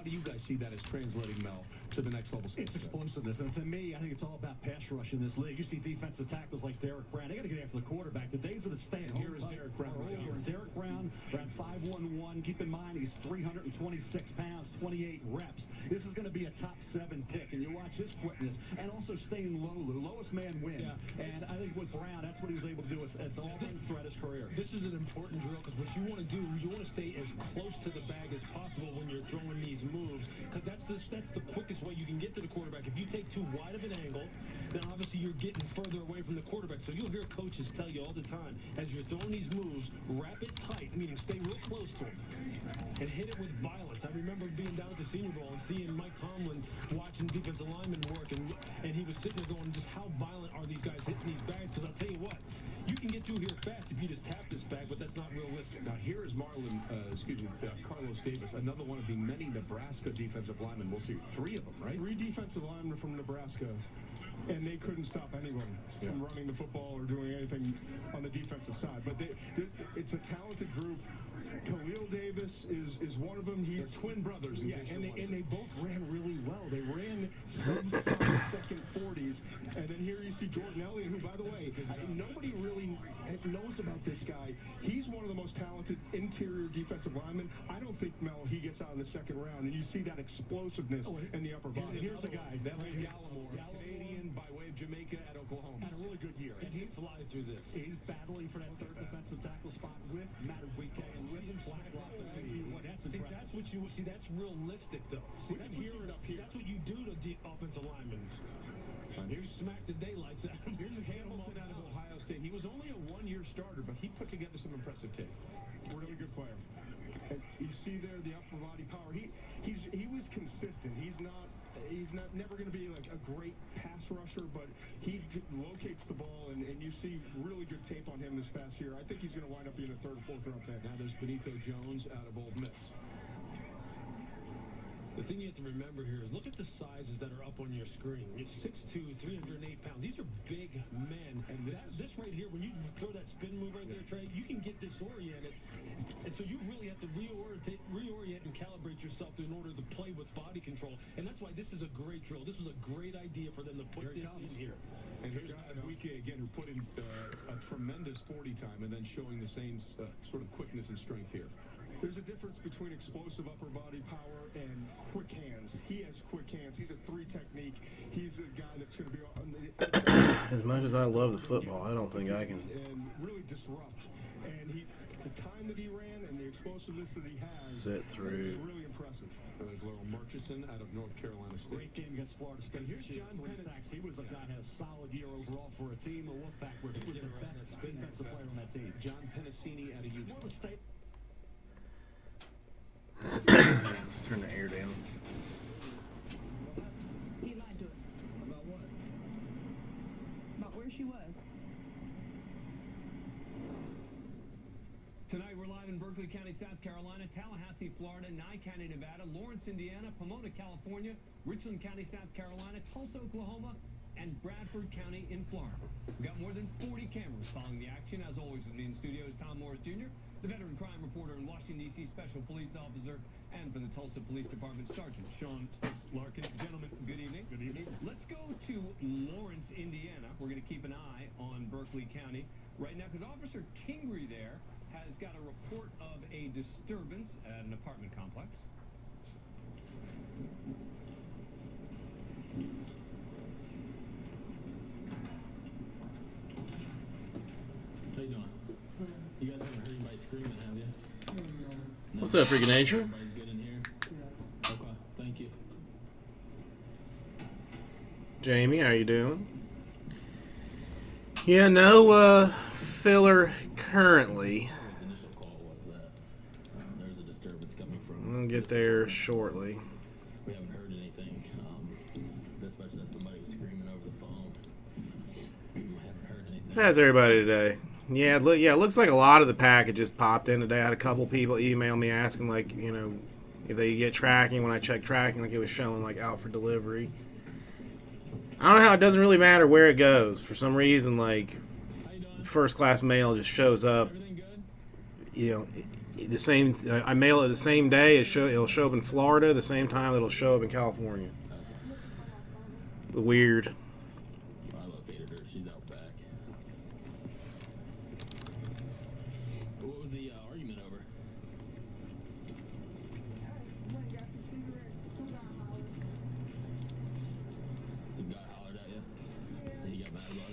do you guys see that as translating, Mel, to the next level? It's explosiveness. And to me, I think it's all about pass rush in this league. You see defensive tackles like Derek Brown. They got to get after the quarterback. The days of the stay-at-home Here is Derek Brown. And Derek Brown ran 5'1". Keep in mind, he's 326 pounds, 28 reps. This is going to be a top 7 pick. And you watch his quickness. And also staying low, Lou. Lowest man wins. Yeah. And I think with Brown, that's what he was able to do at the all-in throughout his career. This is an important drill because what you want to do, you want to stay as close to the bag as possible when you're throwing these moves, because that's the quickest way you can get to the quarterback. If you take too wide of an angle, then obviously you're getting further away from the quarterback. So you'll hear coaches tell you all the time, as you're throwing these moves, wrap it tight, meaning stay real close to him, and hit it with violence. I remember being down at the Senior Bowl and seeing Mike Tomlin watching defensive linemen work, and he was sitting there going, just how violent are these guys hitting these bags? Because I'll tell you what, you can get through here fast if you just tap this bag, but that's not realistic. Now, here is Carlos Davis, another one of the many Nebraska defensive linemen. We'll see 3 of them, right? 3 defensive linemen from Nebraska, and they couldn't stop anyone from running the football or doing anything on the defensive side. But it's a talented group. Khalil Davis is one of them. He's twin brothers. And they both ran really well. They ran second 40s. And then here you see Jordan Elliott, who, by the way, nobody really knows about this guy. He's one of the most talented interior defensive linemen. I don't think, Mel, he gets out in the second round. And you see that explosiveness in the upper body. Here's the guy, Beverly Gallimore, Canadian by way of Jamaica at Oklahoma. Had a really good year. And he's flying through this. He's battling for that third defensive tackle spot with Matt Enrique and with Blacklock. That's what you see. That's realistic, though. See, that's what you do to offensive linemen. Here's smack the daylights out. Here's a Hamilton out of Ohio State. He was only a 1-year starter, but he put together some impressive tape. Really good player. And you see there the upper body power. He was consistent. He's never going to be like a great pass rusher, but he locates the ball, and you see really good tape on him this past year. I think he's going to wind up being a 3rd or 4th round pick. Now there's Benito Jones out of Ole Miss. The thing you have to remember here is look at the sizes that are up on your screen. It's 6'2", 308 pounds. These are big men. And this right here, when you throw that spin move right there, Trey, you can get disoriented. And so you really have to reorient and calibrate yourself in order to play with body control. And that's why this is a great drill. This was a great idea for them to put this in here. And here's Enrique again, who put in a tremendous 40 time and then showing the same sort of quickness and strength here. There's a difference between explosive upper body power and quick hands. He has quick hands. He's a 3 technique. He's a guy that's going to be on the as much as I love the football, I don't think I can. And really disrupt. And the time that he ran and the explosiveness that he has sit through. is really impressive. There's Laurel Murchison out of North Carolina State. Great game against Florida State. Here's John Penn. He was a guy who had a solid year overall for a team. A look back where he was the best defensive player on that team. John Pennicini out of Utah. Let's turn the air down. He lied to us. About what? About where she was. Tonight we're live in Berkeley County, South Carolina, Tallahassee, Florida, Nye County, Nevada, Lawrence, Indiana, Pomona, California, Richland County, South Carolina, Tulsa, Oklahoma, and Bradford County in Florida. We've got more than 40 cameras following the action. As always, with me in studio is Tom Morris Jr., the veteran crime reporter and Washington, D.C. Special Police Officer, and for the Tulsa Police Department, Sergeant Sean Sticks Larkin. Gentlemen, good evening. Good evening. Let's go to Lawrence, Indiana. We're going to keep an eye on Berkeley County right now because Officer Kingery there has got a report of a disturbance at an apartment complex. How you doing? You guys haven't heard anybody screaming, have you? No. What's up, Freaking Nature? Everybody's good in here? Yeah. Okay, thank you. Jamie, how you doing? Yeah, no filler currently. The initial call was that there's a disturbance coming from... We'll get there shortly. We haven't heard anything. Dispatch said somebody was screaming over the phone. We haven't heard anything. So how's everybody today? Yeah, it looks like a lot of the packages popped in today. I had a couple people email me asking, like, you know, if they get tracking. When I checked tracking, like, it was showing, like, out for delivery. I don't know how it doesn't really matter where it goes. For some reason, like, first-class mail just shows up. Everything good? You know, the same. I mail it the same day. It'll show up in Florida the same time it'll show up in California. Weird. I located her. She's out back. What was the argument over? Some guy hollered at you? And he got mad about it?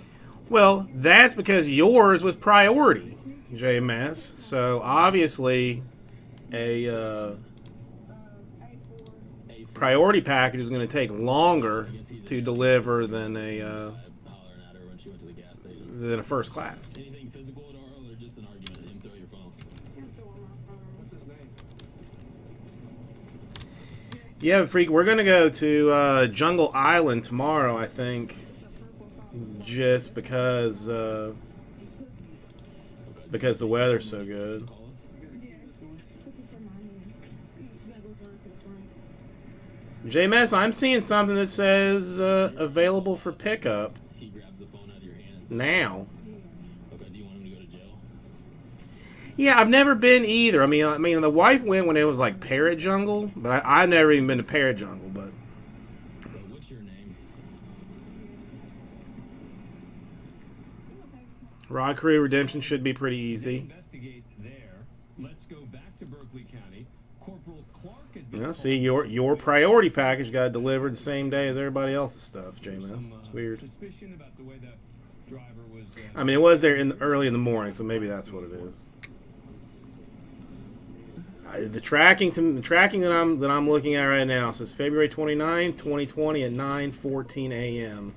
Well, that's because yours was priority, JMS. So obviously, a priority package is going to take longer to deliver than Hollering at her when she went to the gas station. a first class. Anything physical at all, or just an argument? Him throw your phone. What's his name? Yeah, freak. We're going to go to Jungle Island tomorrow, I think, just because the weather's so good. JMS, I'm seeing something that says available for pickup He grabs the phone out of your hand. now. Okay, do you want him to go to jail? Yeah, I've never been either. I mean, the wife went when it was like Parrot Jungle, but I've never even been to Parrot Jungle. But Okay, what's your name? Rod Crew Redemption should be pretty easy. Investigate there. Let's go back to Berkeley County. Corporal Clark has been You know, see, your priority package got delivered the same day as everybody else's stuff, JMS. It's weird. Suspicion about the way the driver was. I mean, it was there early in the morning, so maybe that's what it is. The tracking that I'm looking at right now says February 29th, 2020 at 9:14 a.m.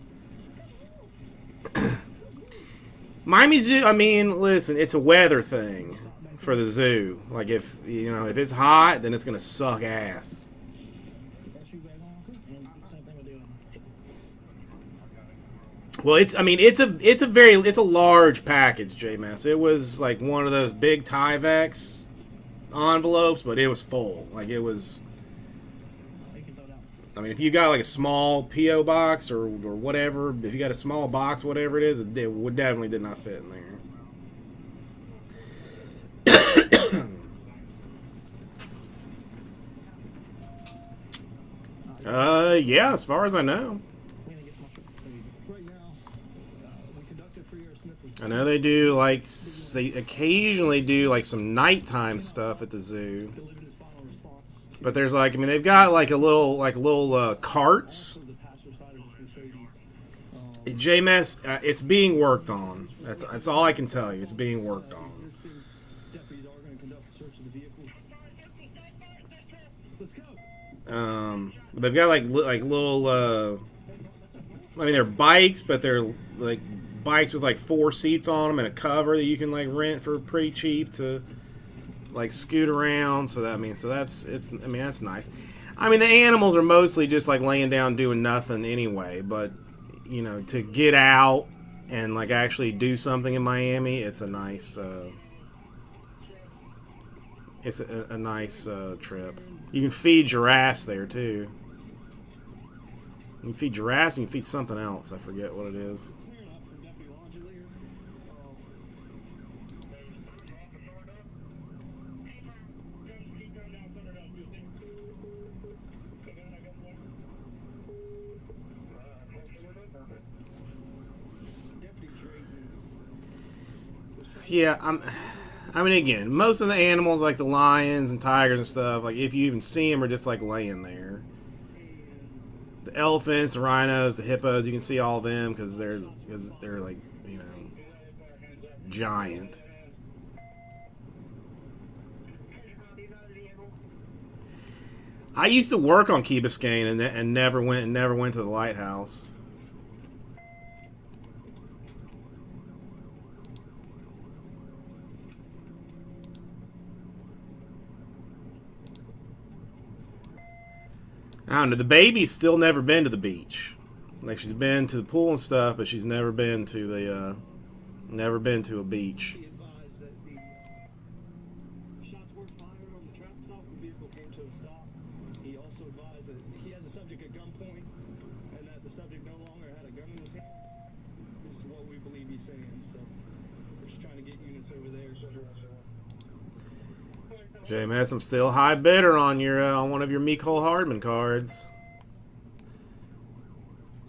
Miami Zoo. I mean, listen, it's a weather thing for the zoo. Like if it's hot, then it's gonna suck ass. Well, it's a large package, JMS. It was like one of those big Tyvek envelopes, but it was full. Like it was. I mean, if you got like a small PO box or whatever, if you got a small box, whatever it is, it definitely did not fit in there. Yeah, as far as I know. Right now, we conducted free air sniffers. I know they do they occasionally do like some nighttime stuff at the zoo. Delivered his final response. But there's they've got like little carts. Also, the passenger side of this Mercedes. JMS, it's being worked on. That's all I can tell you. It's being worked on. Deputies are going to conduct a search of the vehicle. Let's go. They've got like little. I mean, they're bikes, but they're like bikes with like 4 seats on them and a cover that you can like rent for pretty cheap to like scoot around. So that's nice. I mean, the animals are mostly just like laying down doing nothing anyway. But to get out and like actually do something in Miami, it's a nice. It's a nice trip. You can feed giraffes there too. You can feed giraffes and you can feed something else. I forget what it is. Clearing up from Deputy Laundry here. Yeah, I mean, again, most of the animals, like the lions and tigers and stuff, like if you even see them, are just like laying there. The elephants, the rhinos, the hippos, you can see all of them because they're like giant. I used to work on Key Biscayne and never went to the lighthouse. I don't know. The baby's still never been to the beach. Like she's been to the pool and stuff, but she's never been to a beach. He advised that the shots were fired on the traffic stop when the vehicle came to a stop. He also advised that he had the subject at gunpoint and that the subject no longer had a gun in his hands. This is what we believe he's saying, so we're just trying to get units over there. JMS, I'm still high bidder on your on one of your Mecole Hardman cards.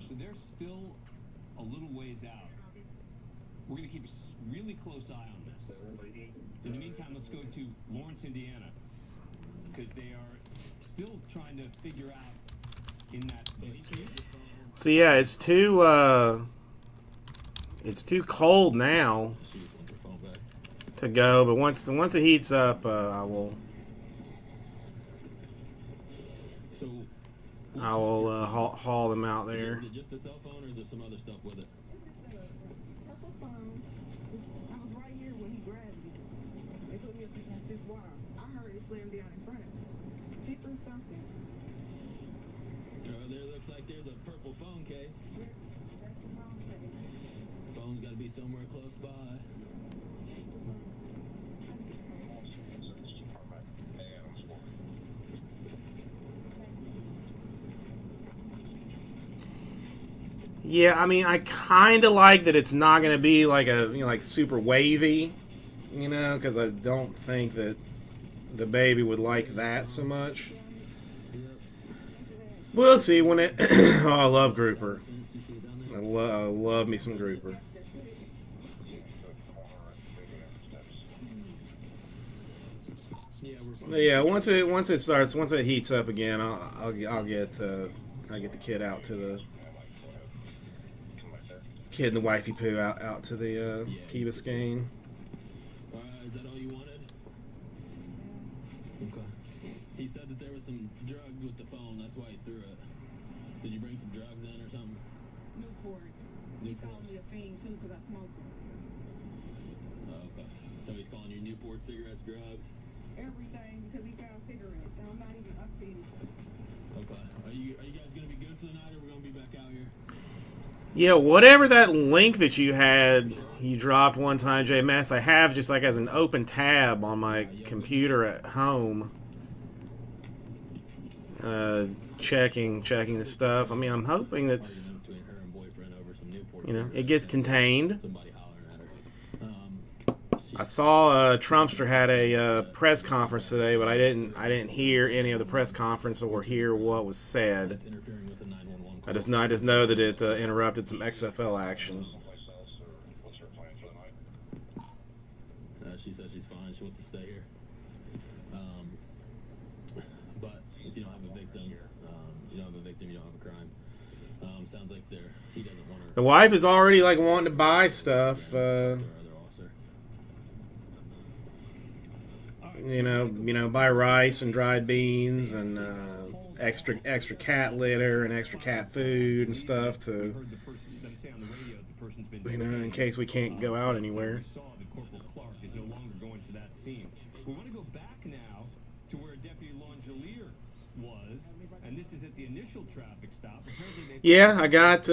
So they're still a little ways out. We're going to keep a really close eye on this. In the meantime, let's go to Lawrence, Indiana, because they are still trying to figure out in that dispute. So yeah, it's too cold now to go, but once it heats up, I will haul them out there. Is it just the cell phone, or is there some other stuff with it? Purple phone. I was right here when he grabbed me. They put me up against this wall. I heard it slam down in front of me. He threw something. There looks like there's a purple phone case. That's the phone case. Phone's got to be somewhere close by. Yeah, I mean, I kind of like that it's not going to be like like super wavy, because I don't think that the baby would like that so much. We'll see when it. Oh, I love grouper. I love me some grouper. Yeah, once it heats up again, I'll get the kid and the wifey poo out to the Key Biscayne. Is that all you wanted? Okay. He said that there was some drugs with the phone. That's why he threw it. Did you bring some drugs in or something? Newport. He called me a fiend too because I smoked them. Oh, okay. So he's calling your Newport cigarettes drugs? Everything because he found cigarettes. And I'm not even up to anything. Okay. Are you guys going to be good for the night, or we're going to be back out here? Yeah, whatever that link that you dropped one time, JMS, I have just like as an open tab on my computer at home. Checking the stuff. I mean, I'm hoping that's, it gets contained. I saw Trumpster had a press conference today, but I didn't hear any of the press conference or hear what was said. I just know that it interrupted some XFL action. She says she's fine. She wants to stay here. But if you don't have a victim, you don't have a crime. Sounds like he doesn't want her. The wife is already like wanting to buy stuff. Buy rice and dried beans and extra cat litter and extra cat food and stuff to, in case we can't go out anywhere. We want to go back now to where Deputy Longelier was, and this is at the initial traffic stop. Yeah, I got,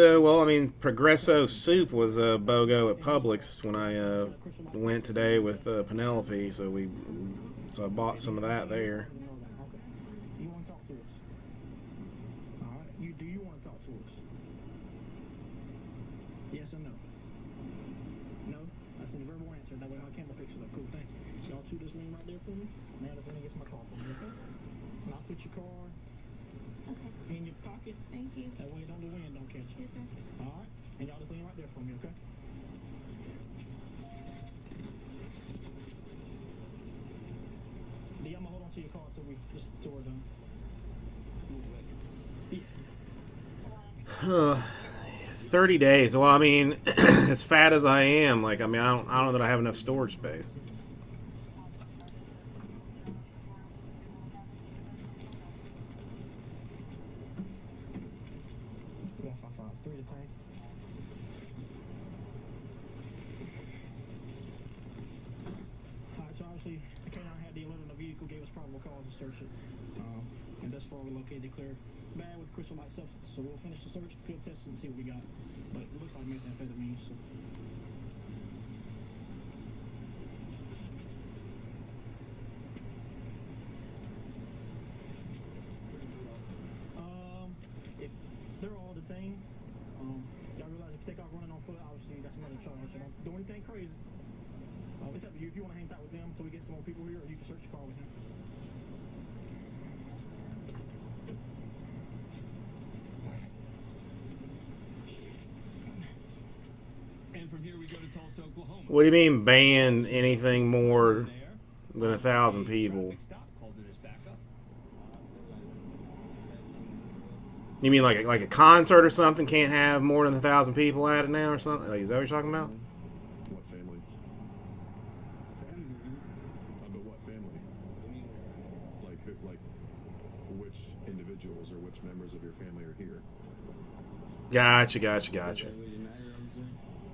Progresso soup was a BOGO at Publix when I went today with Penelope, so I bought some of that there. You want to talk to us? All right. Do you want to talk to us? Yes or no? No? That's a verbal answer. That way my camera picks it up. Cool, thank you. Y'all chew this name right there for me. Now that's when I get my car for me, okay? And I'll put your car in your pocket. Thank you. That way the wind don't catch you. Yes, sir. All right. And y'all just lean right there for me, okay? I'm gonna hold on to your car until we're done. 30 days. Well, I mean, as fat as I am, I don't know that I have enough storage space. Search it, and thus far we located declared bad with crystal light substance. So we'll finish the search, field test it, and see what we got. But it looks like methamphetamine. So. If they're all detained, y'all realize if you take off running on foot, obviously that's another charge. So don't do anything crazy. It's up to you if you want to hang tight with them until we get some more people here, or you can search your car with him. And from here we go to Tulsa, Oklahoma. What do you mean ban anything more than 1,000 people? You mean like a concert or something can't have more than 1,000 people at it now or something? Like, is that what you're talking about? What family? But what family? Like which individuals or which members of your family are here? Gotcha.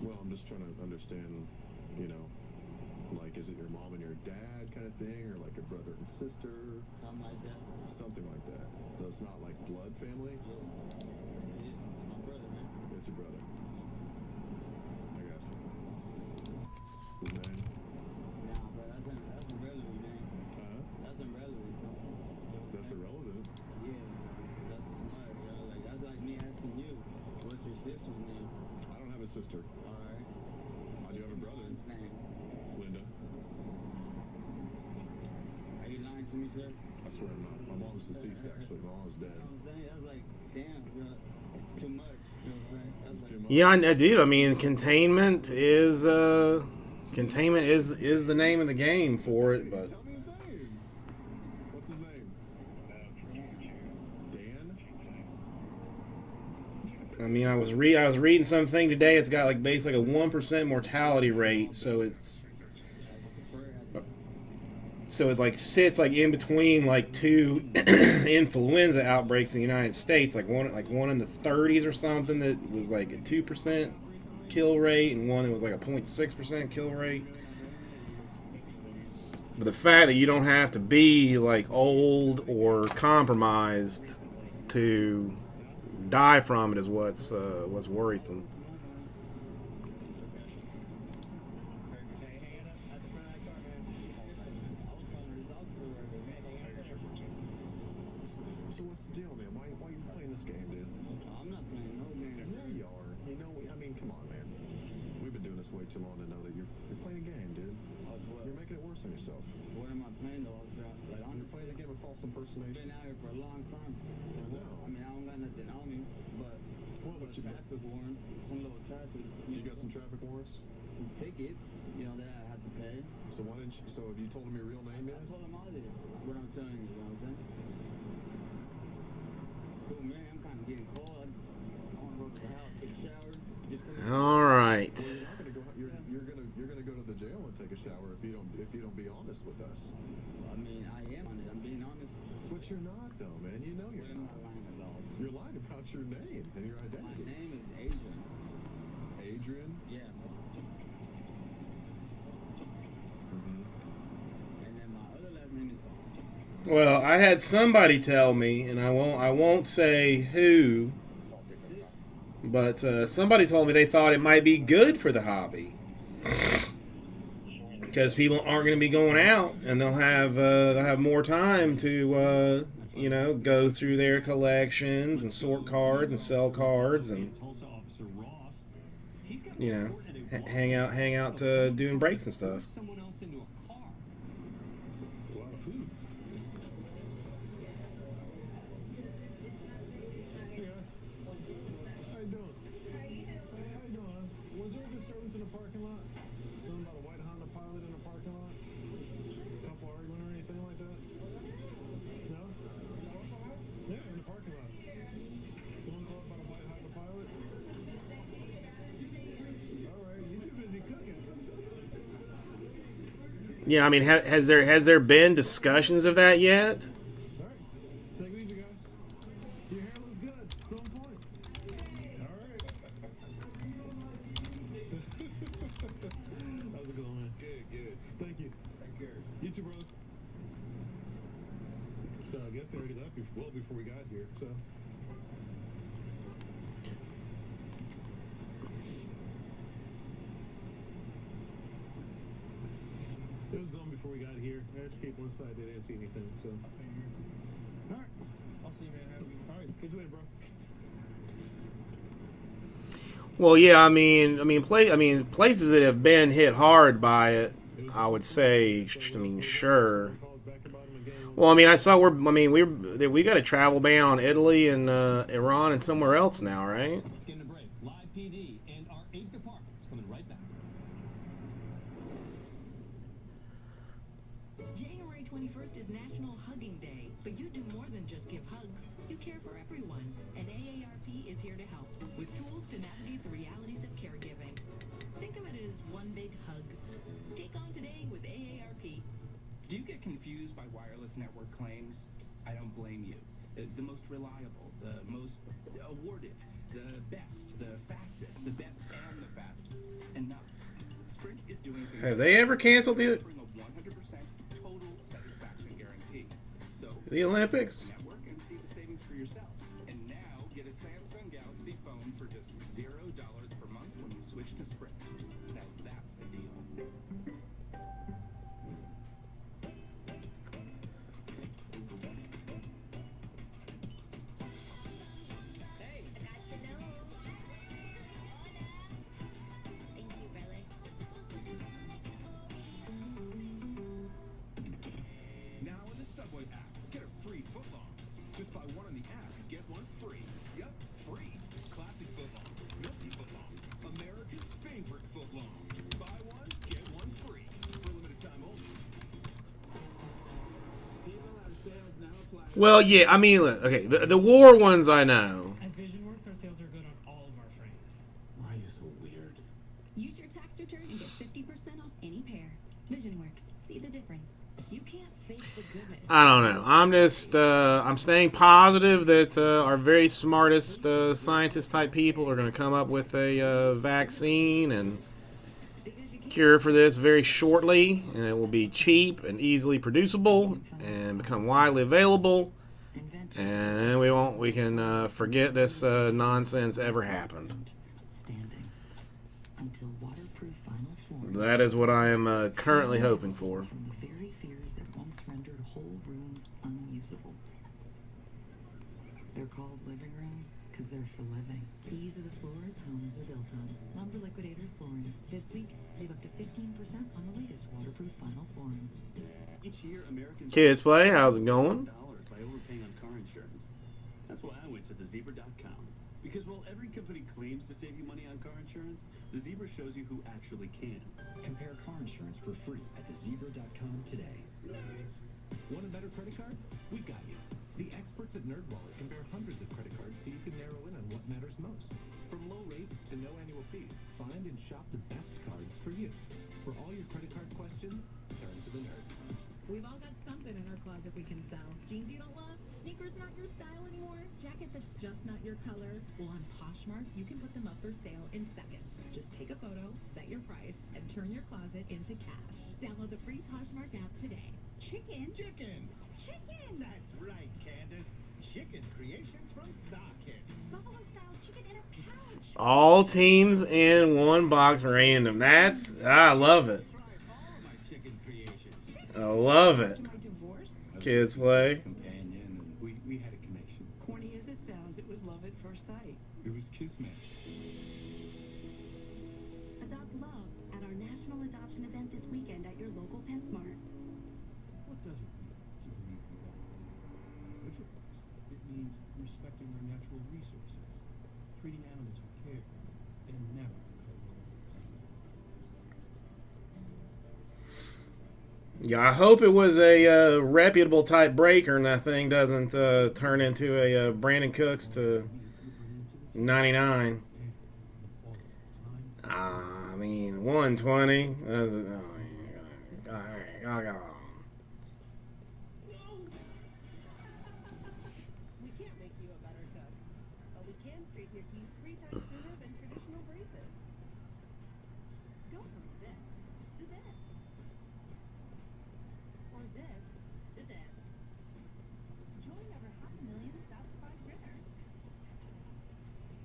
Well, I'm just trying to understand, you know, like, is it your mom and your dad kind of thing, or like a brother and sister? Something like that. Something like that. So it's not like blood family? Yeah. My brother, man. It's your brother. I got you. His name? Nah, bro, that's irrelevant, man. Huh? That's irrelevant. That's irrelevant. Yeah, that's smart, yo. Like, that's like me asking you, what's your sister's name? I don't have a sister. Alright. I do have a brother. What's your name? Linda. Are you lying to me, sir? I swear I'm not. My mom's deceased, actually. My mom's dead. You know what I'm saying? I was like, damn, bro, it's too much. You know what I'm saying? That's It's like, too much. Yeah, dude. I mean, containment is the name of the game for it, but. Tell me his name. What's his name? Dan? I mean, I was reading something today. It's got like basically like a 1% mortality rate, so it like sits like in between like two influenza outbreaks in the United States, like one in the 30s or something that was like a 2% kill rate, and one that was like a 0.6% kill rate. But the fact that you don't have to be like old or compromised to die from it is what's worrisome. So what's the deal, man? Why are you playing this game, dude? I'm not playing no game. Yeah, you are. You know, I mean, come on, man. We've been doing this way too long to know that you're playing a game, dude. You're making it worse on yourself. What am I playing, though, officer? Like, You're honestly, playing a game of false I've impersonation. been out here for a long time. No. I mean, I don't got nothing on me, but What a you got? traffic warrant, some little traffic. You got some traffic warrants? some tickets, you know, that I have to pay. So why didn't you, so have you told him your real name I yet? told them all this, what I'm telling you, you know what I'm saying? Cool, man, I'm kind of getting cold. I want to go to the house, take a shower. Just come All right. Well, you're not gonna go. You're gonna go to the jail and take a shower if you don't be honest with us. I mean, I am honest. I'm being honest. But you're not, though, man. You know you're What am I not. lying about? You're lying about your name and your My identity. name is Adrian. Adrian. Yeah. Mm-hmm. And then my other last name is... Well, I had somebody tell me, and I won't say who, but somebody told me they thought it might be good for the hobby because people aren't going to be going out, and they'll have more time to go through their collections and sort cards and sell cards and hang out doing breaks and stuff. Someone else into a car. It's a lot of food. Hey guys. How you doing? How you doing? Was there a disturbance in the parking lot? Something about a white Honda Pilot in the parking lot? Couple arguing or anything like that? No? Yeah, in the parking lot. Someone called about a white Honda Pilot? Alright, you too busy cooking. Yeah, I mean, has there been discussions of that yet? Alright, take it easy guys. Your hair looks good. It's on point. Alright. How's it going, man? Good. Thank you. Take care. You too, brother. So I guess they already left well before we got here, so. It was gone before we got here. There's people inside, they didn't see anything, so. Alright. I'll see you, man. Alright, catch you later, bro. Well, yeah, I mean, places that have been hit hard by it, Yeah. I would say, I mean, sure. Well, I mean, I saw we got a travel ban on Italy and Iran and somewhere else now, right? Let's get a break. Live PD and our 8 departments coming right back. January 21st is National Hugging Day, but you do more than just give hugs. You care for everyone, and AARP is here to help with tools to navigate the realities of caregiving. Think of it as one big hug. Take on today with AARP. Do you get confused by wireless network claims? I don't blame you. The most reliable, the most awarded, the best, the fastest, the best and the fastest. Enough. Sprint is doing things. Have they ever canceled the Offering a 100% total satisfaction guarantee. So Olympics? network and see the savings for yourself. And now get a Samsung Galaxy phone for just $0 per month when you switch to Sprint. Now that's a deal. Hey, I got your nose. Thank you, brother. Now in the Subway app, get a free footlong. Just buy one on the app and get one free. Yup, free. Classic footlongs, milky footlongs, America's favorite footlongs. Buy one, get one free. For a limited time only. Well, yeah. I mean, look, okay. The war ones I know. At VisionWorks, our sales are good on all of our frames. Why are you so weird? Use your tax return and get 50% off any pair. VisionWorks. See the difference. You can't fake the goodness. I don't know. I'm just I'm staying positive that our very smartest scientist type people are going to come up with a vaccine and cure for this very shortly, and it will be cheap and easily producible and become widely available, and we can forget this nonsense ever happened. Standing until waterproof final form. That is what I am currently hoping for. From the very fears that once rendered whole rooms unusable. They're called living rooms because they're for living. These are the floors homes are built on. Lumber Liquidators Flooring. This week, save up to 15% on the latest waterproof final flooring. Each year, Americans Kids Play, how's it going? by overpaying on car insurance. That's why I went to thezebra.com. Because while every company claims to save you money on car insurance, the Zebra shows you who actually can. Compare car insurance for free at thezebra.com today. Want a better credit card? We've got you. The experts at NerdWallet compare hundreds of credit cards so you can narrow in on what matters most. From low rates to no annual fees, find and shop the best cards for you. For all your credit card questions, turn to the Nerds. We've all got something in our closet we can sell. Jeans you don't love? Sneakers not your style anymore? Jacket that's just not your color? Well, on Poshmark, you can put them up for sale in seconds. Just take a photo, set your price, and turn your closet into cash. Download the free Poshmark app today. Chicken! That's right, Candace. Chicken creations from Stockhead. Buffalo-style chicken in a pouch. All teams in one box random. I love it. I love it. My divorce? Kids Play. Companion, and we had a connection. Corny as it sounds, it was love at first sight. It was kismet. Adopt love at our national adoption event this weekend at your local PetSmart. What does it mean to believe in God? It means respecting our natural resources, treating animals with care, and never hurting others. Yeah, I hope it was a reputable type breaker and that thing doesn't turn into a Brandon Cooks to 99. I mean, 120. We can't make you a better cook, but we can straighten your teeth 3 times sooner than traditional braces. Go from this to this. Or this to this. Join over 500,000 satisfied critters.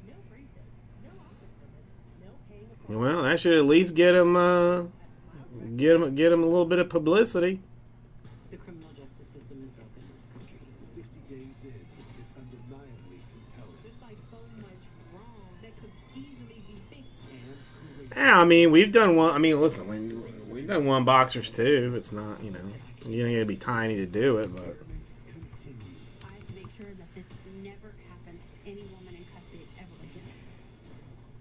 No braces, no office visits, no paying a Well, that should at least get him a little bit of publicity. The criminal justice system is broken in this country. 60 days in, it's undeniably compelling. There's like so much wrong that could easily be fixed. Yeah, I mean, we've done one. I mean, listen, Done one boxers too. It's not, you know, you don't need to be tiny to do it, but. I have to make sure that this never happens to any woman in custody ever again.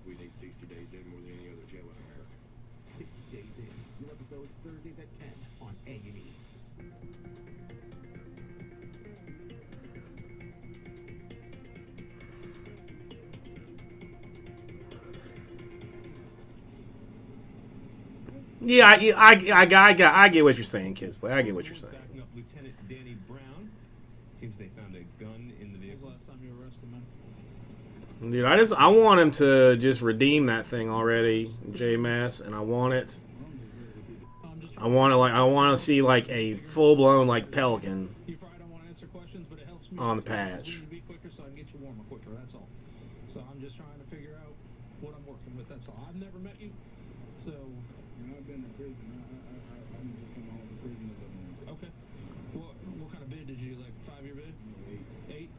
We need 60 days in more than any other jail in America. 60 Days In. New episodes Thursdays at 10 on A&E. Yeah, I get what you're saying, Kids Play. I get what you're saying. Backing up Lieutenant Danny Brown. Seems they found a gun in the vehicle. Last time you arrested him. Dude, I want him to just redeem that thing already, JMS, and I want it. I want to see like a full blown like Pelican You probably don't want to answer questions, but it helps me on the patch. to be quicker so I can get you warmer quicker. That's all. So I'm just trying to figure out what I'm working with. That's all. I've never met you, so I've been in prison. I'm just coming home from prison a little more. okay. What kind of bid did you like? 5-year bid? 8.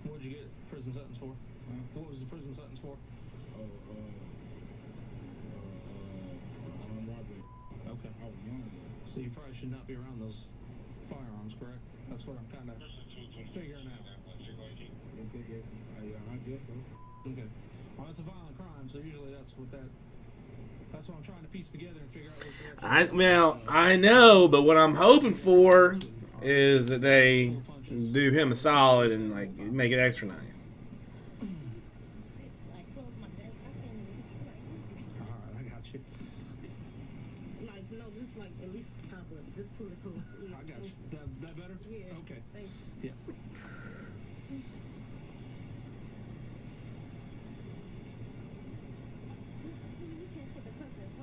What did you get prison sentence for? What was the prison sentence for? Armed robbery. Okay. I was young. So you probably should not be around those firearms, correct? That's what I'm kind of figuring out. I guess so. Okay. Well, that's a violent crime, so usually that's what I'm trying to piece together and figure out what I know, but what I'm hoping for is that they do him a solid and like make it extra nice. Like, close my desk. I can't even like, Alright, I got you. like, no, just like at least the top of it. Just pull it close. Yeah. I got you. That better? Yeah. Okay. Thank you. Yeah.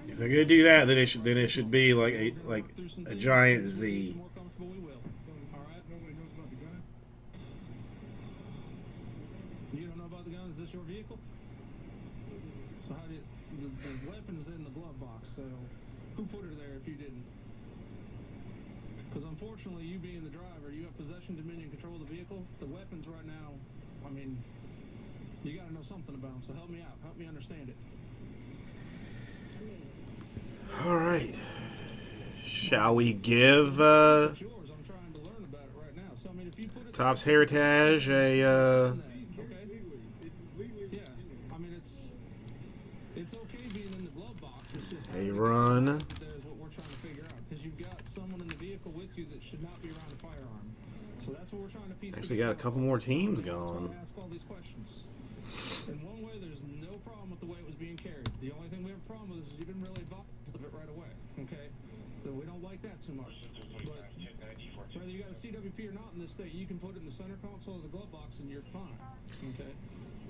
If they're gonna do that, then it should be like a giant Z. More comfortable, we will. Alright. Nobody knows about the gun. You don't know about the gun? Is this your vehicle? So how did the weapon's in the glove box? So who put her there if you didn't? Because unfortunately, you being the driver, you have possession, dominion, control of the vehicle. The weapons right now, I mean, you got to know something about them. So help me out. Help me understand it. All right. Shall we give It's yours. I'm trying to learn about it right now. So I mean, if you put it Topps Heritage a okay. Legally, Yeah. I mean, it's okay being in the glove box. It's just a run? there's what we're trying to figure out because you've got someone in the vehicle with you that should not be around a firearm. So that's what we're trying to piece. Actually, got a couple more teams That's why going. I ask all these questions. In one way, there's no problem with the way it was being carried. The only thing we have a problem with is you didn't really advise of it right away. Okay, so we don't like that too much. But whether you got a CWP or not in this state, you can put it in the center console of the glove box and you're fine. Okay.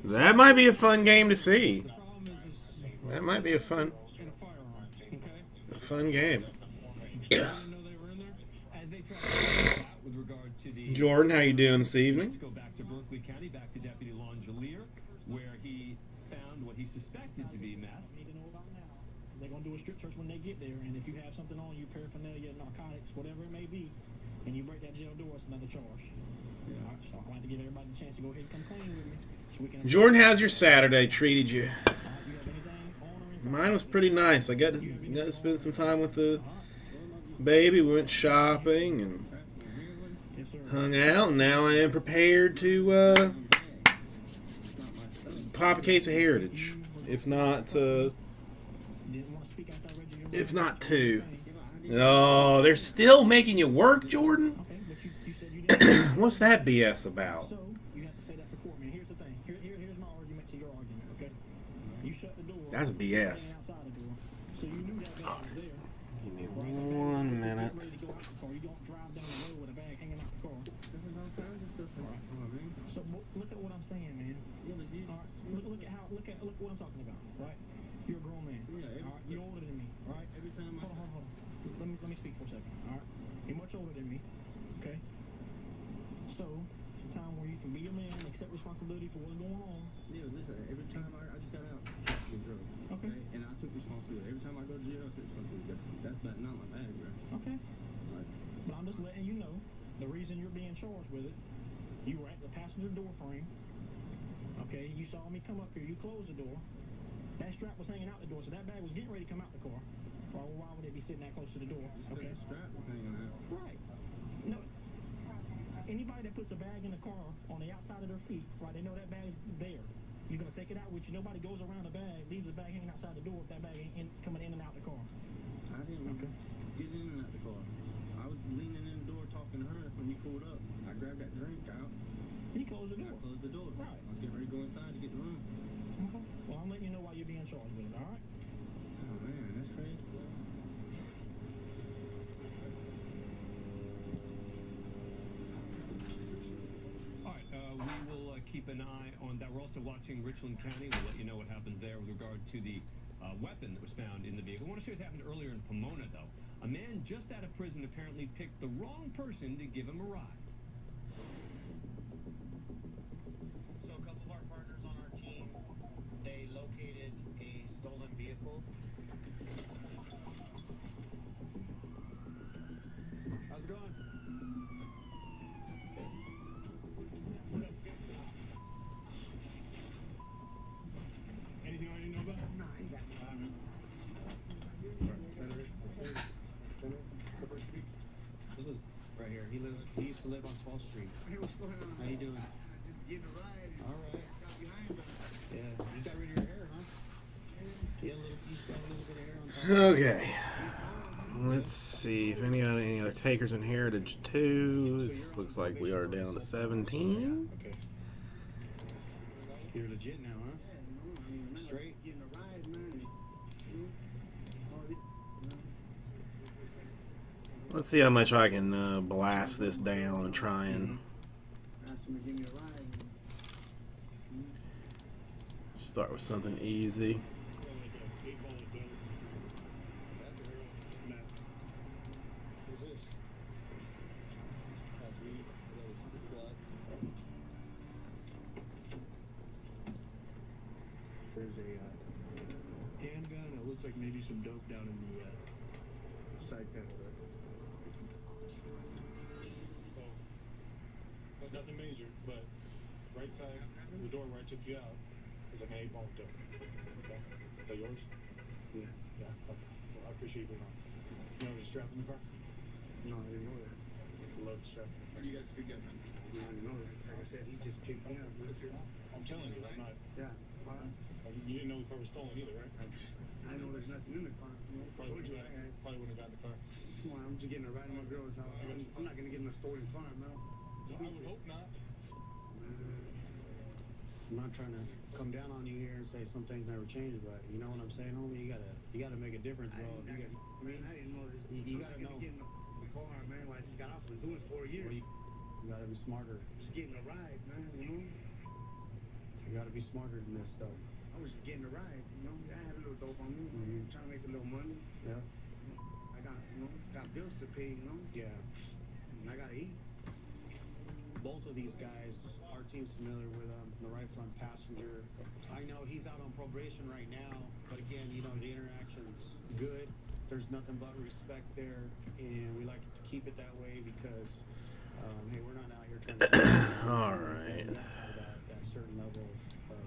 That might be a fun game to see. The problem is That might be a fun in a firearm. Okay. game. I didn't know they were in there. As they try to figure it out with regard to the Jordan, how you doing this evening? Let's go back to Berkeley County, back to Deputy Longelier, where he found what he suspected to be meth. Need to know about now. They're gonna do a strip search when they get there, and if you have something on you, paraphernalia, narcotics, whatever it may be, and you break that jail door, it's another charge. All right, so I'd like to give everybody a chance to go ahead and come clean with me, so we can. Jordan, how's your Saturday treated you? You have anything on or inside? Mine was pretty nice. I got to spend some time with the baby. We went shopping and Yes, sir. hung out, and now I am prepared to pop a case of Heritage. If not, Didn't want to speak after I read your if not two. Oh, they're still making you work, Jordan? Okay, but you said you didn't. What's that BS about? So you have to say that for court, man. Here's the thing. Here's my argument to your argument. Okay, you shut the door. That's BS. Outside the door, so you knew that bag was there. Give me 1 minute. Ready to go out the car. You don't drive down the road with a bag hanging out the car. So look at what I'm saying, man. All right, look at what I'm talking about, right? You're a grown man. All right, you're older than me, right? Every time. Hold on. Let me speak for a second. All right, you're much older than me. Okay. So it's a time where you can be a man, accept responsibility for what's going on. Yeah, listen, every time I just got out, get drugs. Okay. And I took responsibility. Every time I go to jail, I took responsibility. That's not my bag, bro. Okay. Like, But I'm just letting you know the reason you're being charged with it. You were at the passenger door frame. Okay, you saw me come up here. You closed the door. That strap was hanging out the door, so that bag was getting ready to come out the car. Why would they be sitting that close to the door? Okay. The strap is hanging out. Right. No. Anybody that puts a bag in the car on the outside of their feet, right? They know that bag's there. You're gonna take it out with you. Nobody goes around the bag, leaves the bag hanging outside the door if that bag ain't coming in and out the car. I didn't get in and out the car. I was leaning in the door talking to her when you pulled up. I grabbed that drink out. He closed the door. I closed the door. Right. I was getting ready to go inside to get the room. Okay. Well, I'm letting you know why you're being charged with it, all right? Oh man, that's crazy. All right, we will keep an eye on that. We're also watching Richland County. We'll let you know what happens there with regard to the weapon that was found in the vehicle. I want to show you what happened earlier in Pomona, though. A man just out of prison apparently picked the wrong person to give him a ride. So a couple of our partners on our team, they located a stolen vehicle. How's it going? Anything I didn't know about? Nah, I ain't got nothing. This is right here. He used to live on 12th Street. Hey, what's going on? How you doing? Just getting a ride. All right. Got behind them. Yeah, you got rid of your hair, huh? Yeah, you still have a little bit of hair on top. Okay. Let's see if any other takers in Heritage 2. This looks like we are down to 17. Okay. You're legit now, huh? Straight? Getting a ride, man. Let's see how much I can blast this down and try and Asked him to give me a ride. start with something easy. There's a handgun. It looks like maybe some dope down in the side panel there. But nothing major, but right side, the door where I took you out, is like an 8 ball dope. Okay? Is that yours? Yeah. Yeah? Okay. Well, I appreciate you being on. You know there's a strap in the car? No, I didn't know that. It's a load strap in the car. You guys speak up, man. No, I didn't know that. Like I said, he just picked me up. I'm telling you, I'm not. Yeah. You didn't know the car was stolen either, right? I know there's nothing in the car. Probably wouldn't have gotten the car. Come on, I'm just getting a ride to my girl's house. I'm not gonna get in a stolen car, man. I would hope not. I'm not trying to come down on you here and say some things never change, but you know what I'm saying, homie? You gotta make a difference, bro. I didn't know this. You gotta know. Getting the car, man. When I just got off from doing 4 years. Well, you gotta be smarter. Just getting a ride, man. You know. You gotta be smarter than this stuff. I was just getting a ride, you know. I had a little dope on me, trying to make a little money. Yeah. I got bills to pay, you know. Yeah. And I gotta eat. Both of these guys, our team's familiar with the right front passenger. I know he's out on probation right now, but again, you know, the interaction's good. There's nothing but respect there, and we like to keep it that way because, hey, we're not out here trying to. All right. That certain level of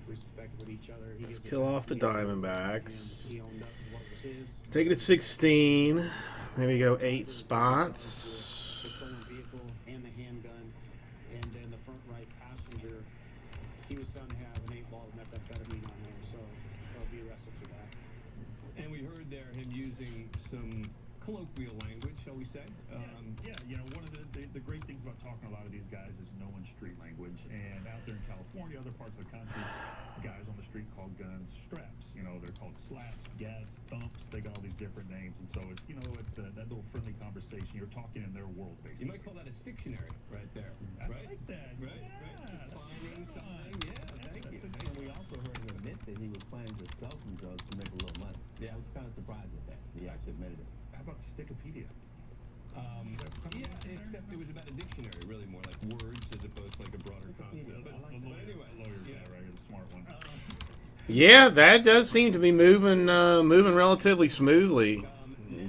respect with each other. Let's kill off the Diamondbacks. He owned up to what was his. Take it to 16. Maybe go 8 spots. The stolen vehicle and the handgun, and then the front right passenger. He was found to have an 8 ball of methamphetamine on him, so he'll be arrested for that. And we heard there him using some colloquial language, shall we say? Yeah, you know, one of the great things about talking to a lot of these guys is knowing street language. And out there in California, other parts of the country, guys on the street call guns straps. You know, they're called slaps, gats, thumps. They got all these different names. And so it's, you know, it's that little friendly conversation. You're talking in their world, basically. You might call that a dictionary right there. I right? like that. Right, Yeah, right. that's Defining fun. something. Yeah, thank you. And we also heard him admit that he was planning to sell some drugs to make a little money. Yeah. I was kind of surprised at that. He actually admitted it. How about Stickopedia? Yeah, except it was about a dictionary, really more like words as opposed to like a broader concept. But anyway, Lawyer's guy right here, the smart one. Yeah, that does seem to be moving relatively smoothly,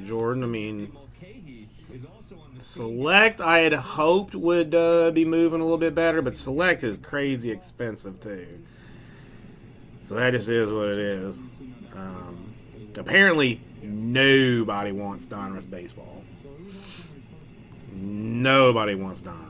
Jordan. I mean, Select I had hoped would be moving a little bit better, but Select is crazy expensive too. So that just is what it is. Apparently, nobody wants Donruss baseball. Nobody wants Donruss.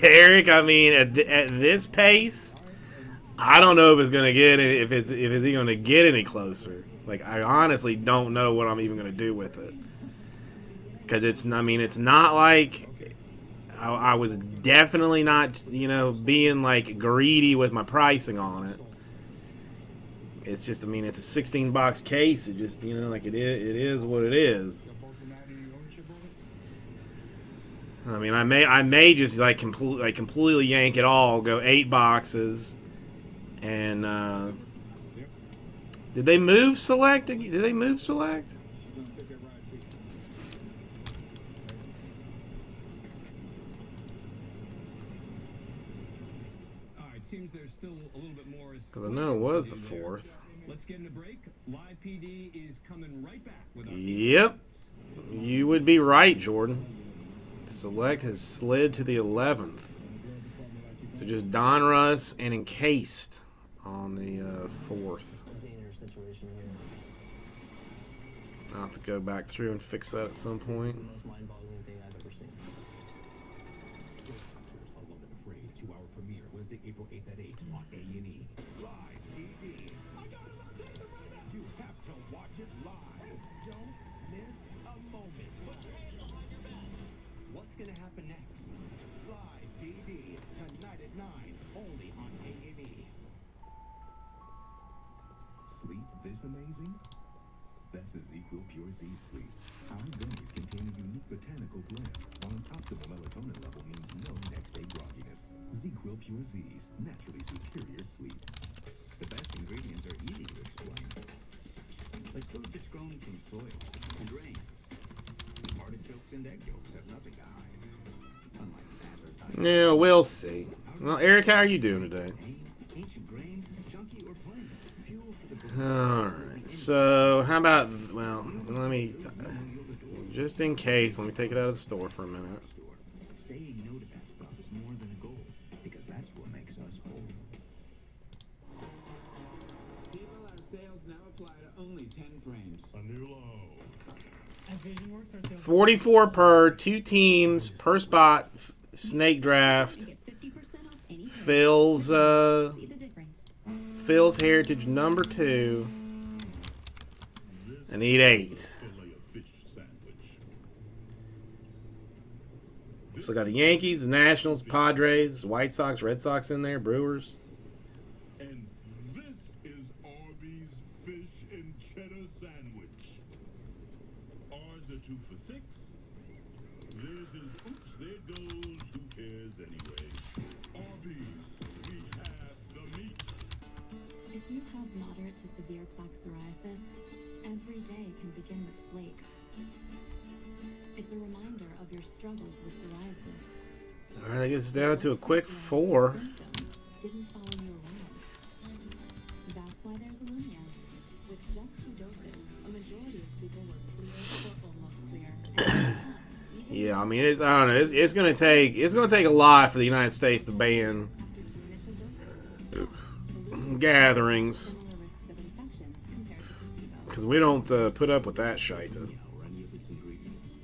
Eric, I mean, at this pace, I don't know if it's gonna get if it's even gonna get any closer. Like, I honestly don't know what I'm even gonna do with it, because it's not like I was definitely not being like greedy with my pricing on it. It's just, it's a $16 case. It just like it is what it is. I mean, I may just completely yank it all, go 8 boxes, and did they move select? Did they move select? All right, seems there's still a little bit more. Because I know it was the 4th. Let's get in a break. Live PD is coming right back with our Yep, you would be right, Jordan. Select has slid to the 11th. So just Donruss and Encased on the 4th. I'll have to go back through and fix that at some point. April 8th at 8 on A&E. Live PD. You have to watch it live. Don't miss a moment. What's going to happen next? Live PD tonight at 9, only on A&E. Sleep this amazing? That's a ZQL Pure Z Sleep. Our gummies contain a unique botanical blend, while an optimal melatonin level means no next-day grogginess. ZQL Pure Z's, naturally superior sleep. The best ingredients are easy to explain. Like food that's grown from soil and rain. Artichokes and egg yolks have nothing to hide. Unlike aspartame. Yeah, we'll see. Well, Eric, how are you doing today? Ancient grains, chunky or plain. Fuel for the Alright, so how about, well, let me, just in case, let me take it out of the store for a minute. Saying no to that stuff is more than a goal, because that's what makes us whole. People on sales now apply to only 10 frames. A new low. 44 per, 2 teams, per spot, snake draft. Phil's Heritage number 2. I need 8. So got the Yankees, the Nationals, Padres, White Sox, Red Sox in there, Brewers. And this is Arby's fish and cheddar sandwich. Ours are 2 for $6. Theirs is, oops, there goes, who cares anyway. Arby's, we have the meat. If you have moderate to severe plaque psoriasis, every day can begin with flakes. It's a reminder of your struggles with psoriasis. Alright, I guess it's down to a quick 4. Didn't follow you around. That's why there's Illumia. With just 2 doses, a majority of people were clear or almost clear. Yeah, I mean, I don't know. It's gonna take a lot for the United States to ban gatherings, because we don't put up with that shite.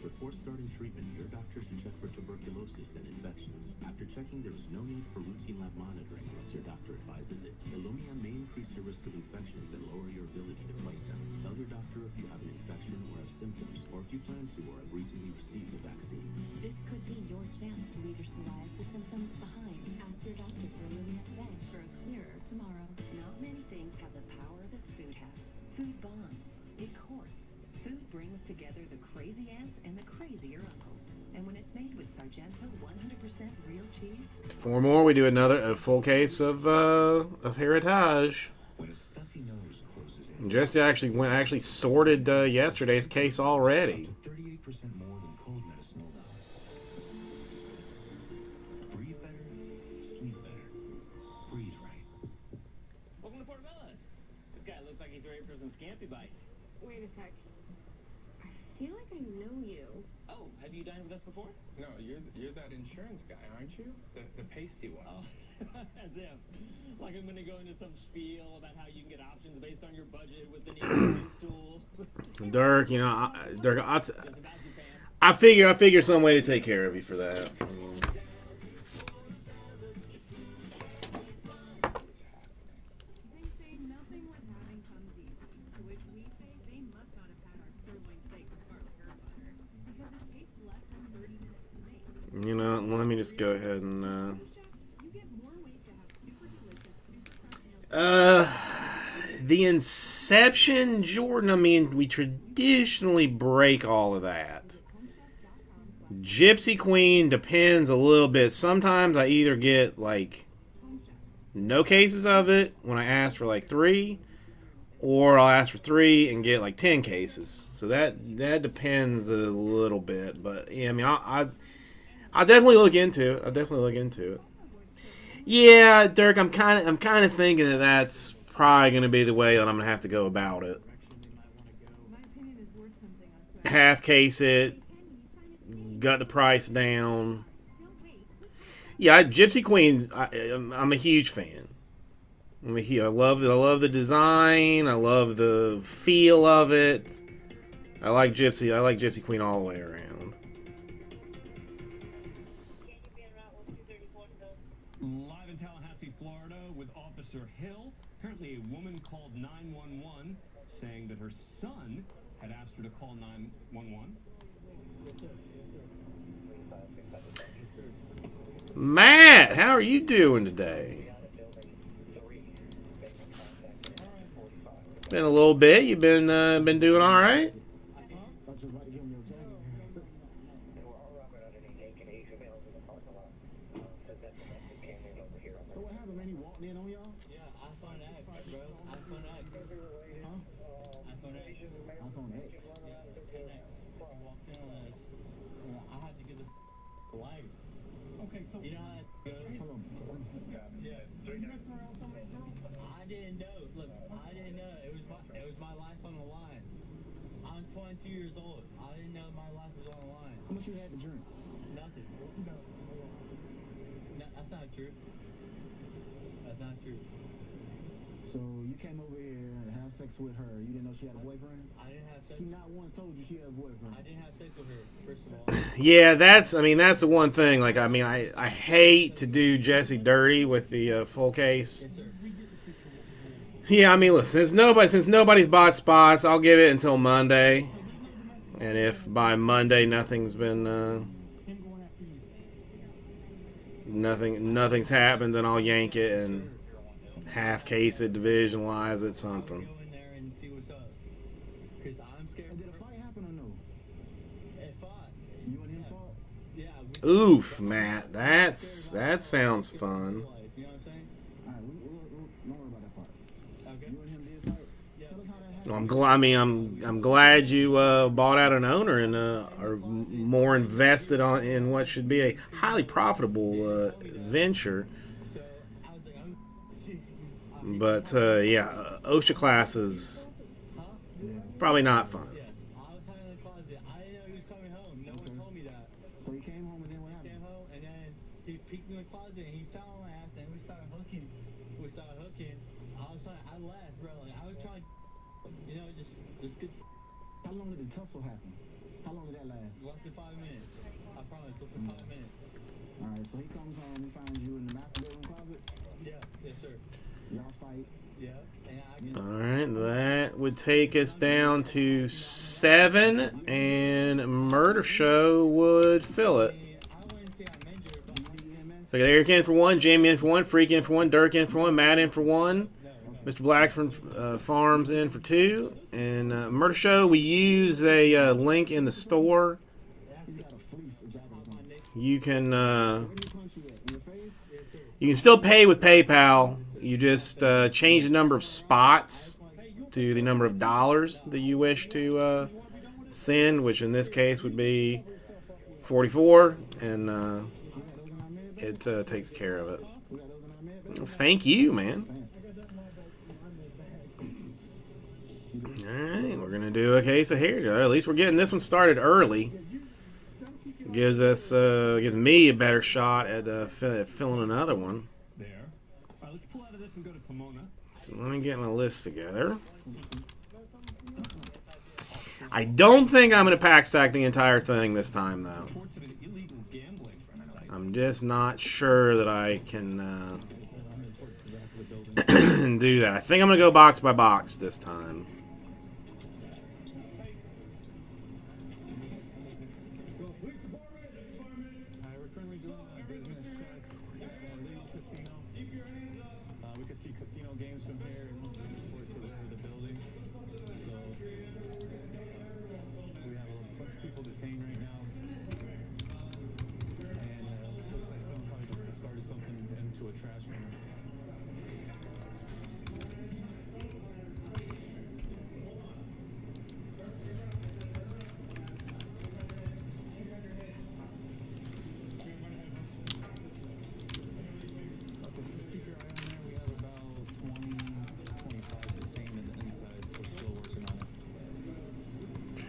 Before starting treatment, your doctor should check for tuberculosis and infections. After checking, there is no need for routine lab monitoring unless your doctor advises it. Illumia may increase your risk of infections and lower your ability to fight them. Tell your doctor if you have an infection or have symptoms, or if you plan to or have recently received the vaccine. This could be your chance to leave your psoriasis symptoms behind. Ask your doctor for Illumia today for a clearer tomorrow. Not many things have the power that food has. Food bonds. It courts. Food brings together the crazy aunts and the crazier uncles. And when it's made with Sargento 100% real cheese... 4 more, we do a full case of Heritage. Jesse actually sorted yesterday's case already. 38% more than cold medicine will. Breathe better, sleep better, breathe right. Welcome to Portobello's. This guy looks like he's ready for some Scampy bites. Wait a sec. I feel like I know you. Oh, have you dined with us before? No, you're that insurance guy, aren't you? The pasty one. Oh, as if. Like I'm gonna go into some spiel about how you can get options based on your budget with the new stool. Dirk, you know, Dirk, I figure some way to take care of you for that. I mean, They say nothing worth having comes easy, to which we say they must not have had our sirloin steak with garlic herb butter, because it takes less than 30 minutes to make. you know, let me just go ahead and You get more ways to have super delicious, super fresh meals. the Inception, Jordan, I mean, we traditionally break all of that. Gypsy Queen depends a little bit. Sometimes I either get, like, no cases of it when I ask for, like, 3, or I'll ask for 3 and get, like, 10 cases. So that depends a little bit. But, yeah, I mean, I'll definitely look into it. Yeah, Dirk, I'm kind of thinking that that's probably going to be the way that I'm going to have to go about it. Half case it, got the price down. Yeah, Gypsy Queen, I'm a huge fan. I love the design. I love the feel of it. I like Gypsy Queen all the way around. Live in Tallahassee, Florida, with Officer Hill. Apparently, a woman called 911 saying that her son had asked her to call 911. Matt, how are you doing today? Been a little bit. You've been doing all right. So what happened, man? He walked in on y'all? Yeah, iPhone X, bro. iPhone X. Huh? iPhone X. iPhone X. Yeah, 10X. He walked in on us. I had to get the light. Okay, so... You know how that goes? Hold on. Yeah. You messing around with somebody's girl? I didn't know. Look, I didn't know. It was my life on the line. I'm 22 years old. I didn't know my life was on the line. How much you had to drink? Nothing. No. No, that's not true. That's not true. So you came over here and had sex with her. You didn't know she had a boyfriend? I didn't have sex. She not once told you she had a boyfriend. I didn't have sex with her, first of all. Yeah, that's the one thing. Like, I mean, I hate to do Jesse dirty with the full case. Yes, sir. Yeah, I mean, listen, since nobody's bought spots, I'll give it until Monday. And if by Monday nothing's been nothing's happened, then I'll yank it and half case it, divisionalize it, something. Go in there and see what's up. Because I'm scared. Did a fight happen or no? It fought. You and him fought? Yeah. Oof, Matt, that sounds fun. You know what I'm saying? All right, don't worry about that part. Okay. You and him did fight? Yeah. Tell us how that happened. Well, I'm glad you bought out an owner and are more invested in what should be a highly profitable venture. So I was like, But yeah, OSHA class is probably not fun. yes. I was hiding in the closet. I didn't know he was coming home. No one told me that. So he came home and then what happened? Came home and then he peeked in the closet and he fell on my ass and we started hooking. I left, bro. Like, I was trying, you know, just good. How long did the tussle happen? How long did that last? Less than 5 minutes. I promise, less than 5 minutes. All right, so he comes home, he finds you in the master bedroom closet. Yeah, yes, sir. Y'all fight. Yeah, and I get. All right, that would take us down to 7, and Murder Show would fill it. I wouldn't say I'm injured, but So I got Eric in for 1, Jamie in for 1, Freak in for 1, Dirk in for 1, Matt in for 1, Mr. Black from Farms in for 2, and Murder Show, we use a link in the store. You can still pay with PayPal. You just change the number of spots to the number of dollars that you wish to send, which in this case would be 44, and it takes care of it. Thank you, man. Alright, we're gonna do a case of hair. At least we're getting this one started early. Gives me a better shot at filling another one. There. All right, let's pull out of this and go to Pomona. So let me get my list together. I don't think I'm gonna pack stack the entire thing this time, though. I'm just not sure that I can do that. I think I'm gonna go box by box this time.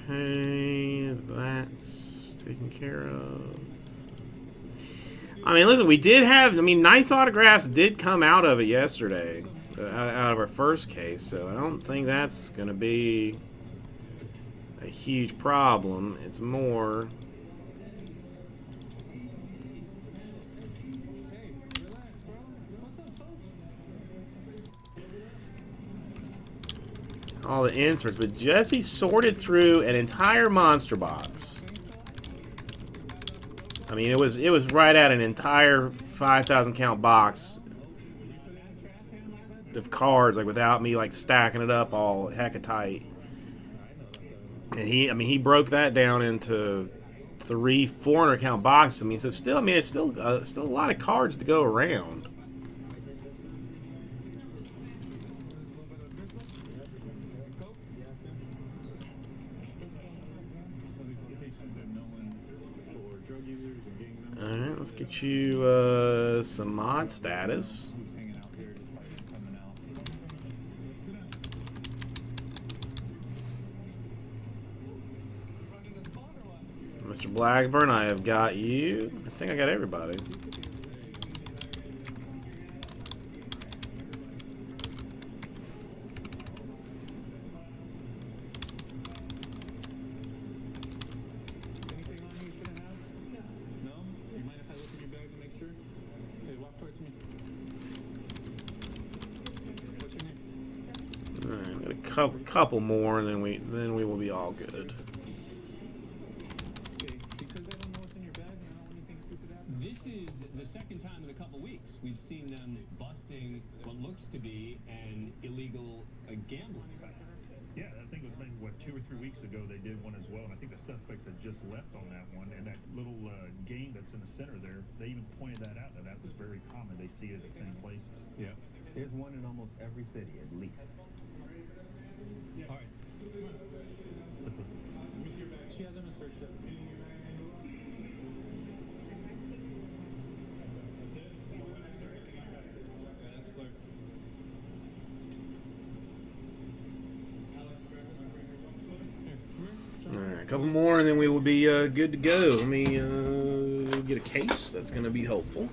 Okay, that's taken care of. I mean, listen, we did have, nice autographs did come out of it yesterday, out of our first case, so I don't think that's going to be a huge problem. It's more... all the inserts, but Jesse sorted through an entire monster box. I mean, it was right at an entire 5,000 count box of cards, like without me like stacking it up all hecka tight. And he broke that down into 300-400 count boxes. So still, it's still a lot of cards to go around. Alright, let's get you some mod status. Mr. Blackburn, I have got you. I think I got everybody. Couple more, and then we will be all good. This is the second time in a couple weeks we've seen them busting what looks to be an illegal gambling site. Yeah, I think it was maybe, 2 or 3 weeks ago they did one as well, and I think the suspects had just left on that one, and that little game that's in the center there, they even pointed that out, that was very common. They see it at the same places. Yeah. There's one in almost every city, at least. All right. Let's listen. She hasn't searched it. Alright, a couple more, and then we will be good to go. Let me get a case. That's going to be helpful.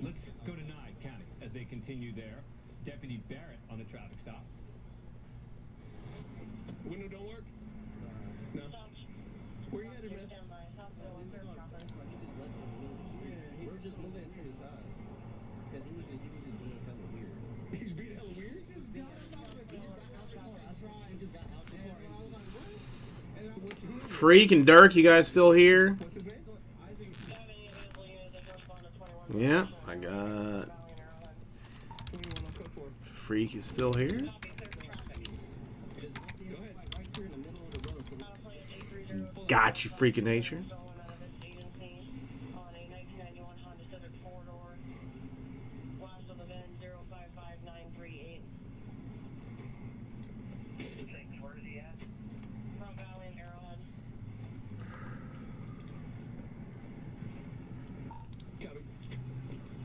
Let's go to Nye County as they continue there. Deputy Barrett on the traffic stop. Window don't work? No. Where you headed, man? We're just moving to the side. Because he was just being hella weird. Freak and Dirk, you guys still here? Yeah, I got... Freak is still here. Got you, freaking nature.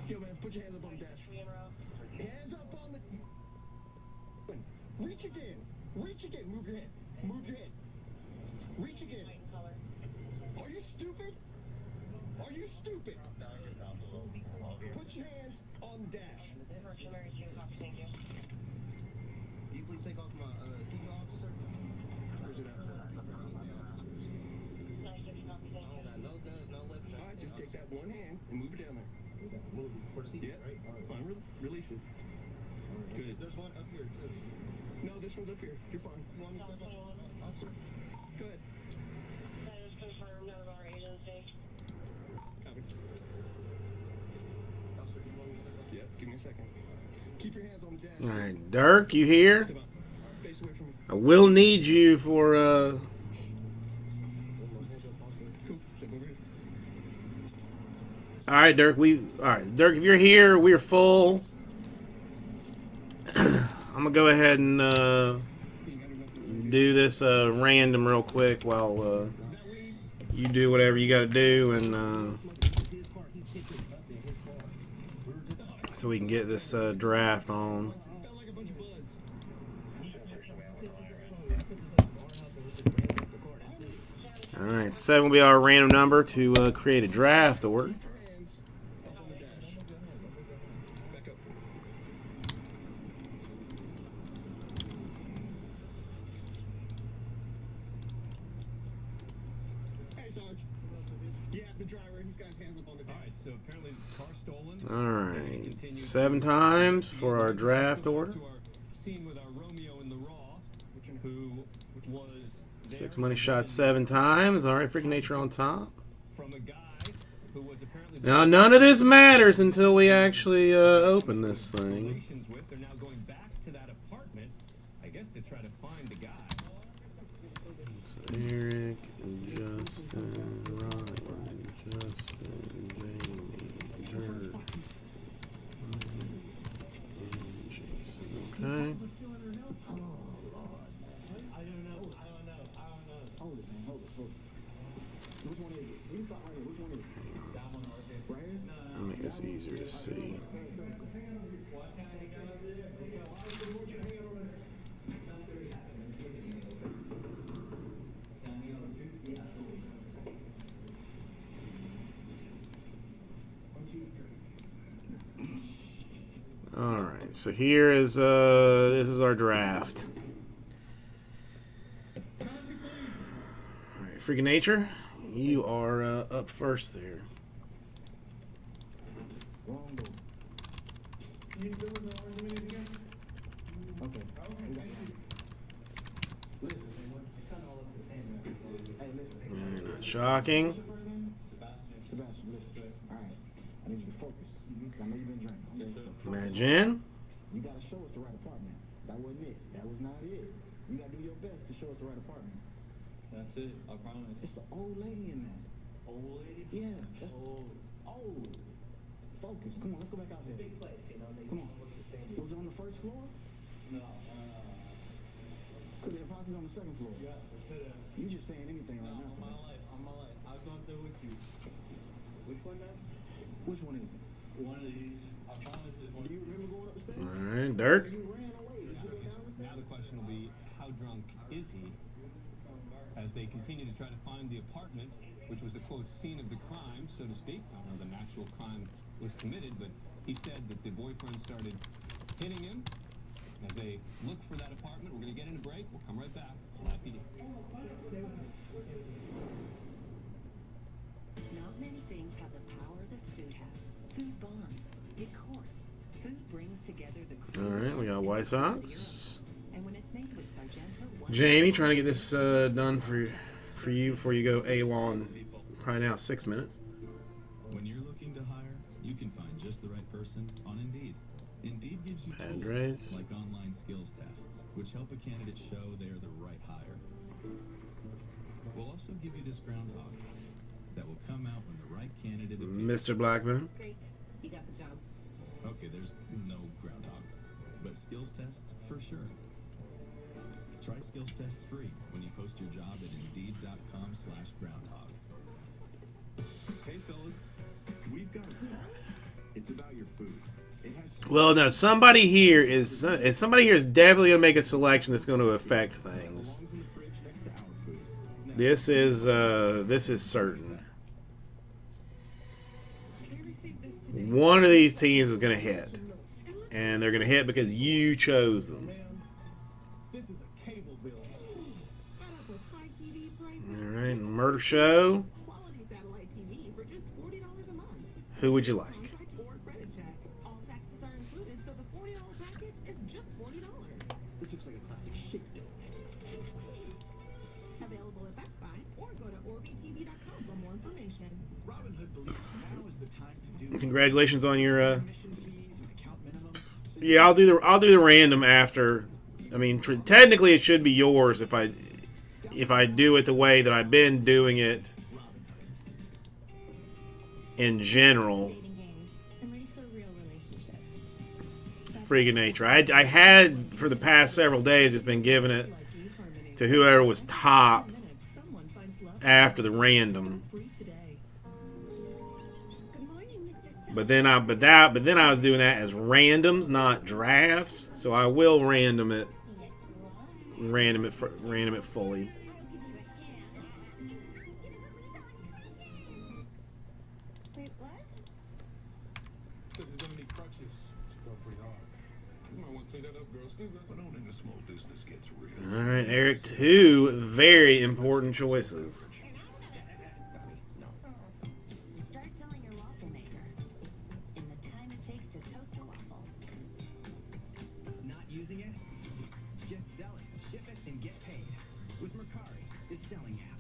Yo, man, put your hands up on the dash. Hands up on the... Reach again. Reach again. Move your head. Move your head. Reach again. Are you stupid? Are you stupid? Put your hands on the dash. Can you please take off my signal officer? Where's it at? I don't got no guns, no weapons. All right, just take that one hand and move it down there. Move it for the seat, Yeah. right? All right. Fine, release it. Good. There's one up here, too. No, this one's up here. You're fine. You want me to step up? Officer? Go ahead. Copy. Officer, do you want me to step up? Yeah, give me a second. Keep your hands on the dash. All right, Dirk, you here? Face away from me. I will need you for Cool. Step over here. All right, Dirk. Dirk, if you're here, we're full. I'm gonna go ahead and do this random real quick while you do whatever you got to do, and so we can get this draft on. All right, 7 will be our random number to create a draft order. So apparently the car stolen. All right, 7 times for our draft order. To our scene with our Romeo in the Raw, who was 6 money shots 7 times. All right, freaking nature on top. from a guy who was apparently Now, none of this matters until we actually open this thing. relations with. They're now going back to that apartment, I guess, to try to find the guy. So Eric, Justin, Ryan, Justin, Jamie, Dirk, and Jason. Okay. Hold it, man. Hold it. Which one is it? You start right here. Which one is it? That one right here. Right here? I'll make this easier to see. All right, so here is this is our draft. All right, freaking nature, you are up first there. Wrong door. Okay. Listen, it's kind of all up to him. Hey, listen. Not shocking. Sebastian, listen. All right. I need you to focus. Because I know you've been drinking. Okay? Imagine. You got to show us the right apartment. That wasn't it. That was not it. You got to do your best to show us the right apartment. That's it. I promise. It's the old lady in there. Old lady? Yeah. That's Old. old. Focus. Come on, let's go back out there. Big place, you know. They Come on. look the same. Was it on the first floor? No. Could it have possibly on the second floor? Yeah, it could have. You just saying anything right now. On my life. On my life. I've gone through with you. Which one now? Which one is it? One of these. I promise it's one. Do you remember going up the stairs? All right, Dirk. You ran away. Did you go down the Now the question will be, how drunk is he? As they continue to try to find the apartment, which was the quote scene of the crime, so to speak. I don't know if an actual crime was committed, but he said that the boyfriend started hitting him. As they look for that apartment, we're going to get in a break. We'll come right back. Slap PD. Not many things have the power that food has. Food bonds. It courts. Food brings together the All right, we got White Sox. and when it's made with Sargento, Jamie trying to get this done for for you before you go AWOL. Probably now 6 minutes. When you're looking to hire, you can find just the right person on Indeed. Indeed gives you Address. tools like online skills tests, which help a candidate show they are the right hire. We'll also give you this groundhog that will come out when the right candidate appears. Mr. Blackburn. Great. You got the job. Okay, there's no groundhog, but skills tests for sure. Try skills tests free when you post your job at Indeed.com/groundhog. Hey fellas, we've got a talk. It's about your food. It has Well, no, somebody here is definitely gonna make a selection that's going to affect things. This is certain. One of these teams is gonna hit, and they're gonna hit because you chose them. This is a cable bill. All right, Murder Show. Quality satellite TV for just $40 a month. Who would you like? Contract or credit check. All taxes are included, so the $40 package is just $40. This looks like a classic shit deal. Available at Best Buy or go to orbitv.com for more information. Robinhood believes now is the time to do Congratulations on your. commission fees and account minimums. Yeah, I'll do the random after. I mean, technically it should be yours if I do it the way that I've been doing it in general. I'm ready for a real relationship. Freak of nature. I had for the past several days just been giving it to whoever was top after the random. But then I was doing that as randoms, not drafts. So I will random it fully. Wait, what? Said you're gonna need crutches. It's going pretty hard. You might want to clean that up, girl. Excuse us. But owning a small business gets real. All right, Eric. 2 very important choices. Start selling your waffle maker in the time it takes to toast a waffle. Not using it? Just sell it, ship it, and get paid. With Mercari, the selling app.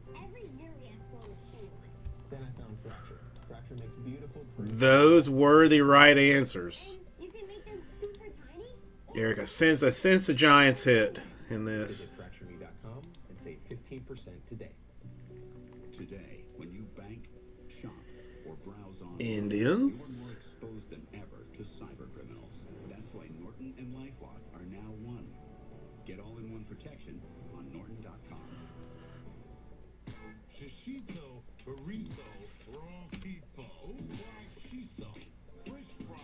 Every year we ask for what she wants. Then I found Fracture. Fracture makes beautiful prints. Those were the right answers. You can make them super tiny. Eric, I sense the Giants hit in this. Visit FractureMe.com and save 15% today. Today, when you bank, shop, or browse on Indians. you're more exposed than ever to cyber criminals. That's why Norton and LifeLock are now one. Get all-in-one protection on Norton.com. Shishito, burrito, raw people, fried shiso, fish fry,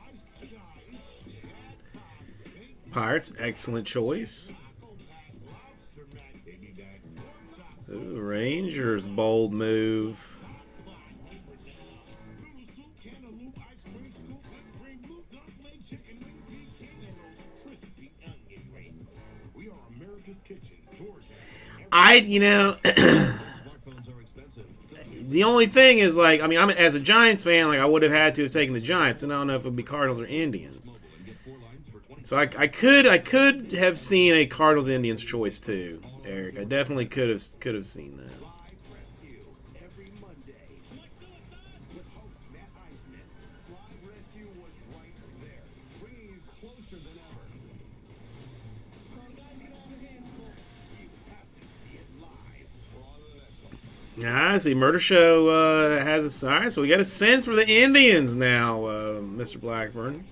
iced chai, hot top, baked Pirates, excellent choice. taco pack, lobster mac, baby back, pork chops, Ooh, Rangers, bold move. noodle soup, cantaloupe, ice cream scoop, whipped cream, blue dumpling, chicken wing, pecan, and those crispy onion rings. We are America's Kitchen, DoorDash. Smartphones are expensive. The only thing is, like, I mean, as a Giants fan, like, I would have had to have taken the Giants, and I don't know if it would be Cardinals or Indians. So I could have seen a Cardinals Indians choice too, Eric. I definitely could have seen that. Live Rescue every Monday with host Matt Eisman. Live Rescue was right there, bringing you closer than ever. You have to see it live. We're on to the next one. I see. Murder Show has a sign, so we got a sense for the Indians now, Mr. Blackburn.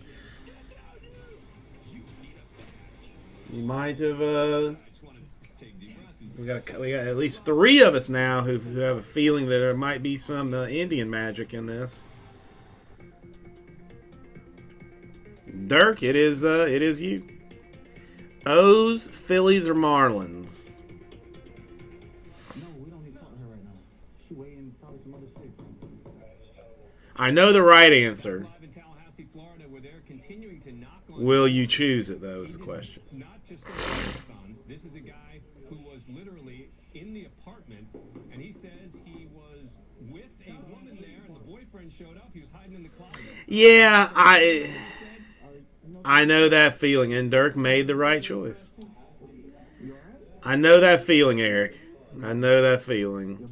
You might have. We got at least 3 of us now who have a feeling that there might be some Indian magic in this. Dirk, it is you. O's, Phillies, or Marlins? No, we don't need to talk to her right now. She weighing probably some other state. I know the right answer. Live in Tallahassee, Florida, where they're continuing to knock on. Will you choose it, though, is the question. Not just a marathon. This is a guy who was literally in the apartment, and he says he was with a woman there, and the boyfriend showed up. He was hiding in the closet. Yeah, I know that feeling, and Dirk made the right choice. I know that feeling, Eric. I know that feeling.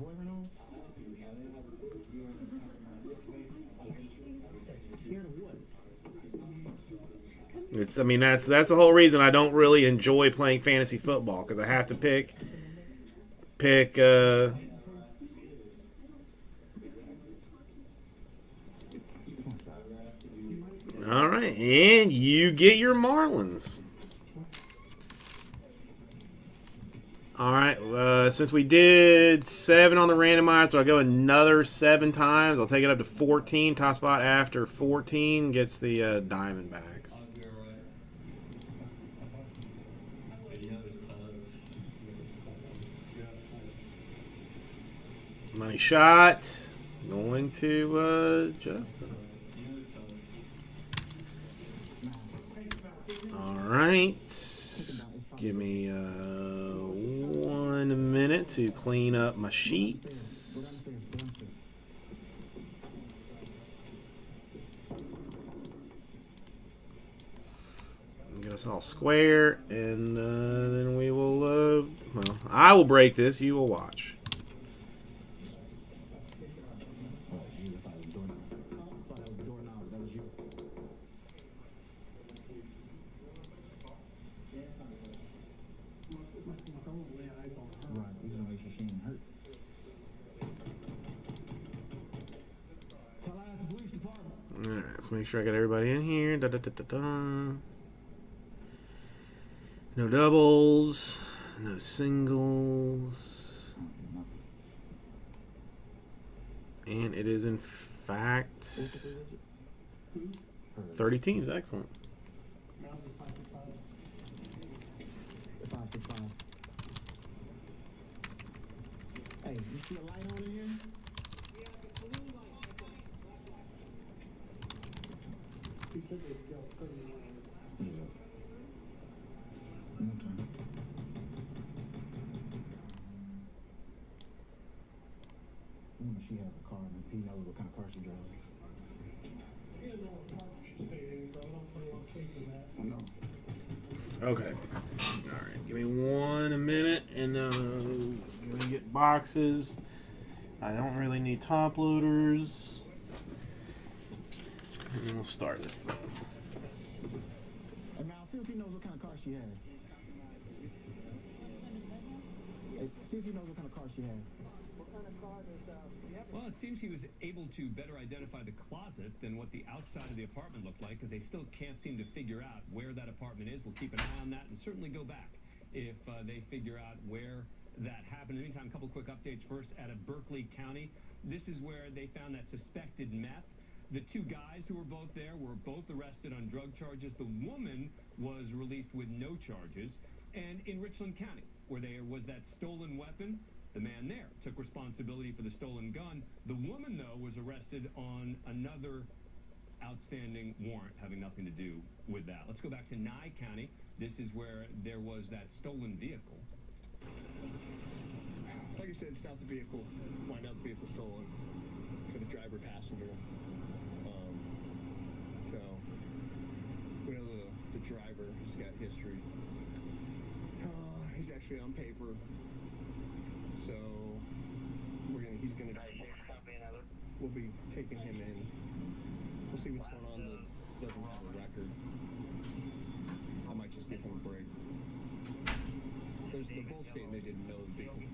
It's. I mean, that's the whole reason I don't really enjoy playing fantasy football, because I have to pick. All right, and you get your Marlins. All right, since we did 7 on the randomizer, so I'll go another 7 times. I'll take it up to 14. Top spot after 14 gets the Diamondbacks. Money shot. Going to Justin. All right. Give me 1 minute to clean up my sheets. Get us all square, and then we will, well, I will break this. You will watch. Alright, let's make sure I got everybody in here. Da, da, da, da, da. No doubles. No singles. And it is, in fact, 30 teams. Excellent. 565. Hey, you see a light on in here? She has a car, and he knows what kind of car she drives. Okay. Alright, give me 1 minute, and I'm going to get boxes. I don't really need top loaders. And then we'll start this thing. And now, see if he knows what kind of car she has. Hey, see if he knows what kind of car she has. What kind of car does Well, it seems he was able to better identify the closet than what the outside of the apartment looked like, because they still can't seem to figure out where that apartment is. We'll keep an eye on that and certainly go back if they figure out where that happened. In the meantime, a couple quick updates. First, out of Berkeley County, this is where they found that suspected meth. The 2 guys who were both there were both arrested on drug charges. The woman was released with no charges. And in Richland County, where there was that stolen weapon, the man there took responsibility for the stolen gun. The woman, though, was arrested on another outstanding warrant having nothing to do with that. Let's go back to Nye County. This is where there was that stolen vehicle. Like I said, stop the vehicle, find out the vehicle stolen, for the driver, passenger. So we know the driver has got history. He's actually on paper. So he's gonna. We'll be taking him in. We'll see what's going on. Doesn't have a record. I might just give him a break. They're both stating they didn't know the vehicle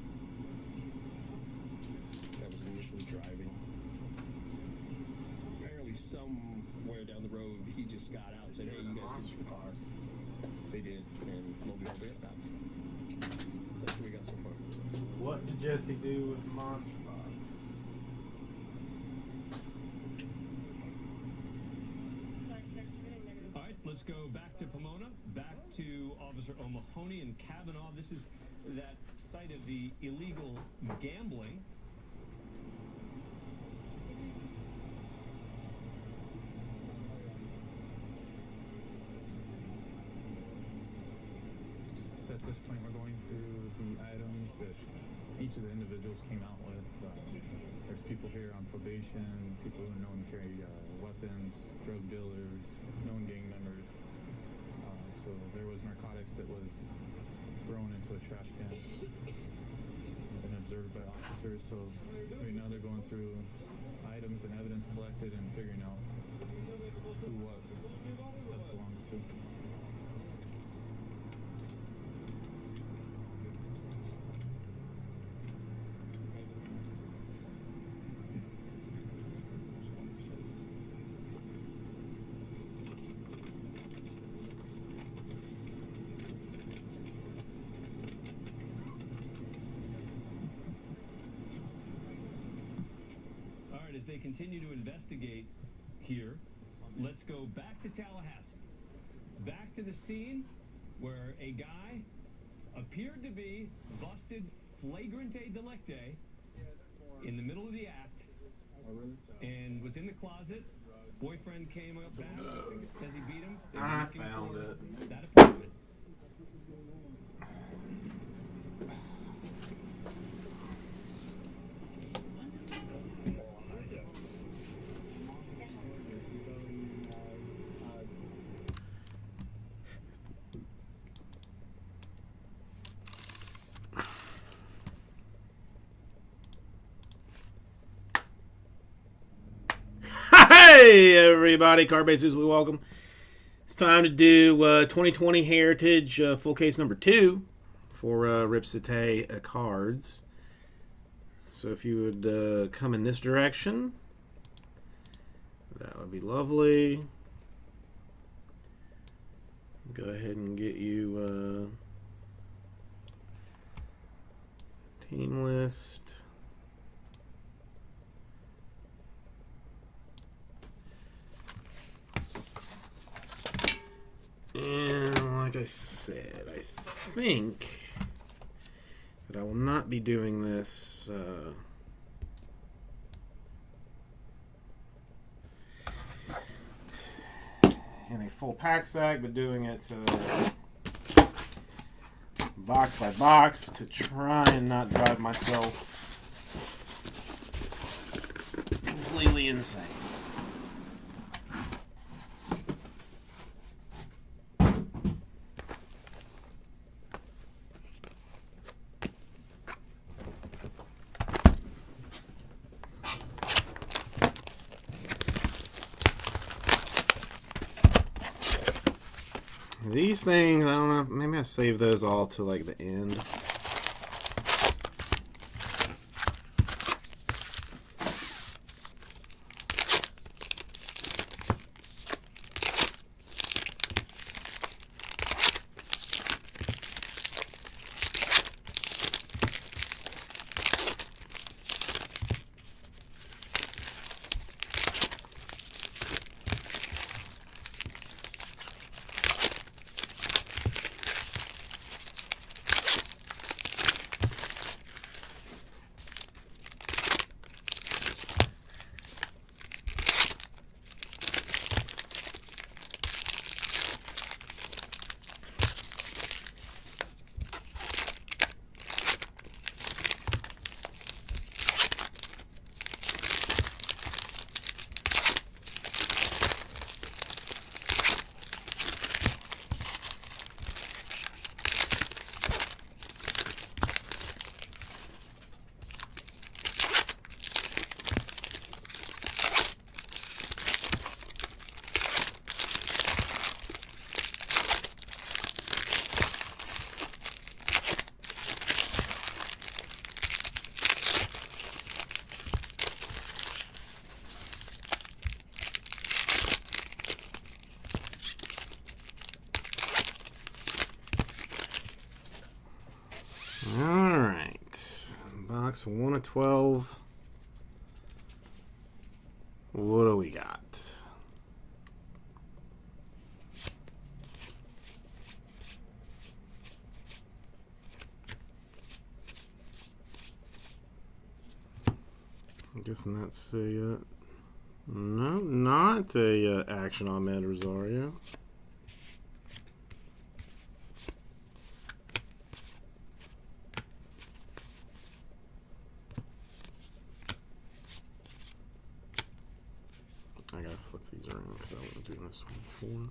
that was initially driving. Apparently, somewhere down the road, he just got out and said, "Hey, you guys get your car." They did, and nobody stopped. That's what we got so far. What did Jesse do with the monster box? All right, let's go back to Pomona, back to Officer O'Mahony and Kavanaugh. This is that site of the illegal gambling. So at this point, we're going through the items that each of the individuals came out with. There's people here on probation, people who are known to carry weapons, drug dealers, known gang members. So there was narcotics that was thrown into a trash can. Been observed by officers, so right now they're going through items and evidence collected and figuring out who what stuff belongs to. All right, as they continue to investigate here, let's go back to Tallahassee. Back to the scene where a guy appeared to be busted flagrante delicte in the middle of the act and was in the closet. Boyfriend came up back, says he beat him. They were I looking found for it. that apartment. Hey everybody, Card Bases, we welcome. It's time to do 2020 Heritage full case number 2 for RipCityCards. So if you would come in this direction, that would be lovely. Go ahead and get you team list. And like I said, I think that I will not be doing this in a full pack stack, but doing it box by box to try and not drive myself completely insane. These things, I don't know, maybe I save those all to like the end. Alright, box 1 of 12. What do we got? I'm guessing that's a, no, not a action on Ahmed Rosario. I gotta flip these around because I wasn't doing this one before.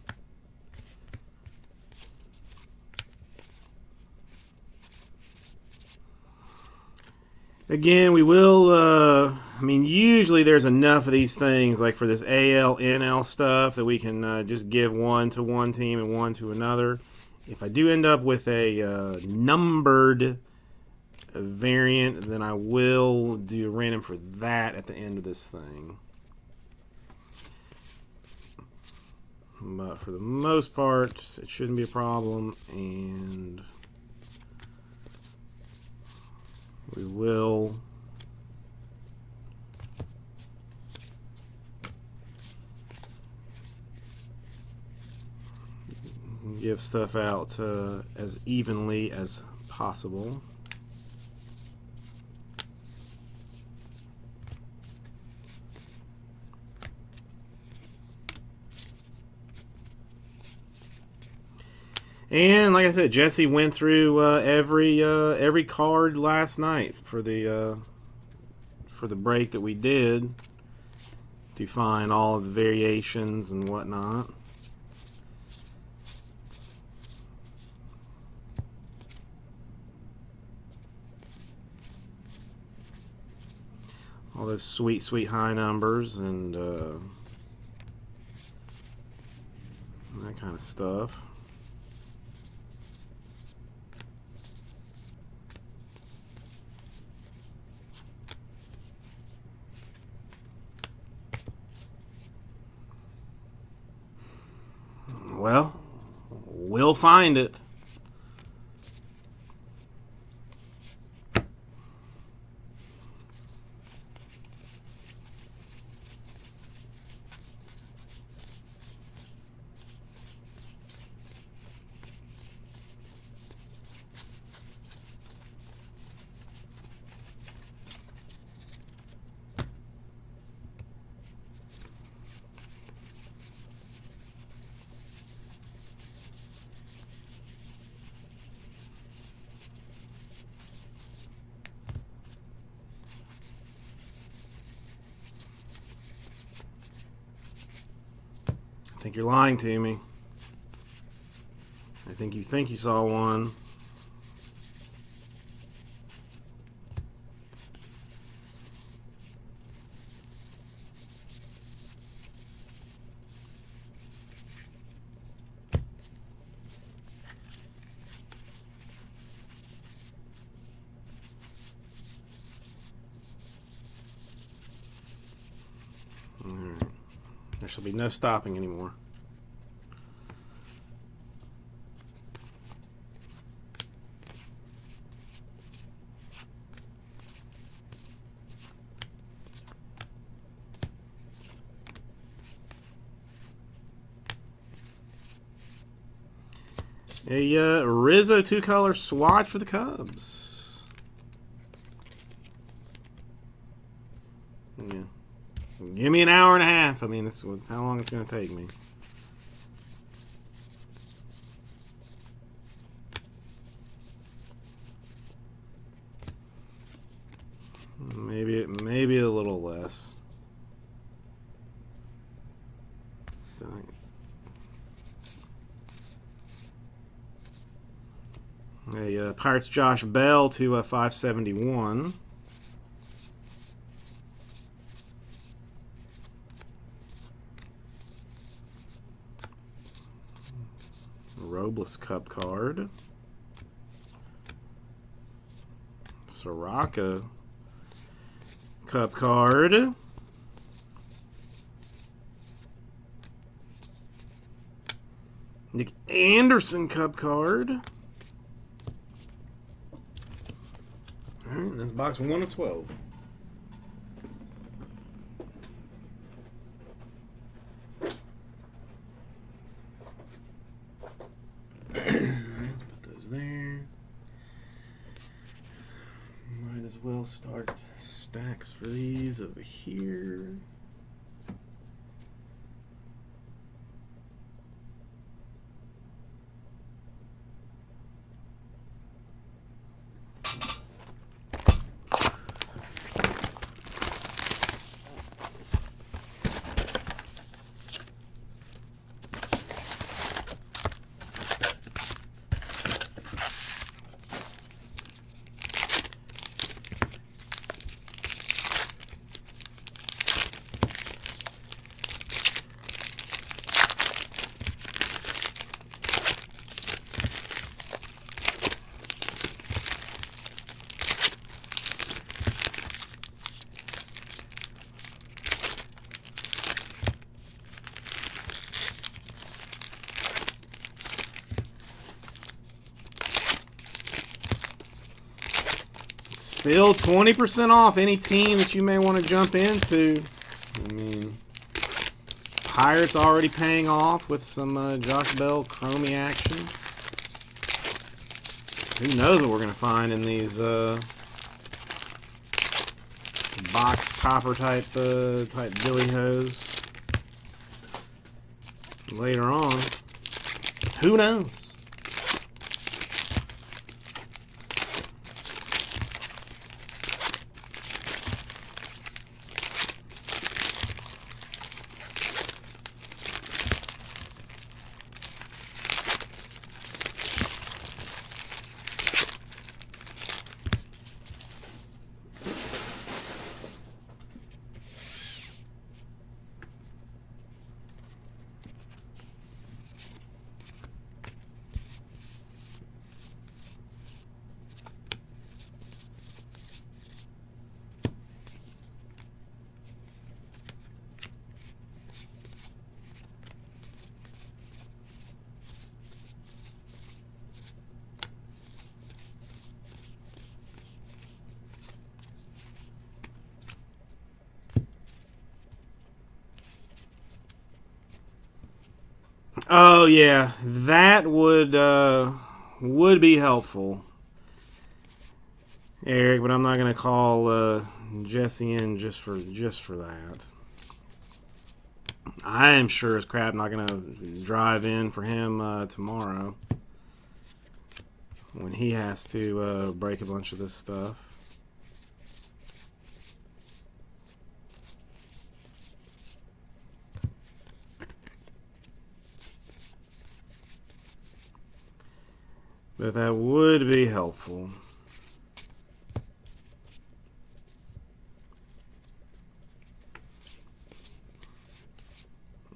Again, we will, I mean, usually there's enough of these things, like for this AL, NL stuff, that we can just give one to one team and one to another. If I do end up with a numbered variant, then I will do a random for that at the end of this thing. But for the most part, it shouldn't be a problem, and we will give stuff out as evenly as possible. And like I said, Jesse went through every card last night for the break that we did to find all of the variations and whatnot. All those sweet, sweet high numbers and that kind of stuff. Well, we'll find it. I think you're lying to me. I think you saw one. All right. There shall be no stopping anymore. A Rizzo two-color swatch for the Cubs. Yeah. Give me an hour and a half. I mean, that's how long it's going to take me. Maybe a little less. A Pirates Josh Bell to 571. Robles Cup card. Soraka Cup card. Nick Anderson Cup card. Alright, that's box 1 of 12. Let's put those there. Might as well start stacks for these over here. Still 20% off any team that you may want to jump into. I mean, Pirates already paying off with some Josh Bell Chromie action. Who knows what we're going to find in these box topper type Billy Hose later on. Who knows? Oh yeah, that would be helpful, Eric. But I'm not gonna call Jesse in just for that. I am sure as crap not gonna drive in for him tomorrow when he has to break a bunch of this stuff. But that would be helpful.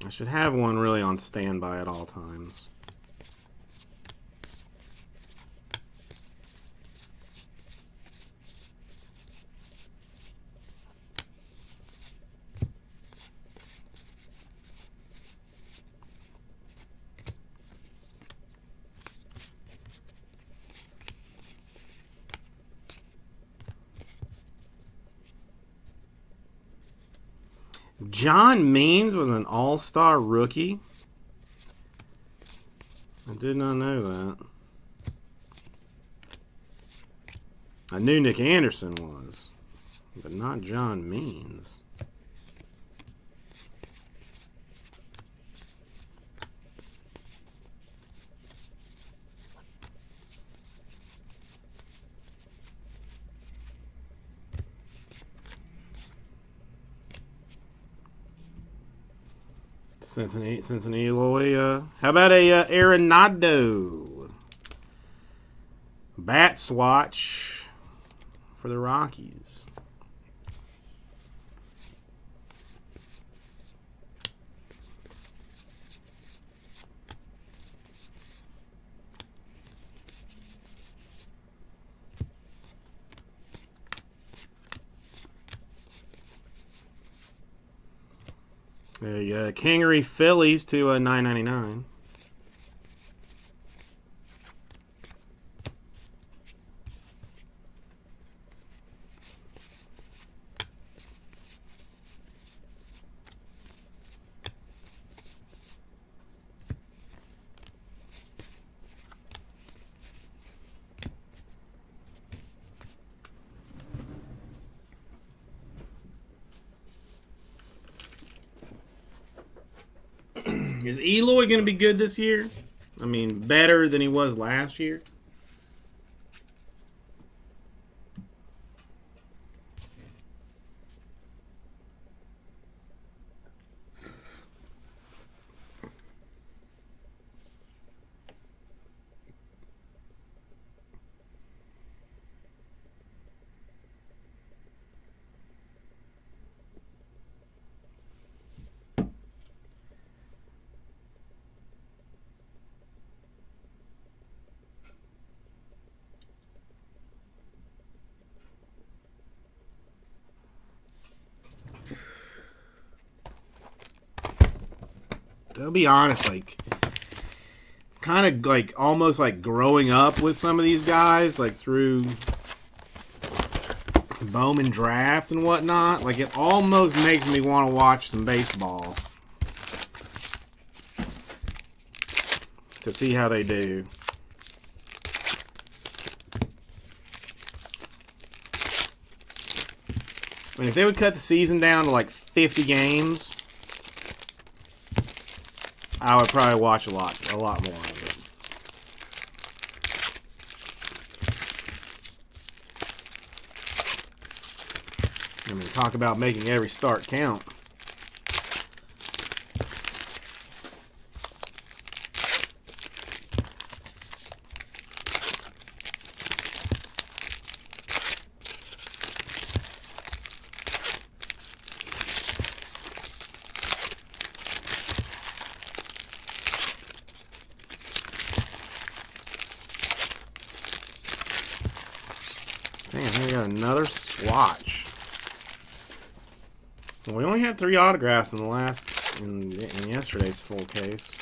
I should have one really on standby at all times. John Means was an all-star rookie. I did not know that. I knew Nick Anderson was, but not John Means. Cincinnati Loy. How about a Arenado bat swatch for the Rockies? A Kingery Phillies to $9.99. Is Eloy going to be good this year? I mean, better than he was last year? I'll be honest, like, kind of like almost like growing up with some of these guys, like through Bowman drafts and whatnot, like it almost makes me want to watch some baseball to see how they do. I mean, if they would cut the season down to like 50 games, I would probably watch a lot more of it. I mean, talk about making every start count. Dang, I think I got another swatch. Well, we only had 3 autographs in yesterday's full case.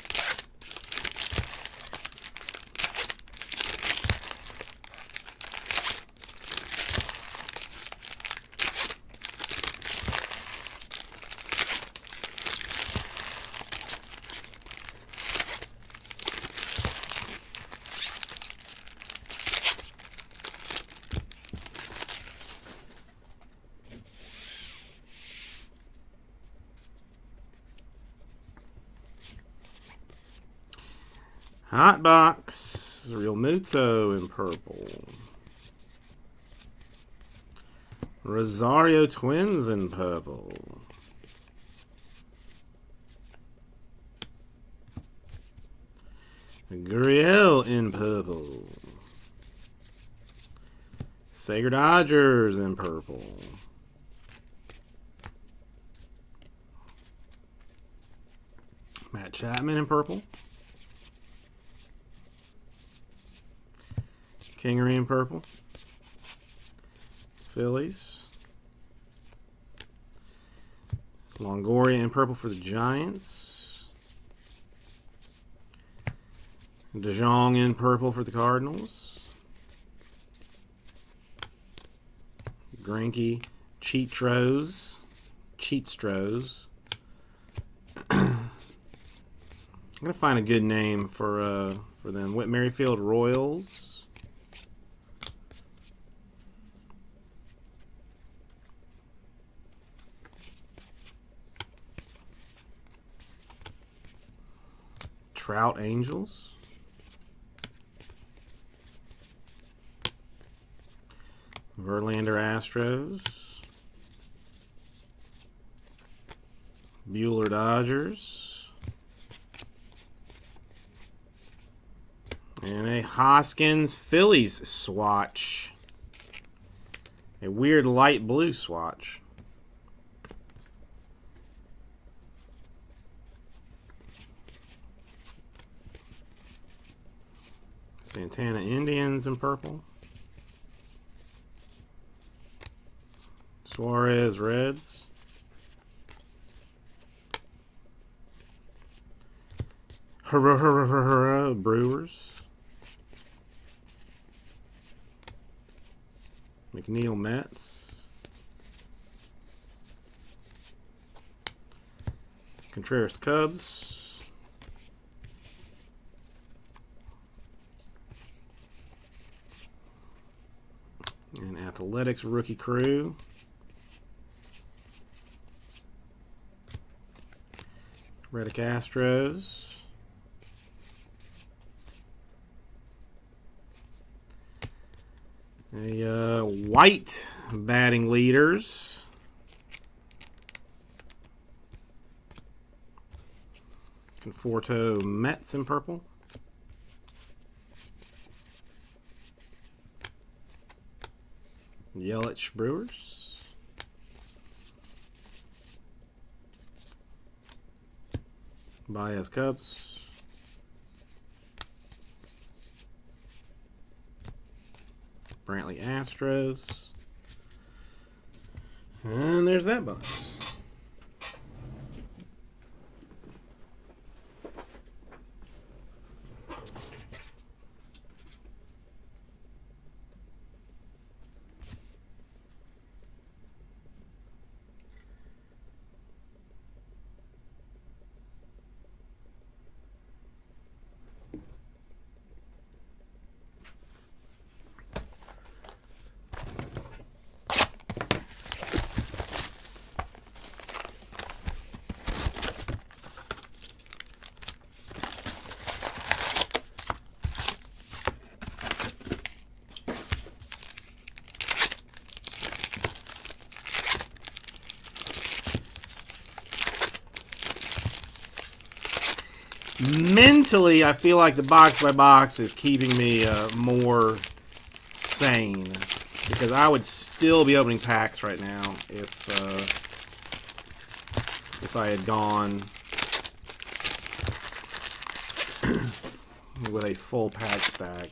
Hot box, Real Muto in purple. Rosario Twins in purple. Gurriel in purple. Sager Dodgers in purple. Matt Chapman in purple. Kingery in purple. Phillies. Longoria in purple for the Giants. DeJong in purple for the Cardinals. Greinke, Cheatstros. I'm gonna find a good name for them. Whit Merrifield Royals. Trout Angels. Verlander Astros. Bueller Dodgers. And a Hoskins Phillies swatch. A weird light blue swatch. Santana Indians in purple. Suarez Reds. Brewers. McNeil Mets. Contreras Cubs. And Athletics Rookie Crew. Reddick Astros. A white batting leaders. Conforto Mets in purple. Yelich Brewers. Baez Cubs. Brantley Astros. And there's that box. mentally, I feel like the box by box is keeping me more sane, because I would still be opening packs right now if I had gone with a full pack stack.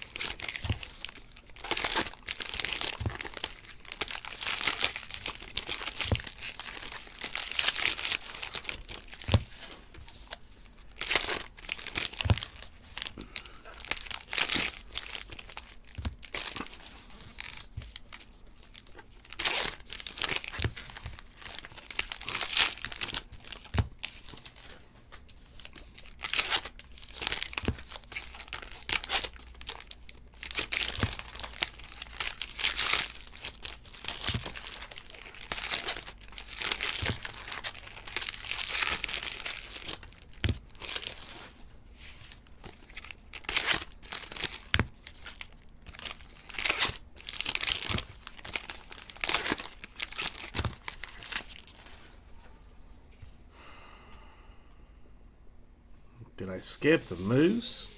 Did I skip the moose?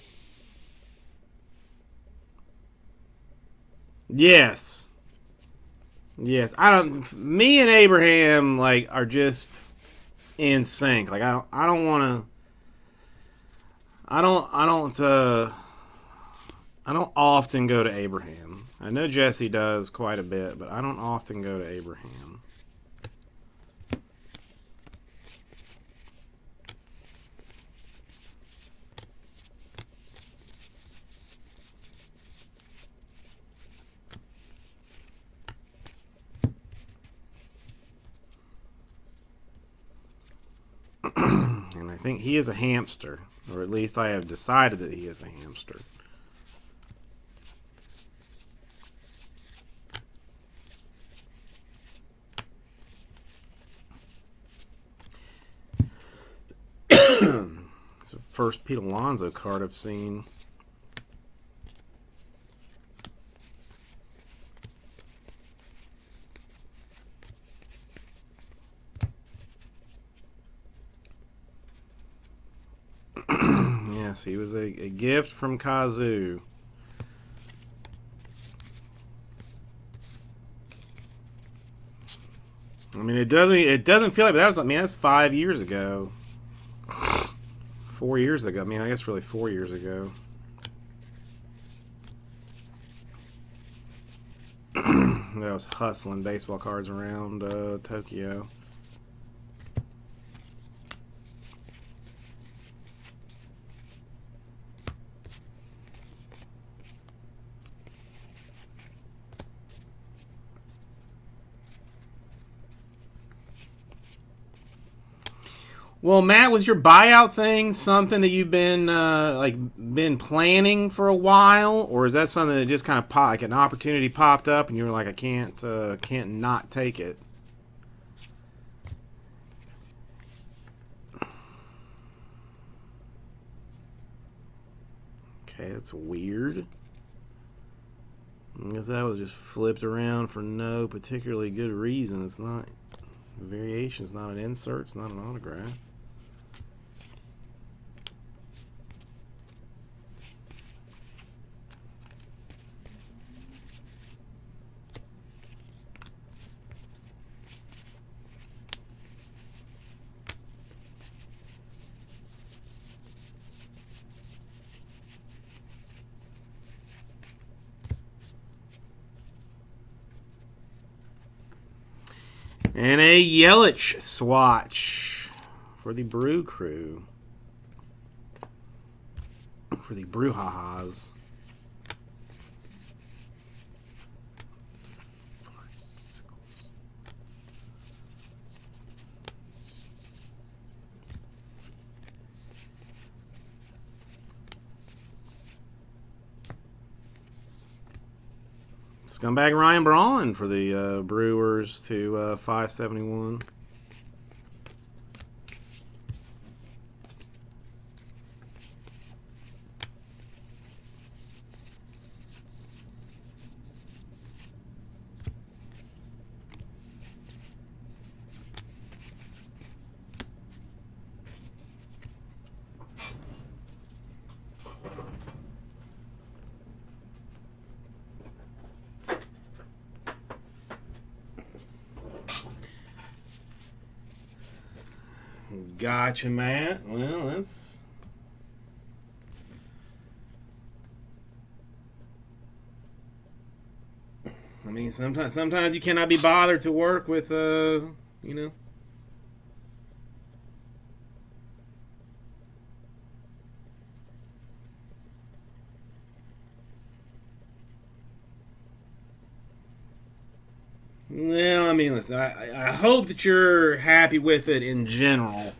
Yes. Yes. I don't. Me and Abraham like are just in sync. Like I don't want to. I don't often go to Abraham. I know Jesse does quite a bit, but I don't often go to Abraham. And I think he is a hamster, or at least I have decided that he is a hamster. It's the first Pete Alonso card I've seen. Yes, he was a gift from Kazoo. I mean, it doesn't feel like that was. I mean, that's 5 years ago. 4 years ago. I mean, I guess really 4 years ago. That was hustling baseball cards around Tokyo. Well, Matt, was your buyout thing something that you've been been planning for a while, or is that something that just kind of like an opportunity popped up and you were like, I can't not take it? Okay, that's weird. I guess that was just flipped around for no particularly good reason. It's not a variation. It's not an insert. It's not an autograph. And a Yelich swatch for the Brew Crew. For the Brouhahas. Scumbag Ryan Braun for the Brewers to 571. Gotcha, Matt. Well, that's... I mean, sometimes you cannot be bothered to work with, you know. Well, I mean, listen, I hope that you're happy with it in general.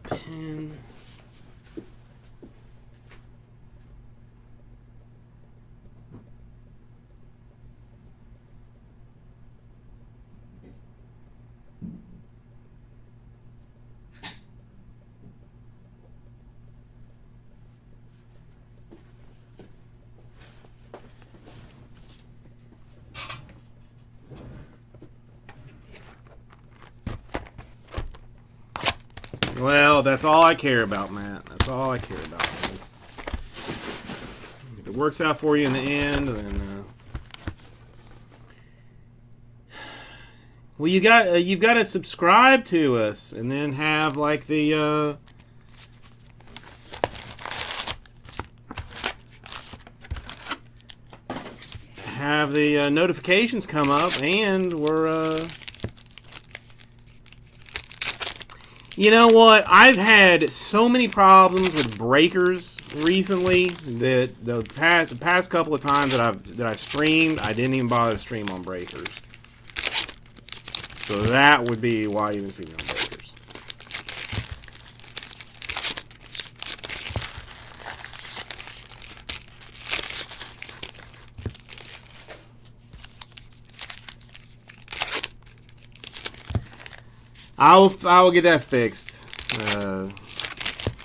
Pen. Well, that's all I care about, Matt. That's all I care about. Man. If it works out for you in the end, then well, you've got to subscribe to us, and then have like the notifications come up, and we're you know what? I've had so many problems with breakers recently that the past couple of times that I've streamed, I didn't even bother to stream on breakers. So that would be why you didn't see me on breakers. I will get that fixed,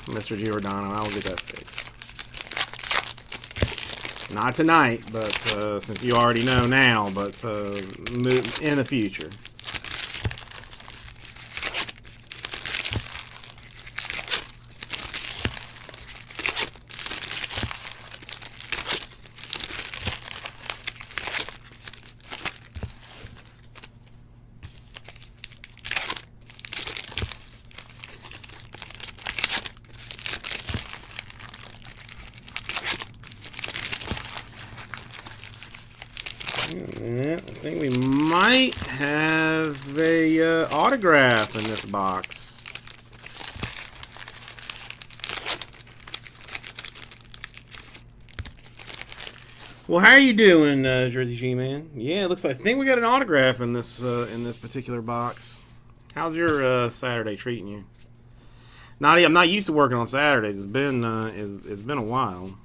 Mr. Giordano. I will get that fixed. Not tonight, but since you already know now, but in the future. I think we might have a autograph in this box. Well, how are you doing, Jersey G-Man? Yeah, it looks like I think we got an autograph in this particular box. How's your Saturday treating you? I'm not used to working on Saturdays. It's been a while.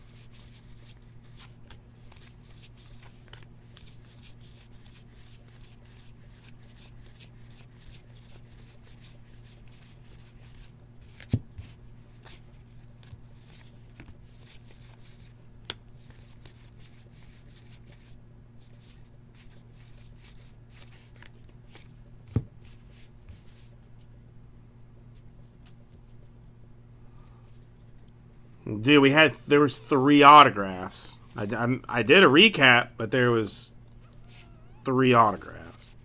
Dude, there was 3 autographs. I did a recap, but there was 3 autographs.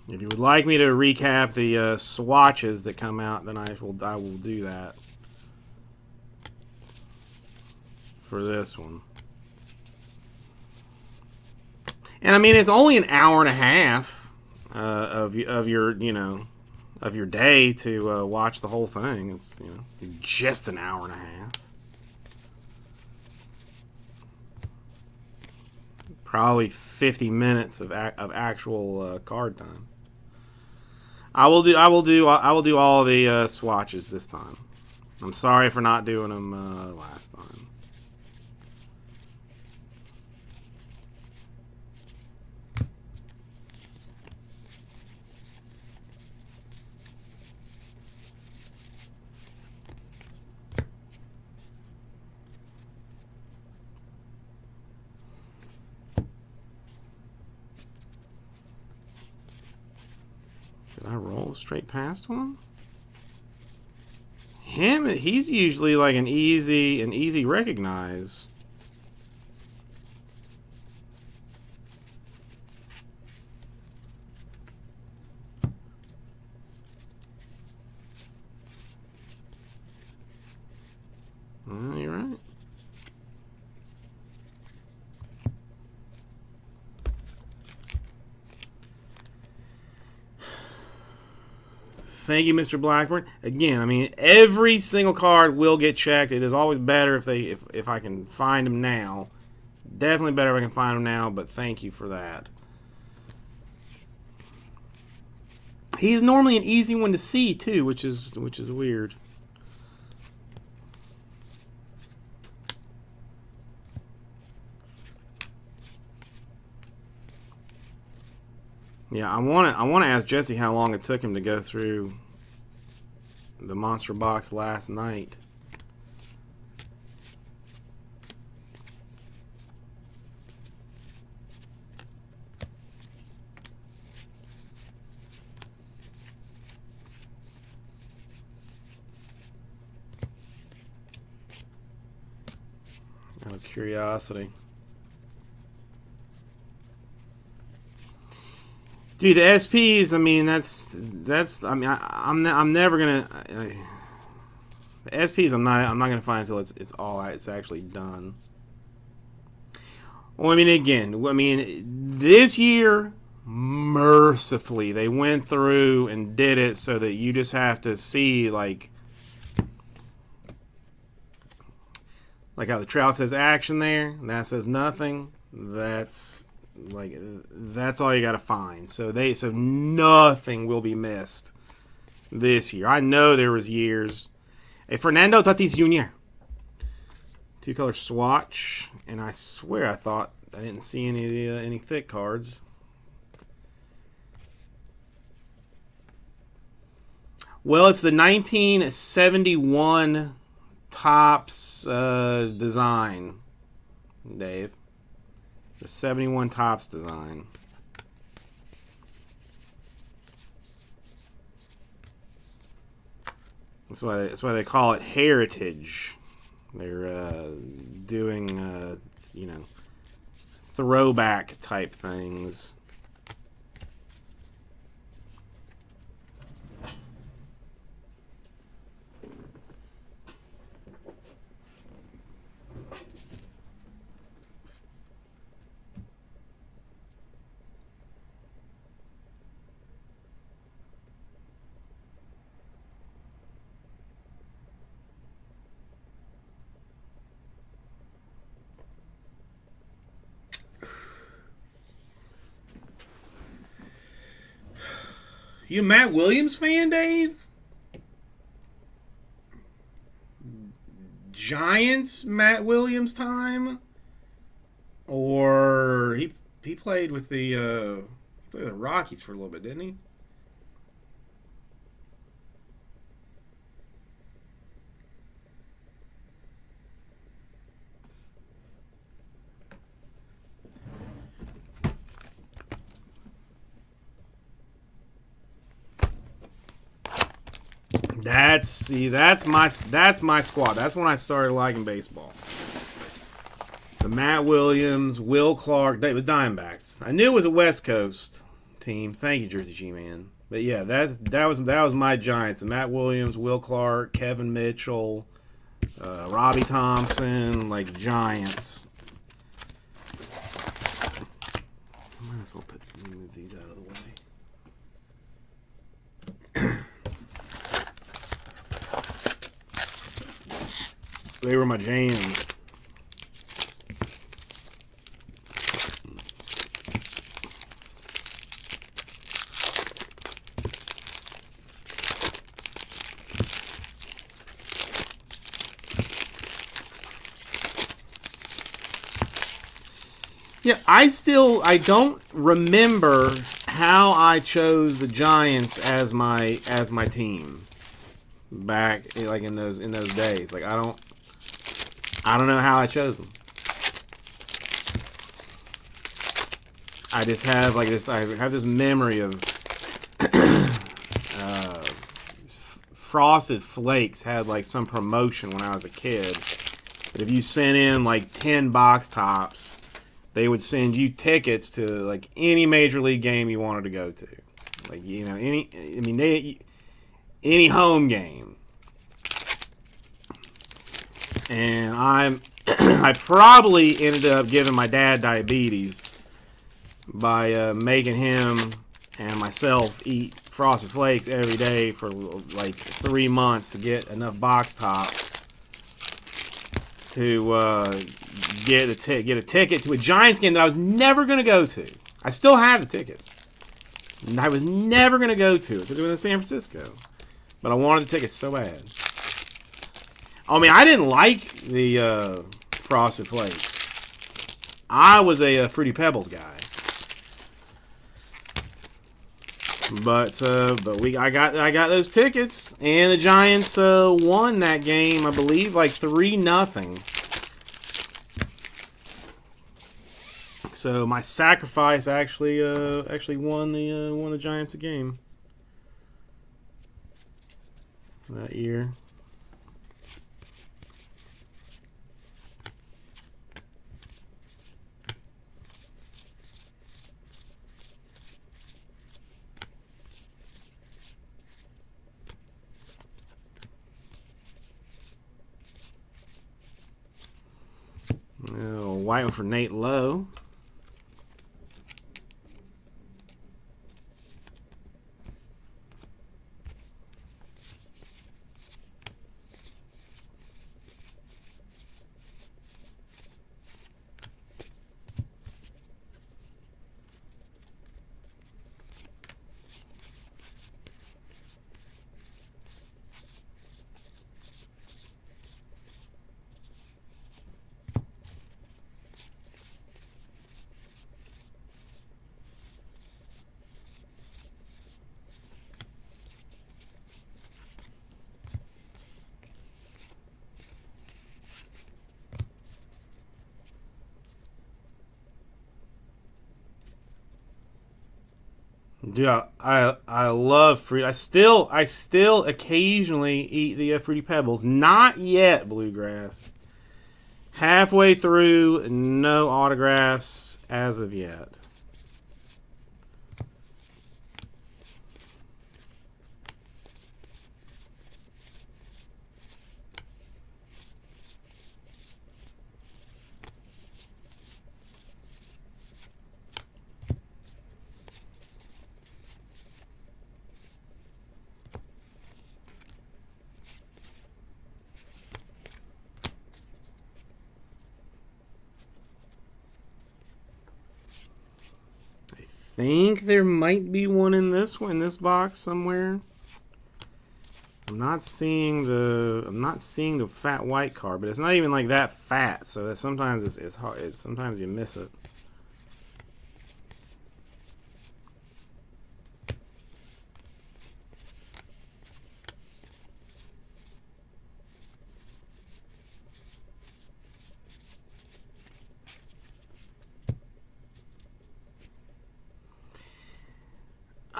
If you would like me to recap the swatches that come out, then I will do that for this one. And I mean, it's only an hour and a half of your day to watch the whole thing. It's just an hour and a half. Probably 50 minutes of actual card time. I will do all the swatches this time. I'm sorry for not doing them last time. Did I roll? straight past one. Him, he's usually like an easy recognize. You're right. Thank you, Mr. Blackburn. Again, I mean, every single card will get checked. It is always better if I can find them now. Definitely better if I can find them now, but thank you for that. He's normally an easy one to see too, which is weird. Yeah, I want to ask Jesse how long it took him to go through the monster box last night. Out of curiosity. Dude, the SPs, I mean, that's I mean, I'm never gonna the SPs I'm not gonna find until it's actually done. Well, I mean, again, I mean, this year, mercifully, they went through and did it so that you just have to see like how the trout says action there, and that says nothing. That's all you gotta find. So nothing will be missed this year. I know there was years. A Fernando Tatis Jr. 2-color swatch, and I swear I thought I didn't see any thick cards. Well, it's the 1971 Topps design, Dave. The 71 Topps design. That's why they call it heritage. They're doing you know, throwback type things. You a Matt Williams fan, Dave? Giants Matt Williams time? Or he played with the Rockies for a little bit, didn't he? That's my squad. That's when I started liking baseball. The Matt Williams, Will Clark, it was Diamondbacks. I knew it was a West Coast team. Thank you, Jersey G Man. But yeah, that was my Giants. The Matt Williams, Will Clark, Kevin Mitchell, Robbie Thompson, like Giants. Might as well move these out of the way. They were my jams. Yeah, I don't remember how I chose the Giants as my team back like in those days. Like I don't know how I chose them. I just have like this. I have this memory of Frosted Flakes had like some promotion when I was a kid. But if you sent in like 10 box tops, they would send you tickets to like any major league game you wanted to go to. Like, you know, any home game. And I probably ended up giving my dad diabetes by making him and myself eat Frosted Flakes every day for like 3 months to get enough box tops to get a ticket to a Giants game that I was never going to go to. I still have the tickets. And I was never going to go to it because it was in San Francisco. But I wanted the tickets so bad. I mean, I didn't like the Frosted Flakes. I was a Fruity Pebbles guy. But I got those tickets, and the Giants won that game, I believe, like 3-0. So my sacrifice actually won the Giants a game that year. White one for Nate Lowe. Yeah, I love fruit. I still occasionally eat the Fruity Pebbles. Not yet, Bluegrass. Halfway through, no autographs as of yet. I think there might be one in this box somewhere. I'm not seeing the fat white card, but it's not even like that fat, so that sometimes it's hard. Sometimes you miss it.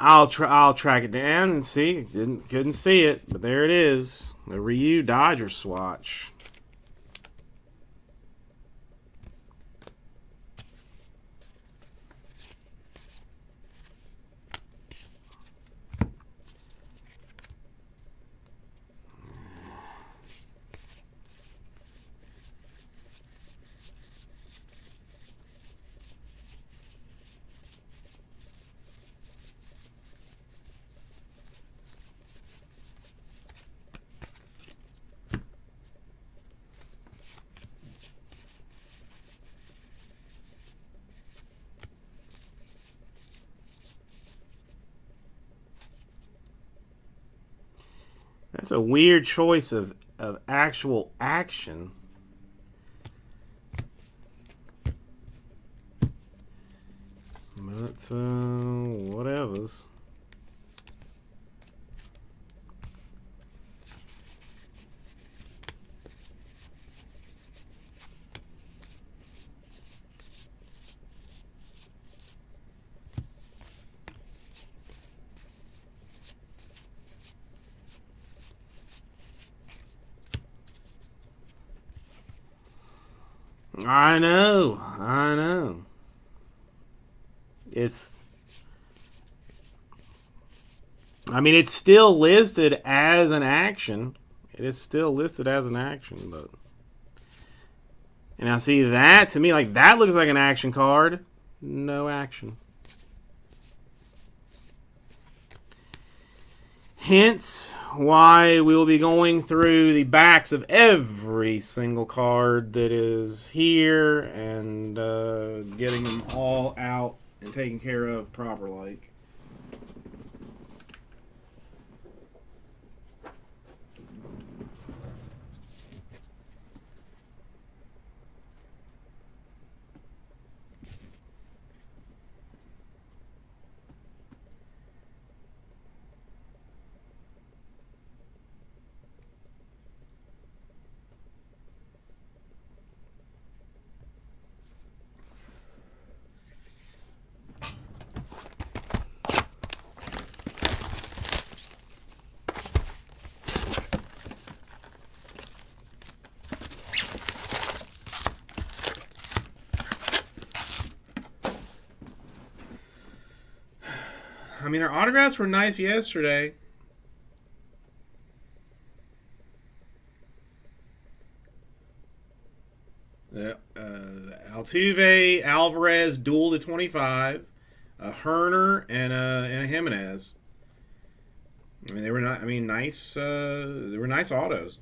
I'll track it down and see. Couldn't see it, but there it is. The Ryu Dodger swatch. That's a weird choice of actual action. But whatevers. I know. I mean, it's still listed as an action. It is still listed as an action, but... And now see, that, to me, like, that looks like an action card. No action. Hence why we will be going through the backs of every single card that is here and getting them all out and taken care of proper like. I mean, our autographs were nice yesterday. Altuve, Alvarez, duel to 25, a Herner, and a Jimenez. I mean, they were not. I mean, nice. They were nice autos.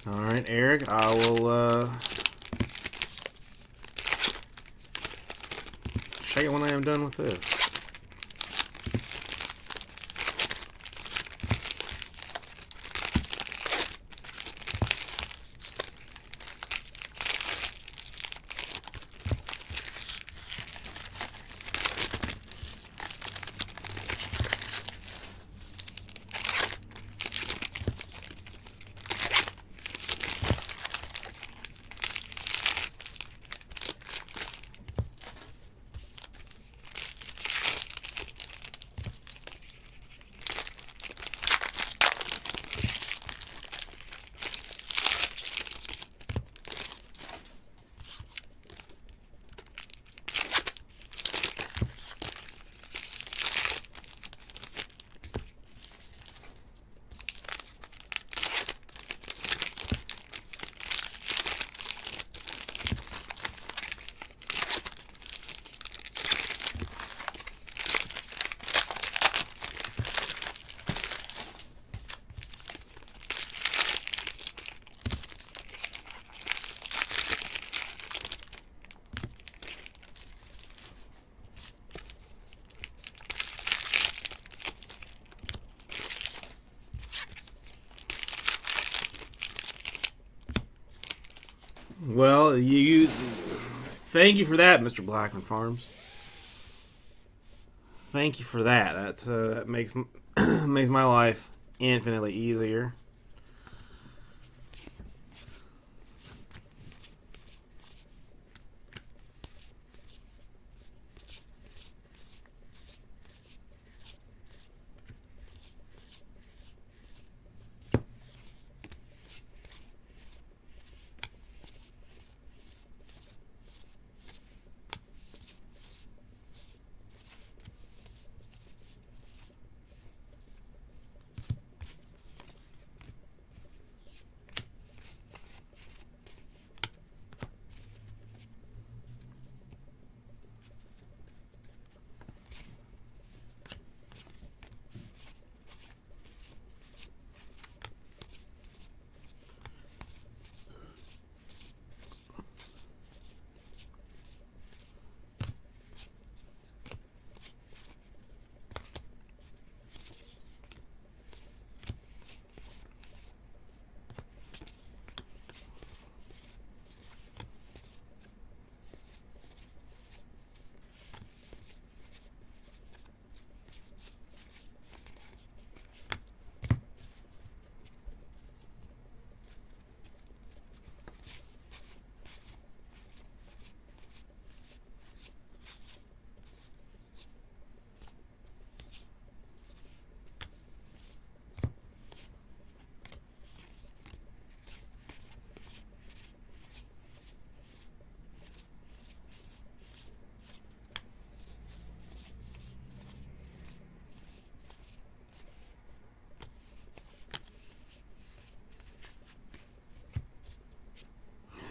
All right, Eric, I will check it when I am done with this. Well, you thank you for that, Mr. Blackman Farms. Thank you for that. That makes makes my life infinitely easier.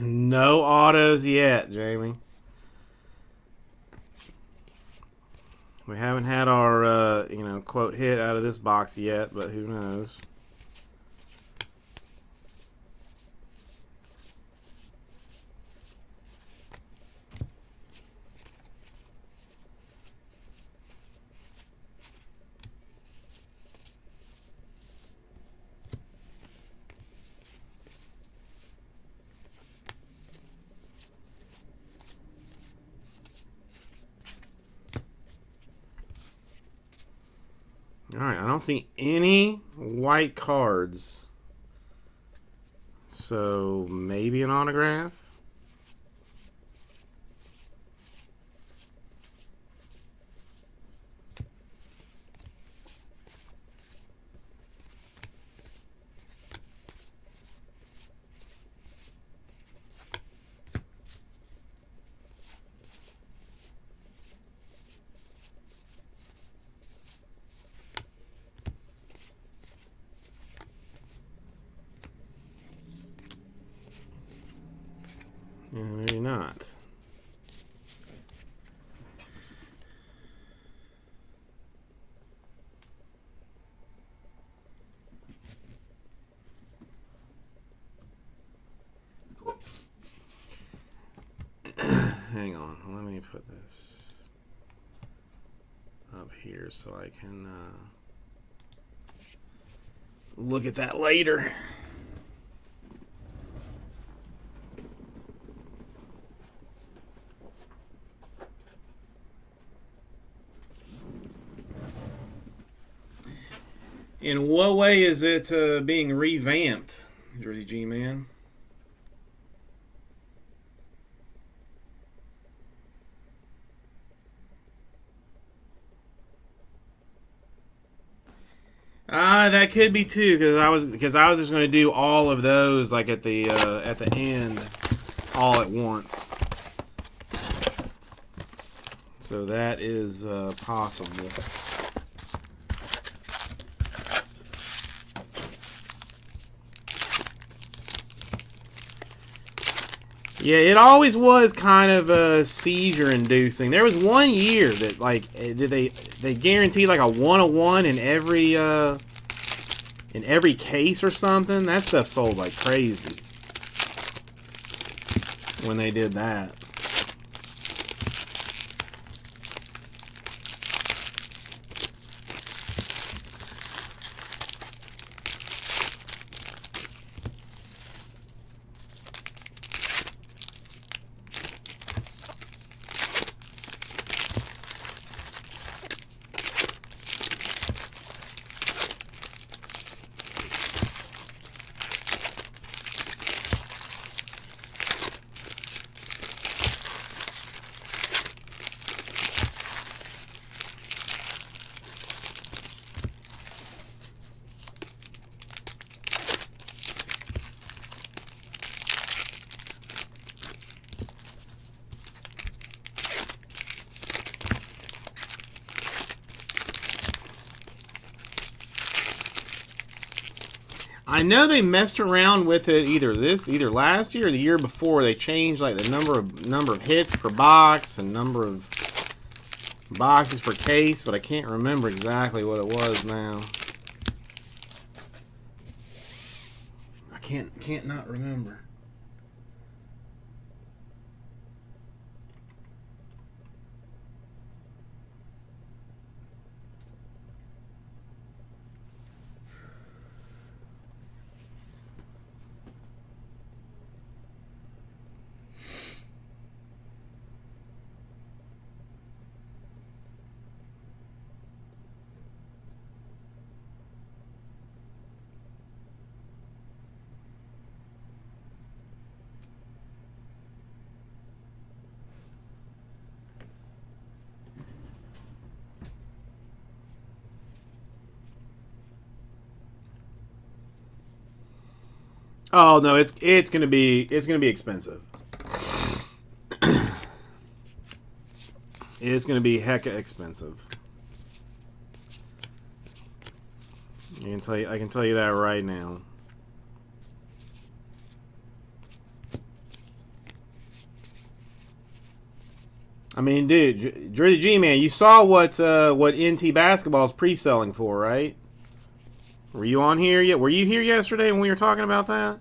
No autos yet, Jamie. We haven't had our, quote hit out of this box yet, but who knows? Alright, I don't see any white cards. So, maybe an autograph? Yeah, maybe not. Hang on, let me put this up here so I can look at that later. In what way is it being revamped, Jersey G-Man? That could be too, because I was just going to do all of those like at the end, all at once. So that is possible. Yeah, it always was kind of seizure inducing. There was one year that like they guaranteed like a 101 in every case or something. That stuff sold like crazy when they did that. I know they messed around with it either last year or the year before. They changed like the number of hits per box and number of boxes per case, but I can't remember exactly what it was now. I can't not remember. Oh no, it's gonna be expensive. It's gonna be hecka expensive. I can tell you that right now. I mean, dude, Drizzy G, man, you saw what NT Basketball is pre-selling for, right? Were you on here yet? Were you here yesterday when we were talking about that?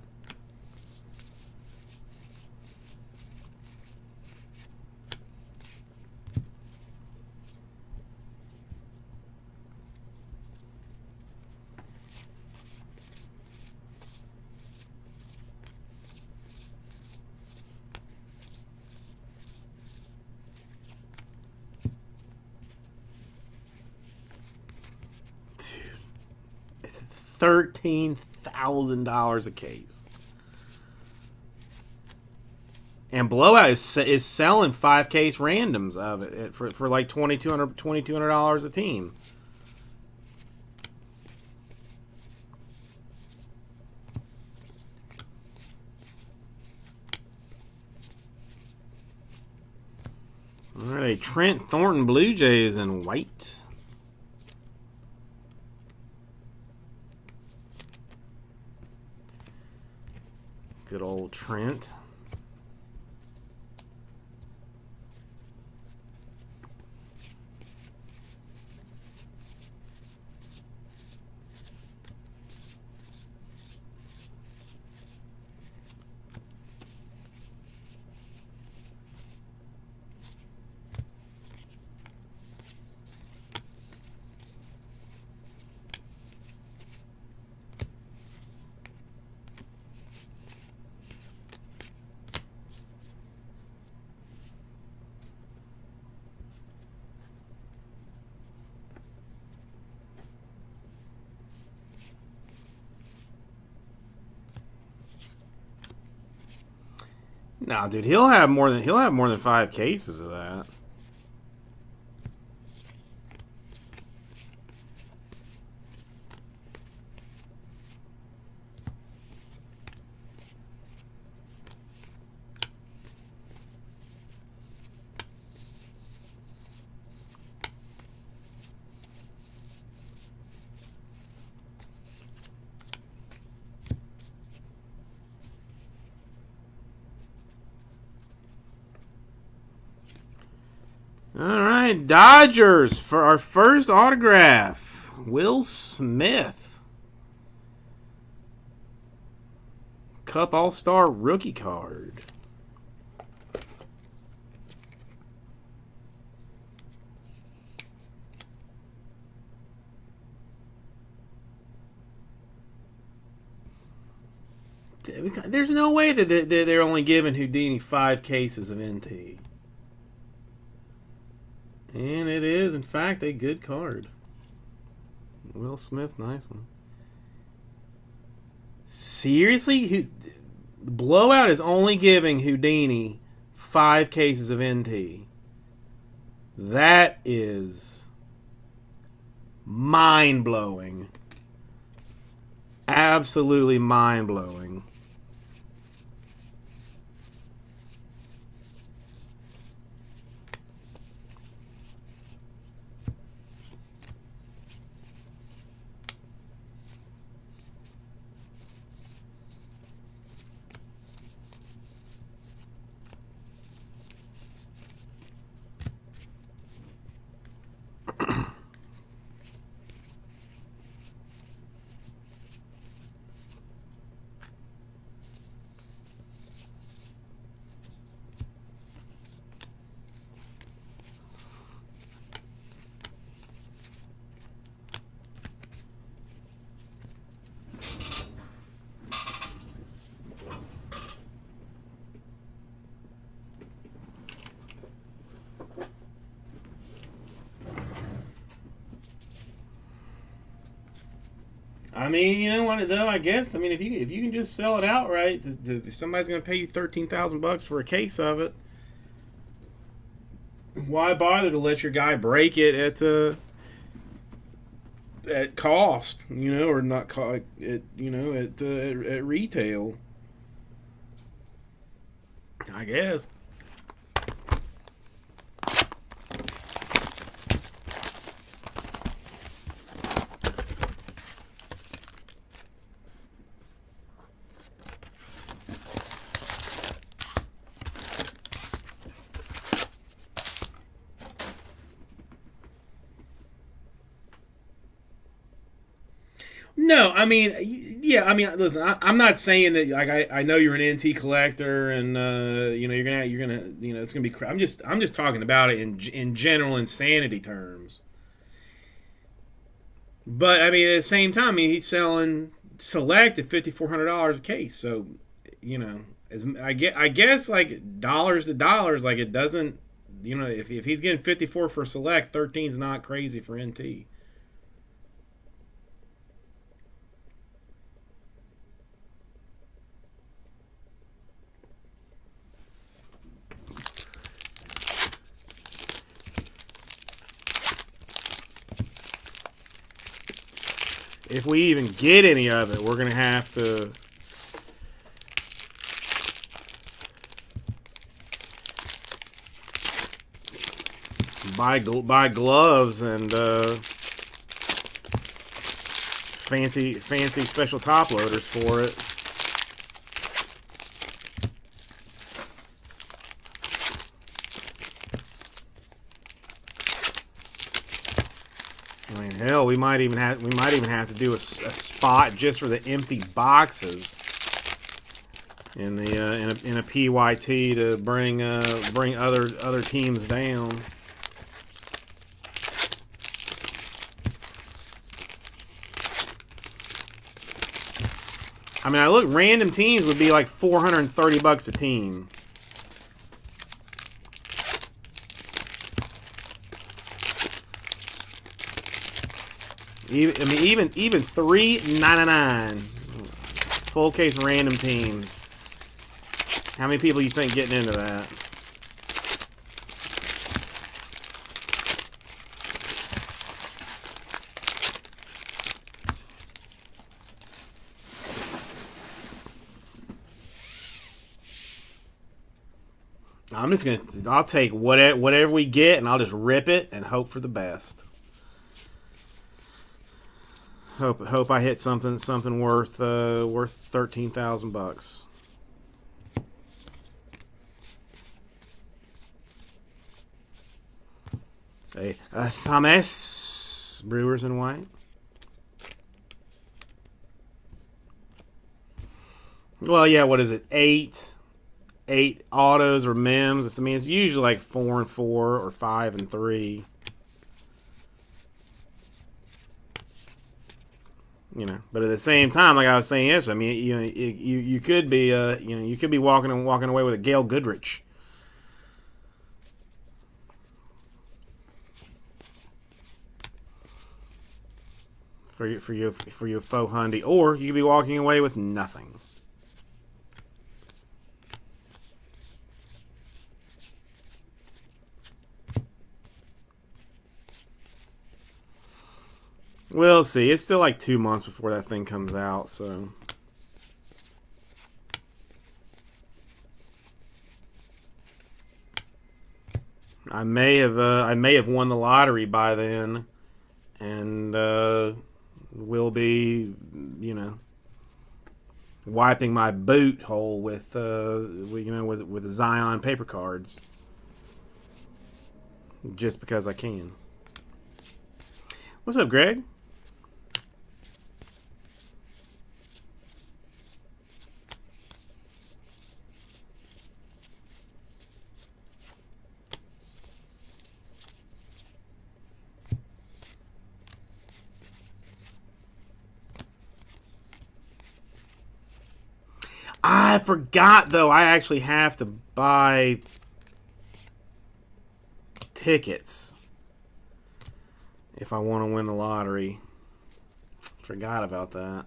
$13,000 a case, and Blowout is selling 5-case randoms of it for like $2,200 a team. All right, Trent Thornton Blue Jays in white. Good old Trent. Nah, dude, he'll have more than 5 cases of that. All right, Dodgers for our first autograph. Will Smith. Cup All-Star rookie card. There's no way that they're only giving Houdini 5 cases of NT. And it is, in fact, a good card. Will Smith, nice one. Seriously? Blowout is only giving Houdini 5 cases of NT. That is mind-blowing. Absolutely mind-blowing. I mean, you know what, though, I guess. I mean, if you can just sell it outright, if somebody's going to pay you $13,000 for a case of it, why bother to let your guy break it at cost, you know, or not at retail? I guess. I mean, yeah. I mean, listen. I'm not saying that. Like, I know you're an NT collector, and you know, you're gonna, you know, it's gonna be. I'm just talking about it in general insanity terms. But I mean, at the same time, I mean, he's selling select at $5,400 a case. So, you know, I guess like dollars to dollars, like it doesn't. You know, if he's getting 54 for select, 13's not crazy for NT. If we even get any of it, we're gonna have to buy gloves and fancy special top loaders for it. I mean, hell, we might even have to do a spot just for the empty boxes in the in a PYT to bring other teams down. I mean, I look, random teams would be like $430 a team. Even $3.99 full case random teams. How many people you think getting into that? I'm just gonna. I'll take whatever we get, and I'll just rip it and hope for the best. Hope I hit something worth $13,000. A Thomas Brewers in white. Well, yeah. What is it? Eight autos or mems. I mean, it's usually like 4 and 4 or 5 and 3. You know, but at the same time, like I was saying yesterday, I mean, you know, you could be you could be walking away with a Gail Goodrich. For your faux Hyundai, or you could be walking away with nothing. We'll see. It's still like 2 months before that thing comes out, so. I may have won the lottery by then, and will be, you know, wiping my boot hole with with Zion paper cards, just because I can. What's up, Greg? I forgot, though, I actually have to buy tickets if I want to win the lottery. Forgot about that.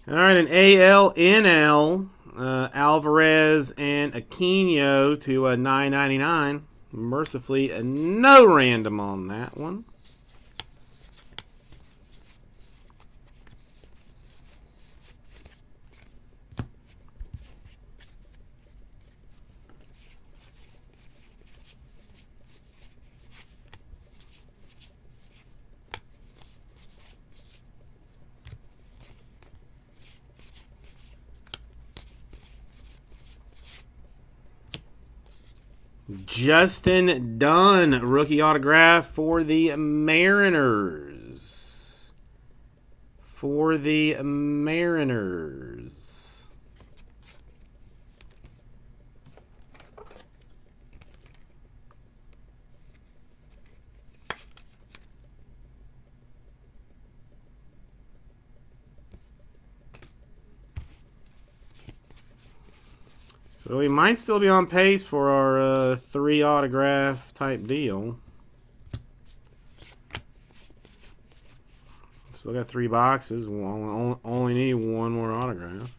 All right, an AL-NL, Alvarez and Aquino to $9.99. Mercifully, no random on that one. Justin Dunn, rookie autograph for the Mariners. For the Mariners. So we might still be on pace for our 3 autograph type deal. Still got 3 boxes. We'll only need 1 more autograph.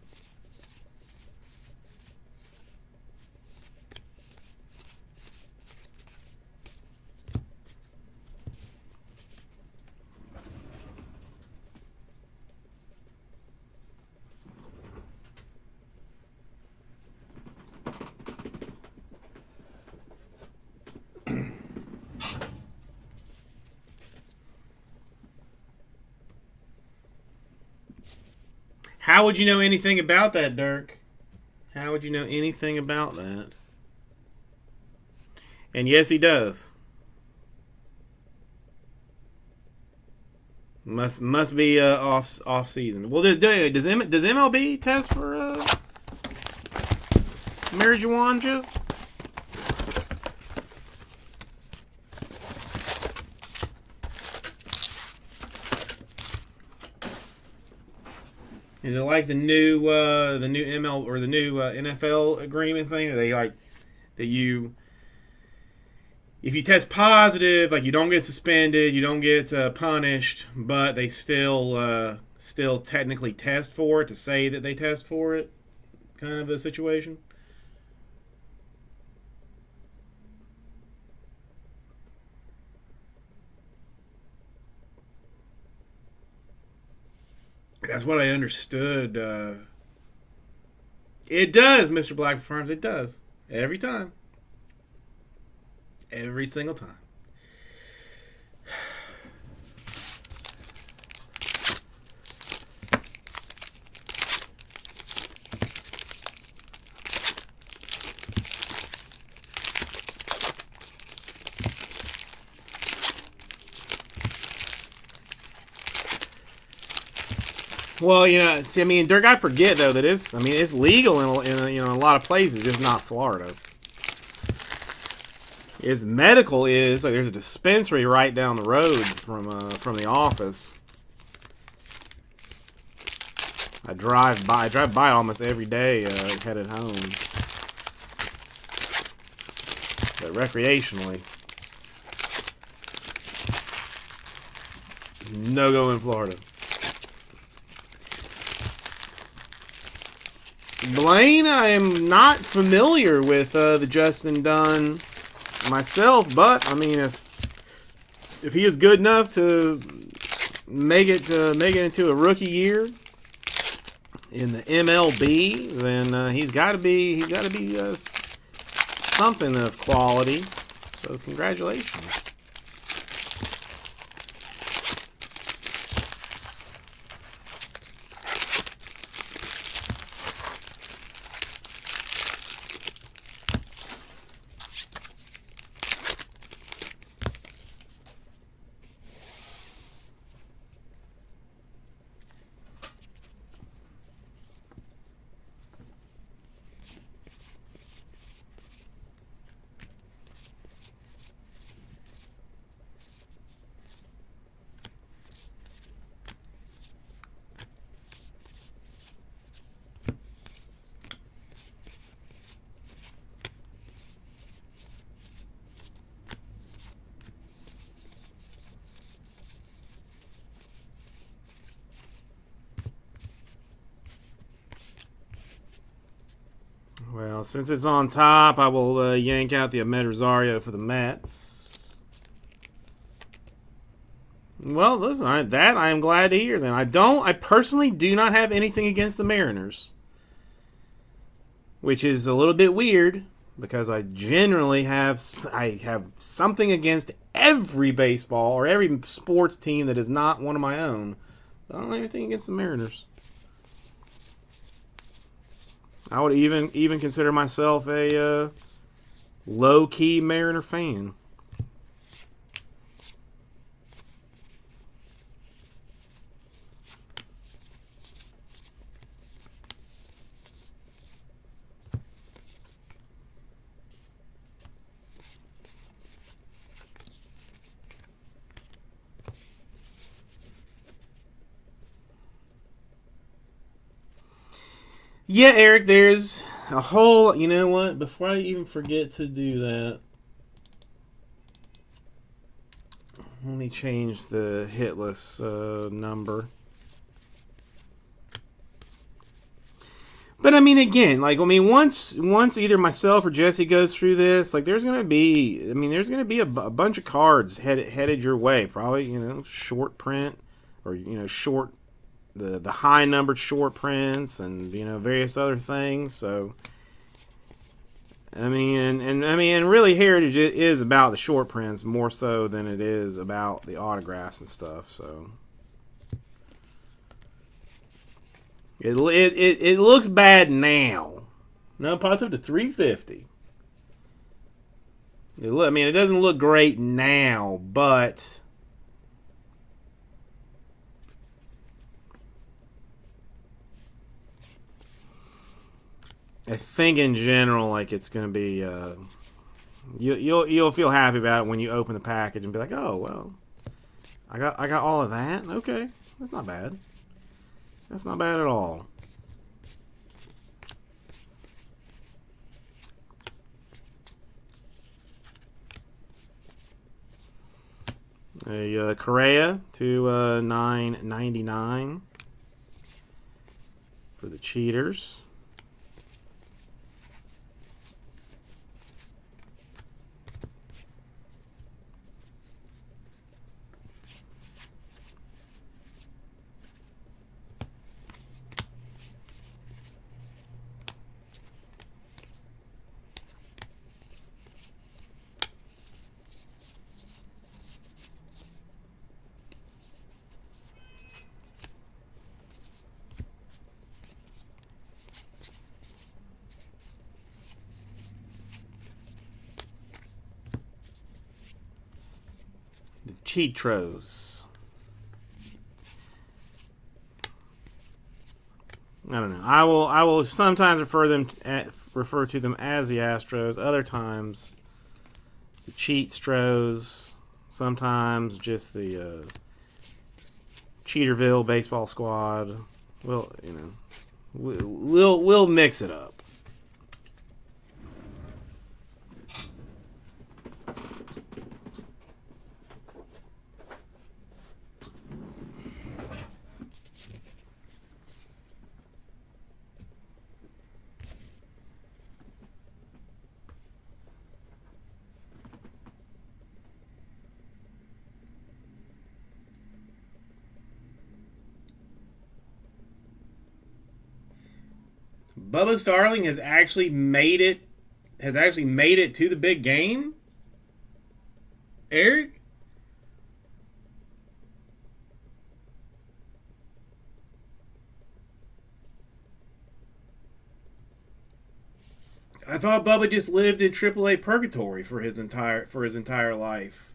How would you know anything about that, Dirk? How would you know anything about that? And yes, he does. Must be off season. Well, does MLB test for marijuana? Is it like the new ML or the new NFL agreement thing that they like that you, if you test positive, like you don't get suspended, you don't get punished, but they still technically test for it to say that they test for it, kind of a situation. That's what I understood. It does, Mr. Black Farms. It does. Every time. Every single time. Well, you know, see, I mean, Dirk, I forget though that it's legal in a lot of places, just not Florida. It's medical is like there's a dispensary right down the road from the office. I drive by almost every day headed home, but recreationally, no go in Florida. Blaine, I am not familiar with the Justin Dunn myself, but I mean, if he is good enough to make it into a rookie year in the MLB, then he's got to be something of quality. So congratulations. Well, since it's on top, I will yank out the Ahmed Rosario for the Mets. Well, listen, that I am glad to hear. Then I personally do not have anything against the Mariners, which is a little bit weird because I generally have something against every baseball or every sports team that is not one of my own. I don't have anything against the Mariners. I would even consider myself a Low-key Mariner fan. Yeah, Eric, there's a whole... You know what? Before I even forget to do that, let me change the hitless number. But I mean, again, like, I mean, once either myself or Jesse goes through this, like, there's gonna be, I mean, there's gonna be a bunch of cards headed your way. Probably, you know, short print, or, you know, short, the high numbered short prints, and, you know, various other things. So, I mean, and really, Heritage is about the short prints more so than it is about the autographs and stuff. So. It looks bad now. No, pots up to 350. I mean, it doesn't look great now, but I think in general, like, it's gonna be you'll feel happy about it when you open the package and be like, oh well, I got all of that. Okay, that's not bad. That's not bad at all. A Correa to $9.99 for the Cheaters. Cheatros. I don't know. I will sometimes refer to them as the Astros. Other times, the Cheatstros. Sometimes just the Cheaterville baseball squad. Well, you know, we'll mix it up. Bubba Starling has actually made it to the big game? Eric? I thought Bubba just lived in AAA purgatory for his entire life.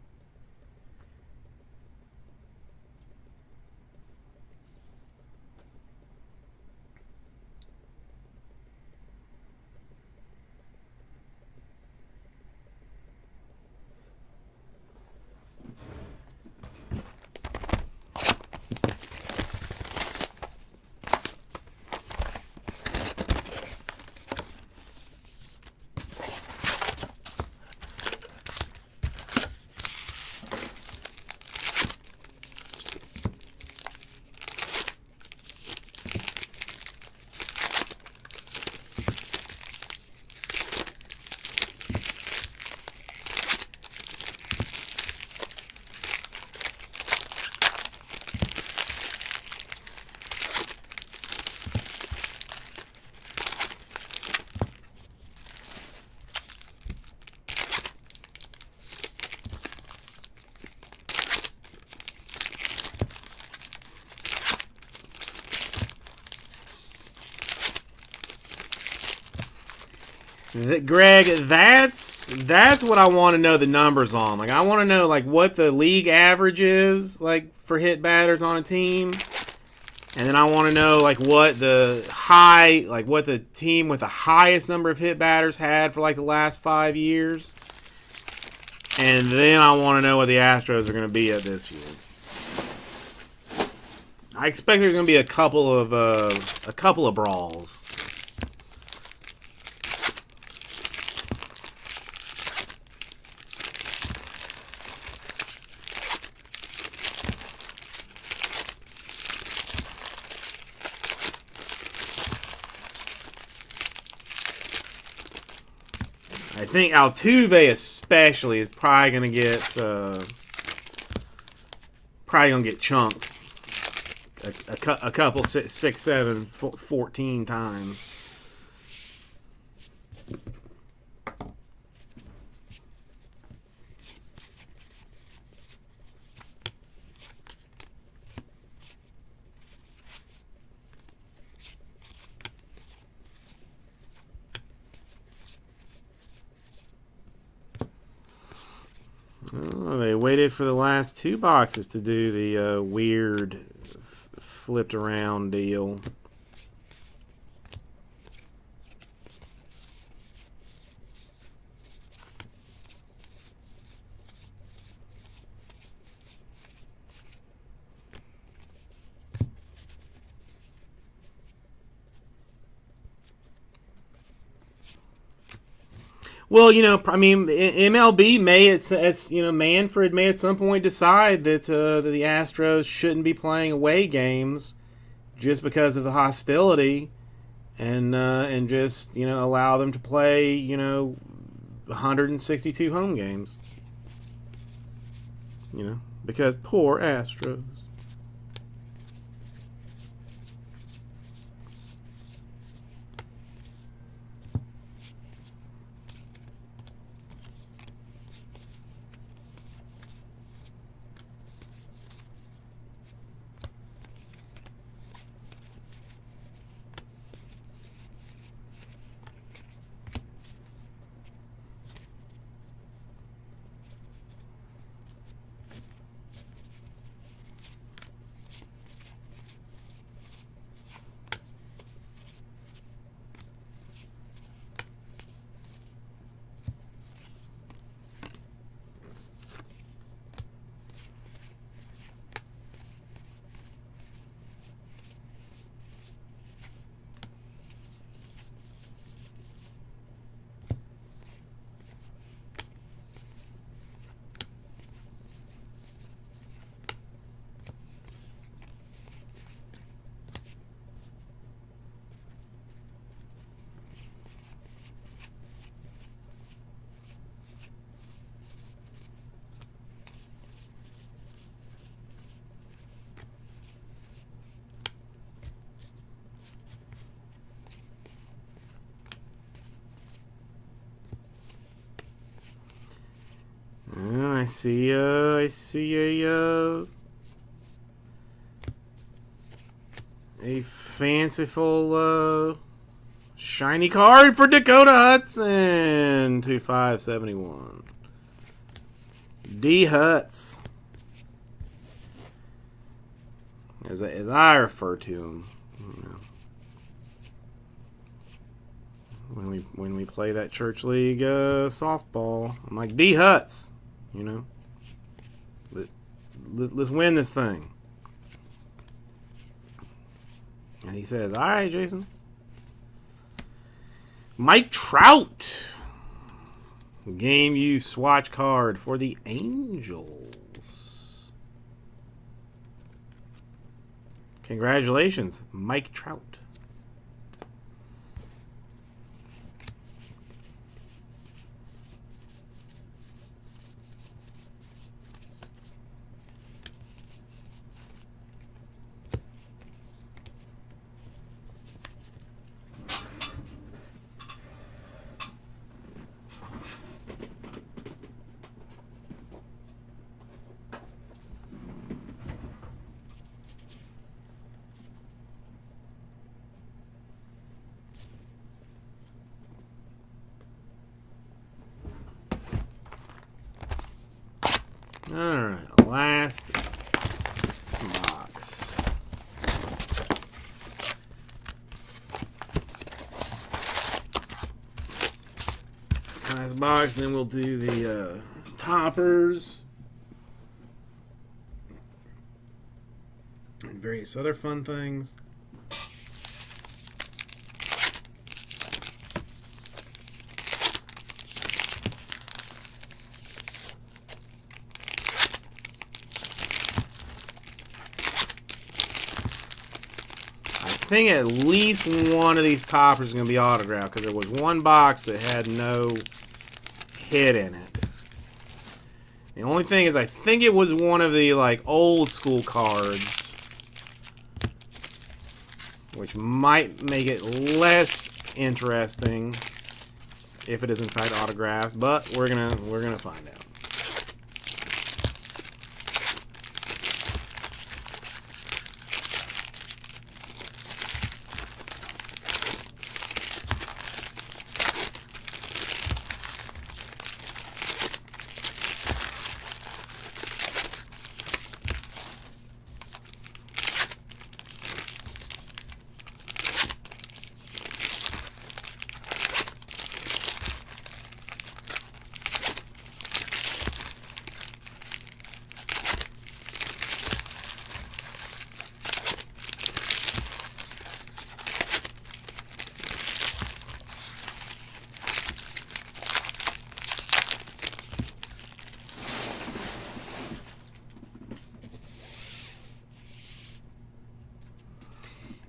Greg, that's what I want to know the numbers on. Like, I want to know like what the league average is like for hit batters on a team, and then I want to know like what the team with the highest number of hit batters had for like the last 5 years, and then I want to know what the Astros are going to be at this year. I expect there's going to be a couple of brawls. I think Altuve especially is probably gonna get chunked a couple 6, 7, 14 times. Oh, they waited for the last 2 boxes to do the weird flipped around deal. Well, you know, I mean, MLB Manfred may at some point decide that the Astros shouldn't be playing away games just because of the hostility, and just allow them to play 162 home games. Because poor Astros. I see a fanciful shiny card for Dakota Hudson, 2571. D Huts, as I refer to him, when we play that church league softball, I'm like, D Huts. Let's win this thing. And he says, all right, Jason. Mike Trout. Game use swatch card for the Angels. Congratulations, Mike Trout. last box. Last box, then we'll do the toppers and various other fun things. I think at least one of these toppers is going to be autographed because there was one box that had no hit in it. The only thing is I think it was one of the like old school cards, which might make it less interesting if it is in fact autographed, but we're gonna find out.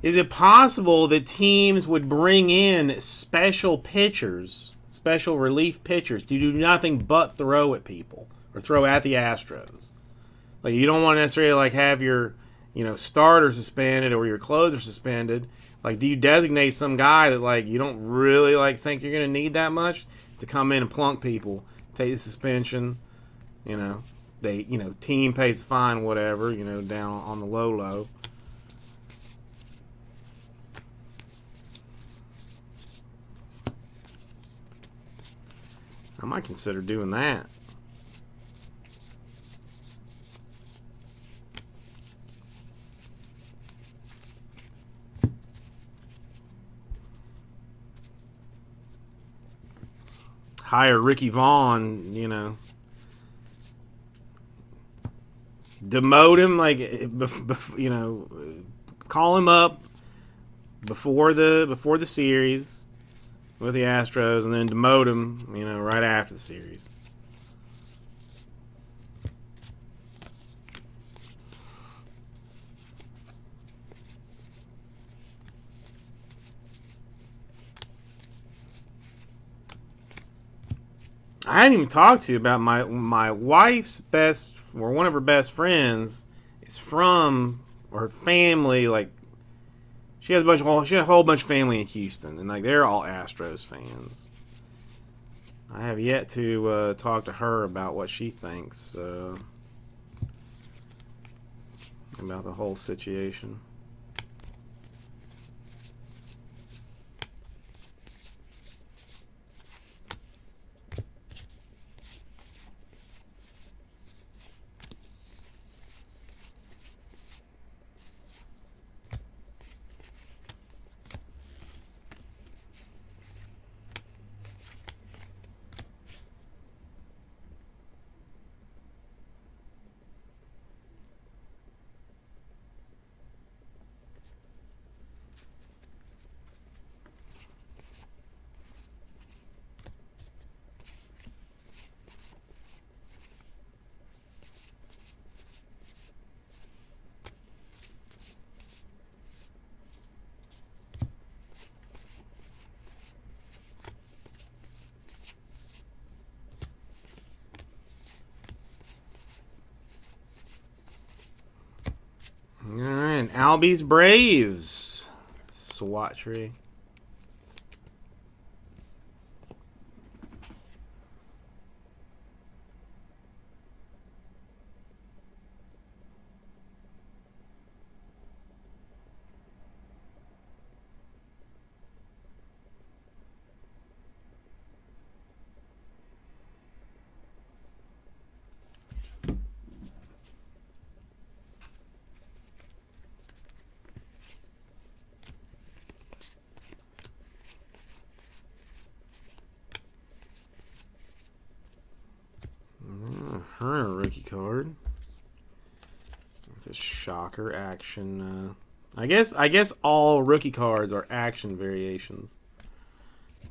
Is it possible that teams would bring in special pitchers, special relief pitchers, to do nothing but throw at people or throw at the Astros? Like you don't want to necessarily like have your, starter suspended or your closer suspended. Like, do you designate some guy that like you don't really like think you're going to need that much to come in and plunk people, take the suspension, they team pays the fine, whatever, down on the low. I might consider doing that. Hire Ricky Vaughn, demote him, call him up before the series with the Astros, and then demote him, right after the series. I hadn't even talked to you about my wife's one of her best friends is from, or her family, like, she has a whole bunch of family in Houston, and like they're all Astros fans. I have yet to talk to her about what she thinks about the whole situation. Alright, Albies Braves. SWAT tree. It's a shocker action. I guess all rookie cards are action variations,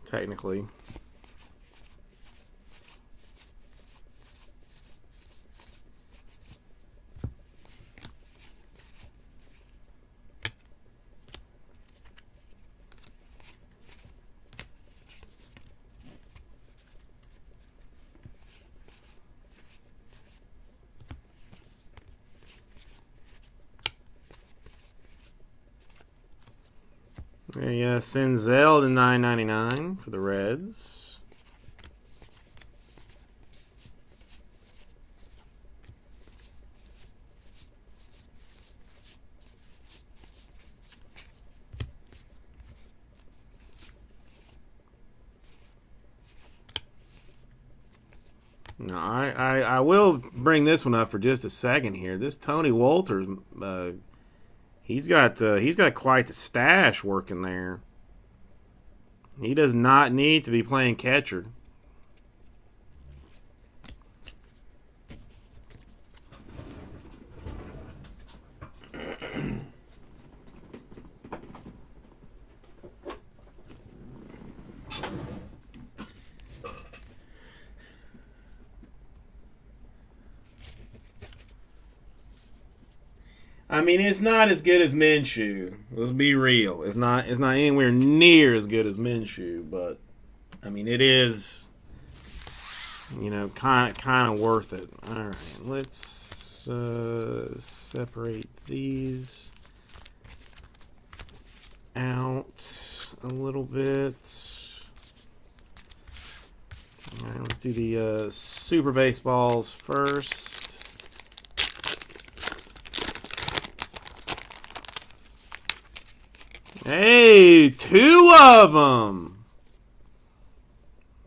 technically. Yeah, Senzel to $9.99 for the Reds. Now, I will bring this one up for just a second here. This Tony Wolters, he's got quite the stash working there. He does not need to be playing catcher. I mean, it's not as good as Minshew. Let's be real. It's not anywhere near as good as Minshew, but I mean, it is, you know, kind of worth it. All right, let's separate these out a little bit. All right, let's do the Super Baseballs first. Hey, 2 of them.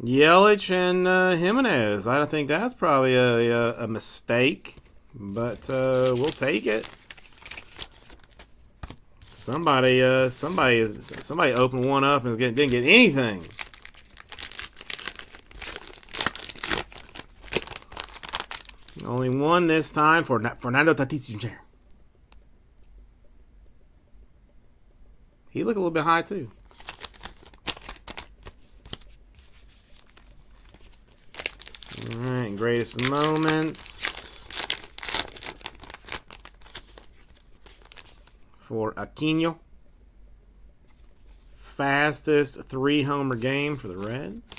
Yelich and Jimenez. I don't think that's probably a mistake, but we'll take it. Somebody opened one up and didn't get anything. Only one this time for Fernando Tatis Jr. He looked a little bit high, too. All right, greatest moments for Aquino. Fastest 3-homer game for the Reds.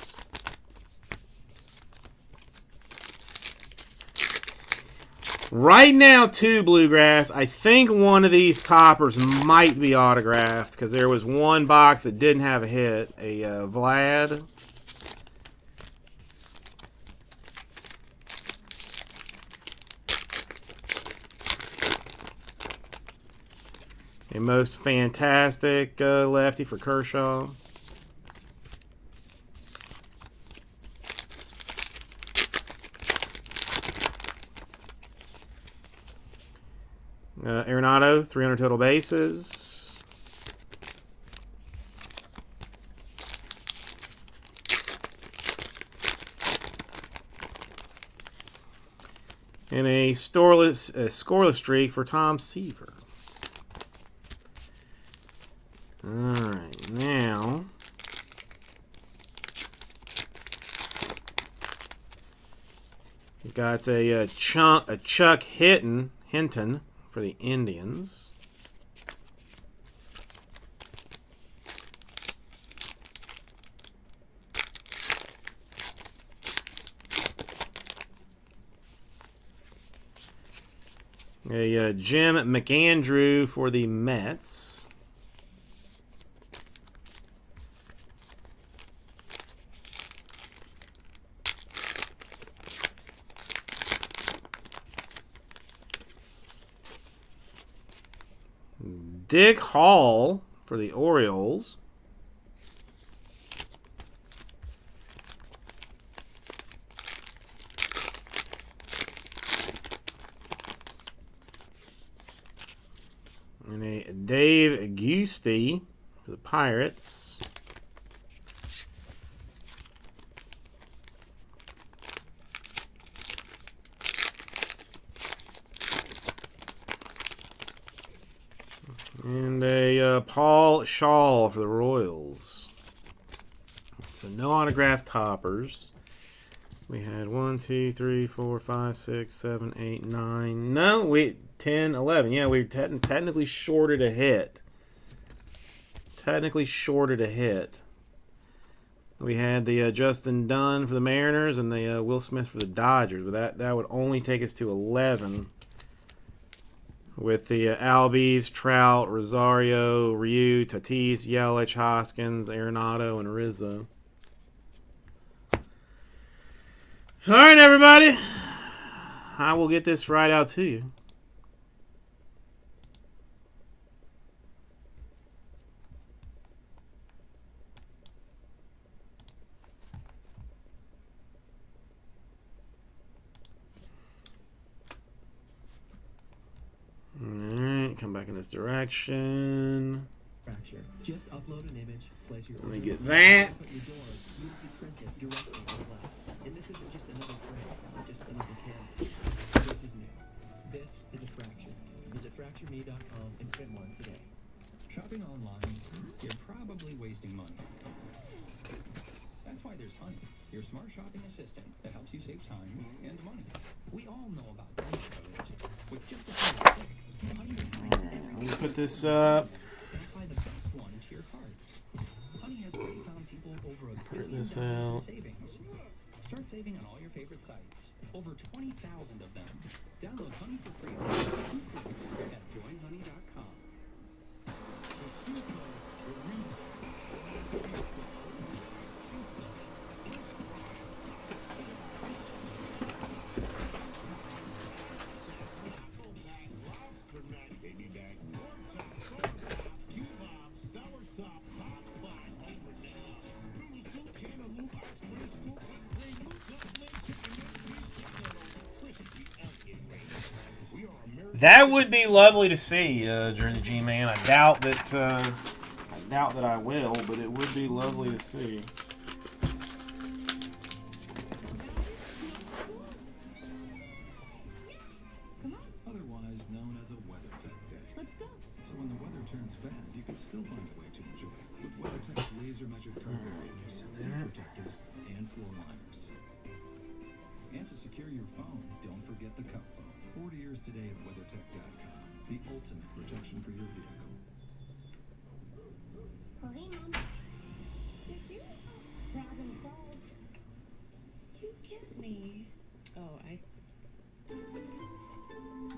Right now, too, Bluegrass, I think one of these toppers might be autographed because there was one box that didn't have a hit. A Vlad. A most fantastic lefty for Kershaw. Arenado, 300 total bases. And a scoreless streak for Tom Seaver. All right, now we've got a Chuck Hinton for the Indians. A Jim McAndrew for the Mets. Dick Hall for the Orioles. And a Dave Giusti for the Pirates. And a Paul Shaw for the Royals. So no autographed toppers. We had 1, 2, 3, 4, 5, 6, 7, 8, 9. No, 10, 11. Yeah, we technically shorted a hit. Technically shorted a hit. We had the Justin Dunn for the Mariners and the Will Smith for the Dodgers. But that would only take us to 11. With the Albies, Trout, Rosario, Ryu, Tatis, Yelich, Hoskins, Arenado, and Rizzo. All right, everybody. I will get this right out to you. Alright, come back in this direction. Fracture. Just upload an image, place your Let me order, get that. open your door, beautifully print it directly on the glass. And this isn't just another print, or just another camera. This is new. This is a fracture. Visit fractureme.com and print one today. Shopping online, you're probably wasting money. That's why there's Honey, your smart shopping assistant that helps you save time and money. We all know about those codes. With just a single click, Honey will find Let me put this up. and apply the best one to your card. Honey has already found people over $1 Print billion this in out. savings. Start saving on all your favorite sites. Over 20,000 of them. Download Honey for free at joinhoney.com. That would be lovely to see, Jersey G Man. I doubt that I will, but it would be lovely to see. Otherwise known as a WeatherTech day. Let's go. So when the weather turns bad, you can still find a way to enjoy it with WeatherTech's laser-measured carpet barriers, seat protectors, and floor liners. And to secure your phone, don't forget the cup phone. Order yours today at WeatherTech.com. The ultimate protection for your vehicle. Oh, hey, Mom. Did you? Problem solved. You get me. Oh,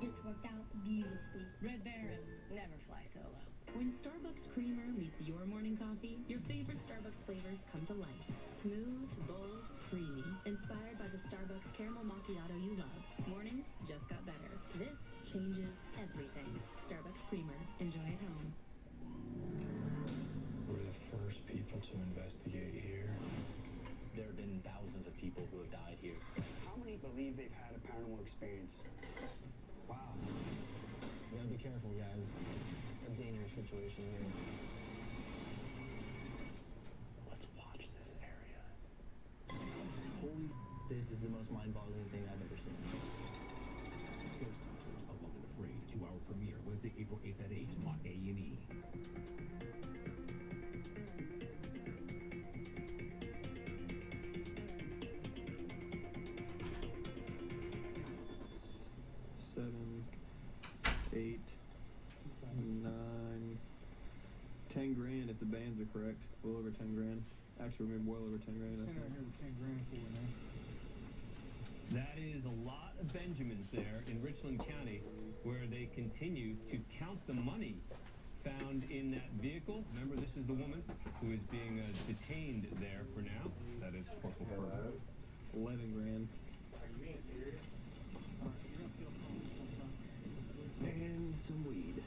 This worked out beautifully. Red Baron, never fly solo. When Starbucks creamer meets your morning coffee, your favorite Starbucks flavors come to life. Smooth, bold, creamy. Inspired by the Starbucks caramel macchiato you love. Mornings just got better. This changes everything. Starbucks creamer. Enjoy at home. We're the first people to investigate here. There have been thousands of people who have died here. How many believe they've had a paranormal experience? Wow. You gotta be careful, guys. It's a dangerous situation here. Let's watch this area. This is the most mind-boggling thing I've ever seen. Ghost Hunters, Alone and Afraid, 2-hour premiere, Wednesday, April 8th at 8 on A&E. $7, 8, 9, 10 grand if the bands are correct. Well over 10 grand. Actually, we're well over 10 grand. I think. That is a lot of Benjamins there in Richland County, where they continue to count the money found in that vehicle. Remember, this is the woman who is being detained there for now. That is Corporal Ferber. 11 grand. Are you being serious? And some weed.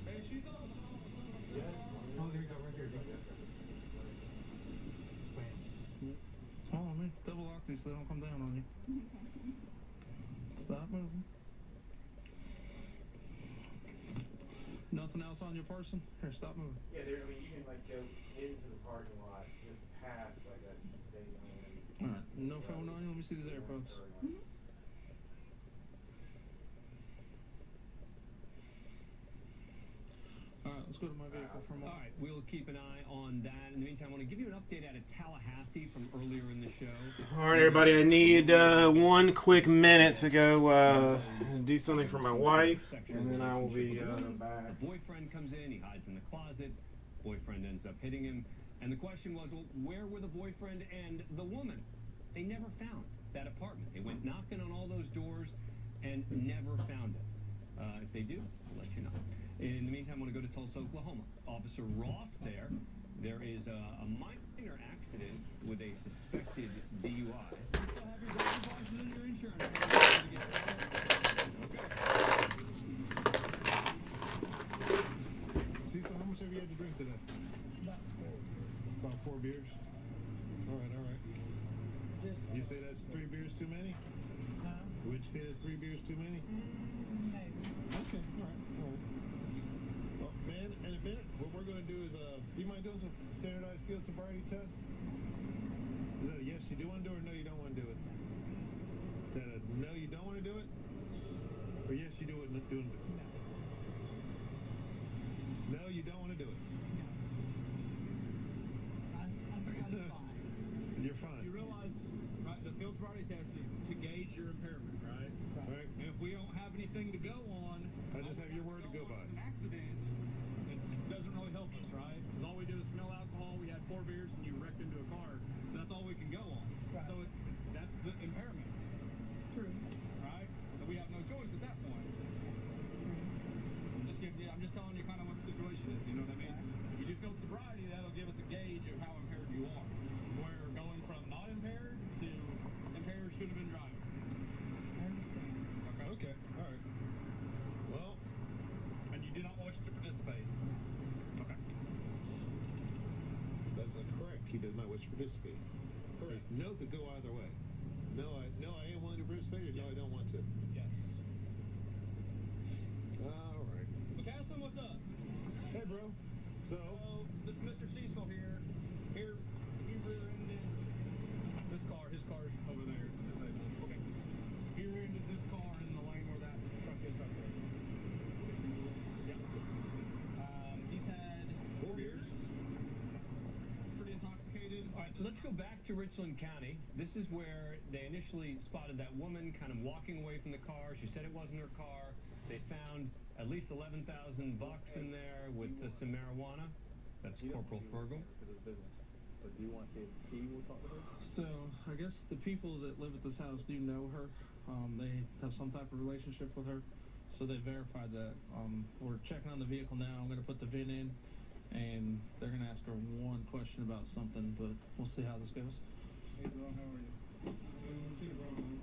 Hey, she's on. Oh, there you go, right here. Hold on, man. Double lock these so they don't come down on you. Stop moving. Nothing else on your person? Here, stop moving. Yeah, you can like go into the parking lot, just past like a Alright, no phone on you? Let me see these AirPods. go to my vehicle for a moment. All right, we'll keep an eye on that. In the meantime, I want to give you an update out of Tallahassee from earlier in the show. All right, everybody, I need 1 quick minute to go do something for my wife, and then I will be back. A boyfriend comes in, he hides in the closet. Boyfriend ends up hitting him. And the question was, well, where were the boyfriend and the woman? They never found that apartment. They went knocking on all those doors and never found it. If they do, I'll let you know. In the meantime, I want to go to Tulsa, Oklahoma. Officer Ross there is a minor accident with a suspected DUI. See, so how much have you had to drink today? About 4 beers? All right. You say that's 3 beers too many? Would you say that's 3 beers too many? Maybe. Okay, all right. Well, man, in a minute, what we're going to do is, you mind doing some standardized field sobriety tests? Is that a yes, you do want to do it, or no, you don't want to do it? Is that a no, you don't want to do it? Or yes, you do it, no. No, you don't want to do it? I'm fine. You're fine. You realize, right, the field sobriety test is to gauge your impairment, right? Right. And if we don't have anything to go on, I just have your word to go by. An accident, it doesn't really help us, right? Because all we do is smell alcohol. We had 4 beers and you wrecked into a car, so that's all we can go on. Right. So that's the impairment. True. Right? So we have no choice at that point. I'm just telling you kind of what the situation is, you know what I mean? If you do field sobriety, that'll give us a gauge of how impaired you are. We're going from not impaired to impaired should have been driving. I understand. Okay, all right. Well, And you do not wish to participate. Okay. that's correct. He does not wish to participate. Correct. No could go either way. No, I am willing to participate, or no, I don't want to. Yes. All right. McCaslin, what's up? Hey, bro. So, This is Mr. Cecil here. Here, he rear-ended this car. His car's over there. It's disabled. Okay. He rear-ended this car in the lane where that truck is right there. Yeah. He's had 4 beers. Pretty intoxicated. All right, let's go back to Richland County. This is where they initially spotted that woman kind of walking away from the car. She said it wasn't her car. They found at least $11,000 in there with some marijuana. That's Corporal Fergal. So, I guess the people that live at this house do know her. They have some type of relationship with her, so they verified that. We're checking on the vehicle now. I'm going to put the VIN in, and they're going to ask her one question about something, but we'll see how this goes. Hey, bro, how are you?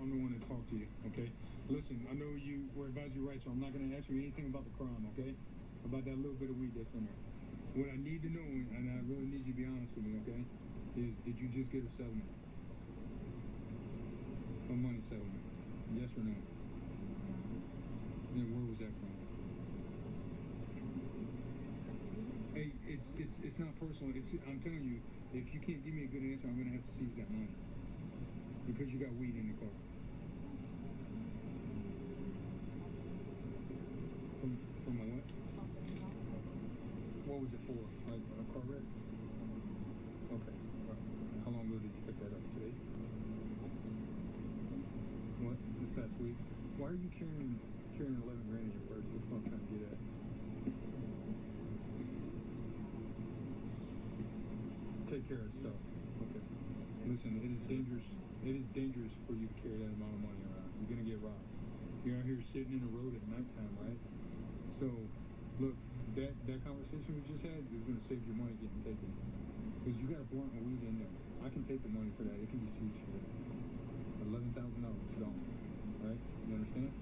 I'm the one that talked to you, okay? Listen, I know you were advisory rights, so I'm not going to ask you anything about the crime, okay? About that little bit of weed that's in there. What I need to know, and I really need you to be honest with me, okay, is did you just get a settlement? A money settlement? Yes or no? Then where was that from? Hey, it's not personal. I'm telling you, if you can't give me a good answer, I'm going to have to seize that money. Because you got weed in the car. From a what? What was it for? Like a car wreck? Okay. How long ago did you pick that up? Today? What? This past week? Why are you carrying 11 grand in your purse? That's what I'm trying to get at. Take care of stuff. Okay. Listen, it is dangerous. It is dangerous for you to carry that amount of money around. You're gonna get robbed. You're out here sitting in the road at nighttime, right? So, look, that conversation we just had is gonna save your money getting taken. Because you got a blunt of weed in there. I can take the money for that. It can be seized for that. $11,000 gone. Right? You understand?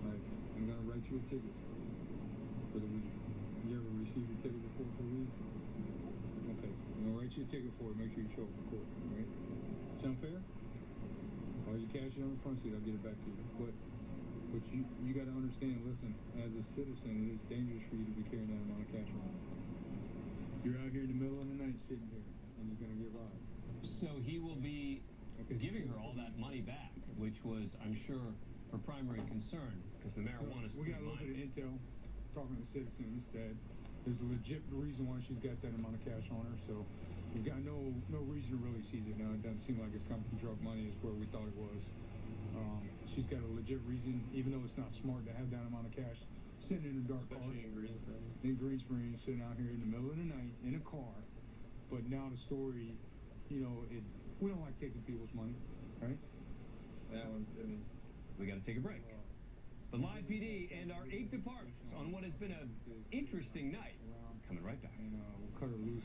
Alright. I'm gonna write you a ticket for the weed. You ever received a ticket before for weed? Okay. I'm gonna write you a ticket for it. Make sure you show up for court. Alright? Sound fair? Or you cash it on the front seat, I'll get it back to you. But you got to understand, listen, as a citizen, it is dangerous for you to be carrying that amount of cash around. You're out here in the middle of the night sitting here, and you're going to get robbed. So he will be giving her all that money back, which was, I'm sure, her primary concern, because the marijuana is We got a little bit of intel, talking to citizens, that There's a legit reason why she's got that amount of cash on her, so we've got no reason to really seize it now. It doesn't seem like it's coming from drug money is where we thought it was. She's got a legit reason, even though it's not smart to have that amount of cash sitting in a dark car. In Greensboro, sitting out here in the middle of the night in a car. But now the story, we don't like taking people's money, right? That one, we got to take a break. The Live PD and our 8 departments on what has been an interesting night. Coming right back. And we'll cut her loose.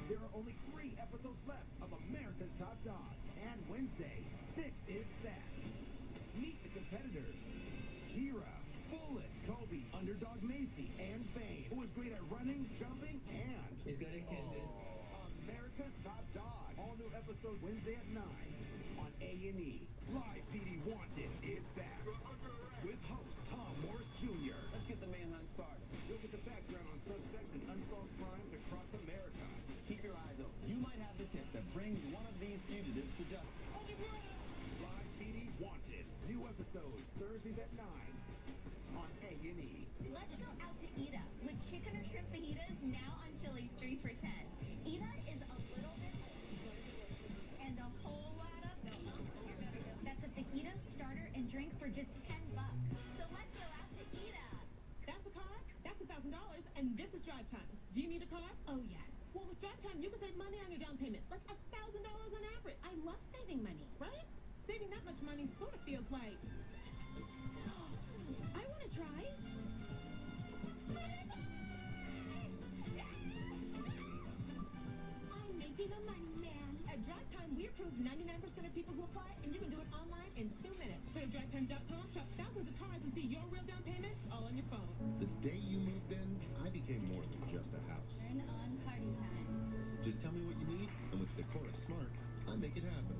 There are only 3 episodes left of America's Top Dog. And Wednesday, Styx is back. Meet the competitors. Kira, Bullet, Kobe, Underdog Macy, and Bane, who is great at running, jumping, and... He's good at kisses. America's Top Dog. All new episode Wednesday at 9 on A&E. Live PD Wanted is back. With host Tom Morris Jr. Let's get the manhunt started. You'll get the background on suspects and unsolved crimes across America. Keep your eyes open. You might have the tip that brings one of these fugitives to justice. Live PD Wanted. New episodes Thursdays at 9 on A&E. Let's go out to Ida with chicken or shrimp fajitas now on Chili's 3 for $10. Ida is a little bit and a whole lot of that's a fajita starter and drink for just $10. So let's go out to Ida. That's a car, that's $1,000, and this is drive time. Do you need a car? Oh yes. Well, with drive time, you can save money on your down payment, like $1,000 on average. I love saving money. Right? Saving that much money sort of feels like... I want to try. I'm making a money man. At drive time, we approve 99% of people who apply, and you can do it online in 2 minutes. Go to drivetime.com, shop thousands of cars, and see your real down payment all on your phone. The day you moved in, I became more than just a house. Turn on party time. Just tell me what you need, and with Decora Smart, I make it happen.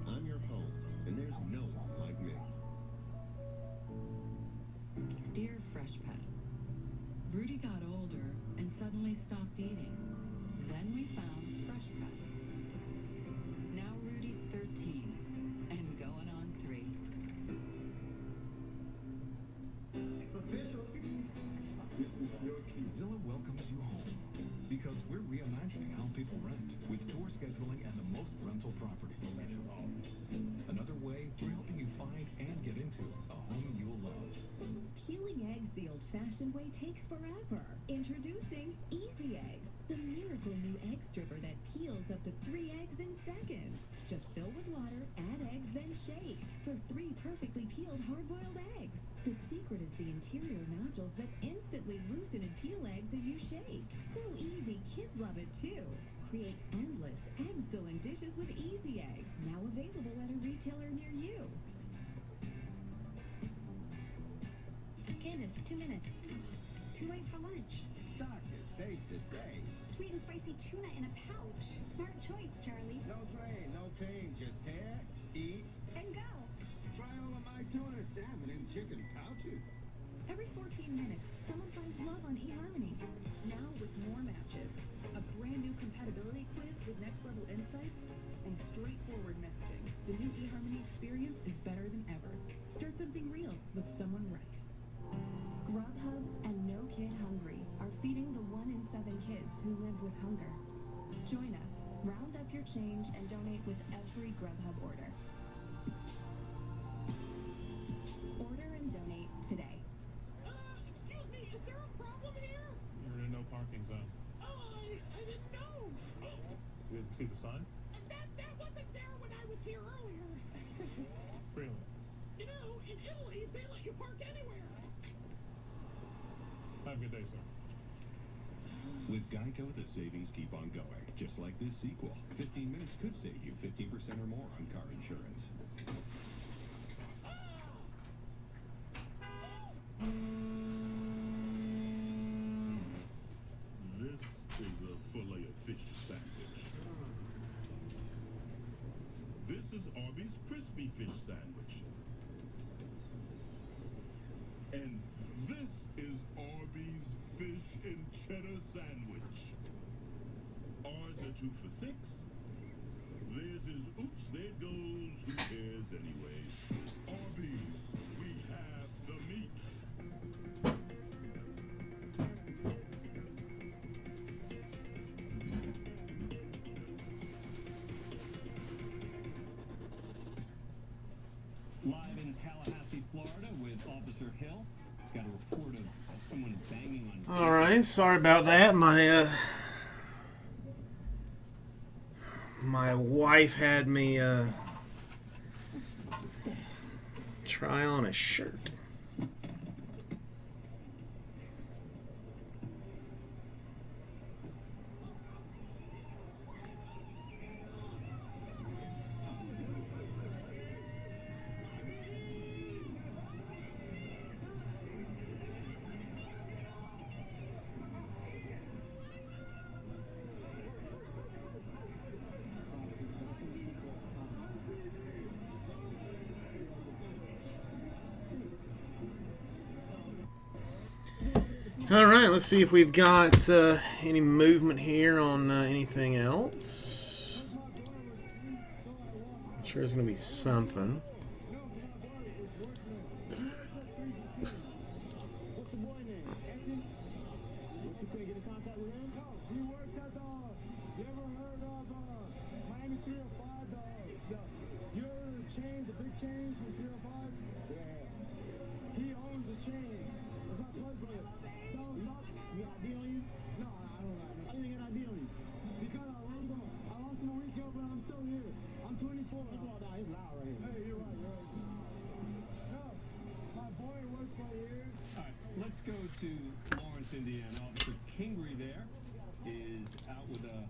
I'm your home, and there's no one like me. Dear Fresh Pet, Rudy got older and suddenly stopped eating. Then we found Fresh Pet. Now Rudy's 13 and going on 3. It's official. This is your key. Zillow welcomes you home because we're reimagining how people rent with tour scheduling and the most rental properties. That is awesome. Another way, we're helping you find and get into a home you'll love. Peeling eggs the old-fashioned way takes forever. Introducing Easy Eggs, the miracle new egg stripper that peels up to 3 eggs in seconds. Just fill with water, add eggs, then shake for 3 perfectly peeled hard-boiled eggs. The secret is the interior nodules that instantly loosen and peel eggs as you shake. So easy, kids love it too. Create endless egg-filling dishes with Easy Eggs, now available at a retailer near you. Candace, 2 minutes. Too late for lunch. Stock is safe today. Sweet and spicy tuna in a pouch. Smart choice, Charlie. No strain, no pain, just tear, eat, And go. try all of my tuna, salmon, and chicken pouches. Every 14 minutes, someone finds love on eHarmony. Now with more matches, a brand new compatibility quiz with next-level insights, and straightforward messaging. The new eHarmony experience is better than ever. Start something real with someone right. Grubhub and No Kid Hungry are feeding the 1 in 7 kids who live with hunger. Join us, round up your change, and donate with every Grubhub order. Order and donate today. Excuse me, is there a problem here? You're in a no parking zone. Oh, I didn't know. You didn't see the sign? That wasn't there when I was here earlier. Really? You know, in Italy, they let you park anywhere. Have a good day, sir. With Geico, the savings keep on going. Just like this sequel. 15 minutes could save you 15% or more on car insurance. This is a fillet of fish sandwich. This is Arby's crispy fish sandwich. And this is Arby's fish and cheddar sandwich. Ours are 2 for $6. Theirs is oops, there it goes. Who cares anyway? Arby's, we have the meat. Tallahassee, Florida, with Officer Hill. He's got a report of someone banging on. All right, sorry about that. My wife had me try on a shirt. All right, let's see if we've got any movement here on anything else. I'm sure there's going to be something. What's the boy name? Anthony? What's you couldn't get in contact with him? No, he works at the. You ever heard of Miami 305? Your chain, the big chains from 305? Yeah. He owns the chain. That's my plug brother. You got ID on you? No, I don't have it. Why you ain't got ID on you? Because I lost him a week ago, but I'm still here. I'm 24. That's all down. It's loud right here. Hey, you're right. No, my boy works right here. All right, let's go to Lawrence, Indiana. Officer Kingery there is out with a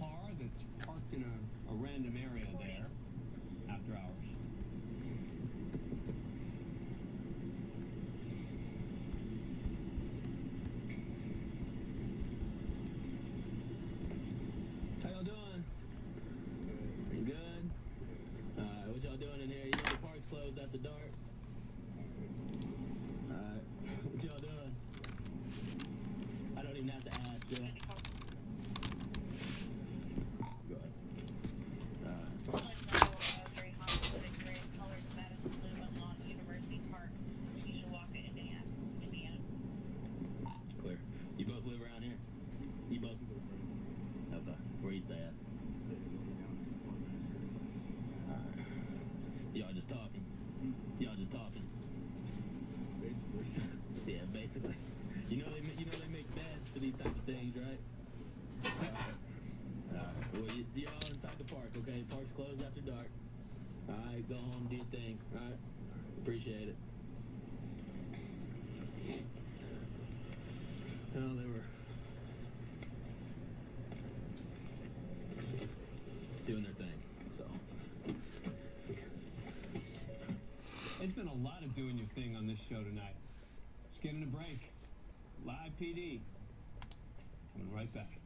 car that's parked in a random area there after hours. How y'all doing? Good. What y'all doing in here? You know the park's closed after dark? Alright. What y'all doing? I don't even have to ask, yeah. Go ahead. Clear. You both live around here? You both? Okay. Where you stay at? Alright. Y'all just talking? Y'all just talking? Basically. Yeah, basically. You know they make beds for these types of things, right? Alright. Well, y'all inside the park, okay? Park's closed after dark. Alright, go home, do your thing. Alright? Appreciate it. Well, they were doing their thing, so. It's been a lot of doing your thing on this show tonight. Just getting a break. Live PD. Coming right back.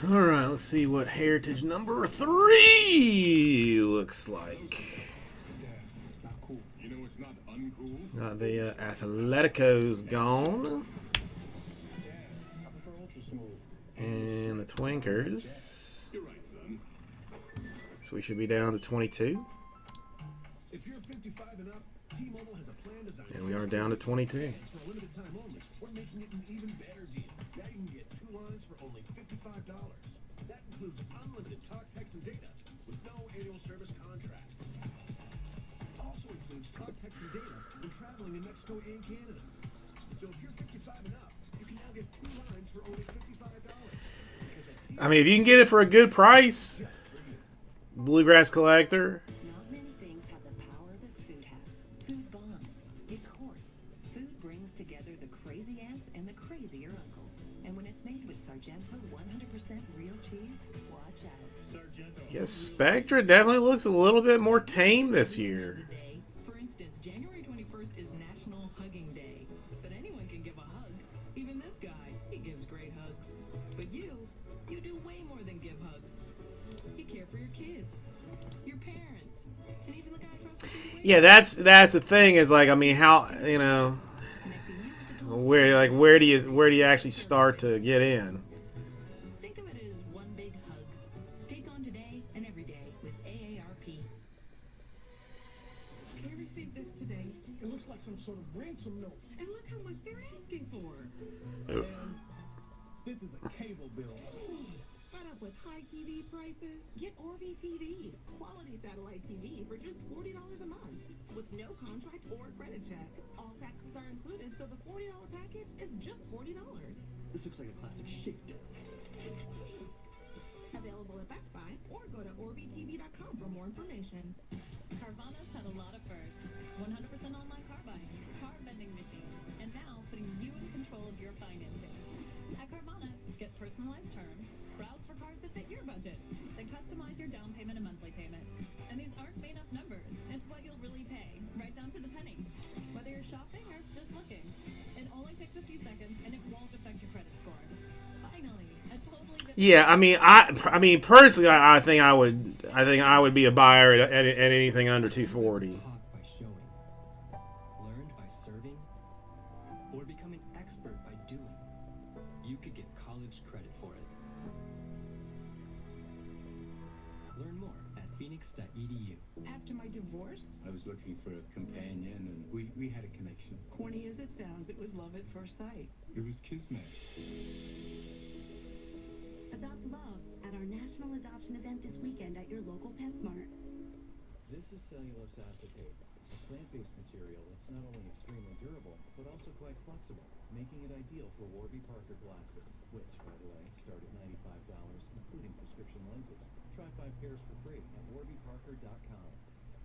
All right, let's see what Heritage number 3 looks like. Not cool. You know it's not uncool? Got the Athletico's gone. I prefer ultra smooth. And the Twinkers. You're right, son. So we should be down to 22. If you're 55 and up, T-Mobile has a plan designed And we are down to 22. for a limited time only. We're making it an even better deal. Now you can get 2 lines for only $55. That includes unlimited talk, text, and data with no annual service contract. Also includes talk, text, and data when traveling in Mexico and Canada. So if you're 55 and up, you can now get 2 lines for only $55. I mean, if you can get it for a good price, Bluegrass Collector. Not many things have the power that food has. Food bonds. It courts. Food brings together the crazy aunts and the crazier uncles. And when it's made with Sargento 100% real cheese, watch out. Yes, Spectra definitely looks a little bit more tame this year. For instance, January 21st is National Hugging Day. But anyone can give a hug. Even this guy, he gives great hugs. But you do way more than give hugs. You care for your kids, your parents, and even the guy across the street. Yeah, that's the thing. Is like, I mean, how, you know, where do you actually start to get in? Think of it as one big hug. Take on today and every day with AARP. We received this today. It looks like some sort of ransom note. And look how much they're asking for. This is a cable bill. Fed up with high TV prices? Get Orbi TV. Quality satellite TV for just $40 a month with no contract or credit check. All taxes are included, so the $40 package is just $40. This looks like a classic shakedown. Available at Best Buy or go to orbitv.com for more information. Carvana's had a lot of firsts. 100% online car buying, car vending machines, and now putting you in control of your financing. At Carvana, get personalized terms, browse for cars that fit your budget, then customize your down payment and monthly payment. And these aren't made up numbers. It's what you'll really pay, right down to the penny. Whether you're shopping or just looking, it only takes a few seconds and it won't affect your credit score. Finally, a totally different... Yeah, I mean, personally, I think I would be a buyer at anything under 240. Taught by showing, learned by serving, or become an expert by doing. You could get college credit for it. Learn more at phoenix.edu. After my divorce, I was looking for a companion, and we had a connection. corny as it sounds, it was love at first sight. It was kismet. Adopt love at our national adoption event this weekend at your local PetSmart. This is cellulose acetate, a plant-based material that's not only extremely durable, but also quite flexible, making it ideal for Warby Parker glasses, which, by the way, start at $95, including prescription lenses. Try 5 pairs for free at warbyparker.com.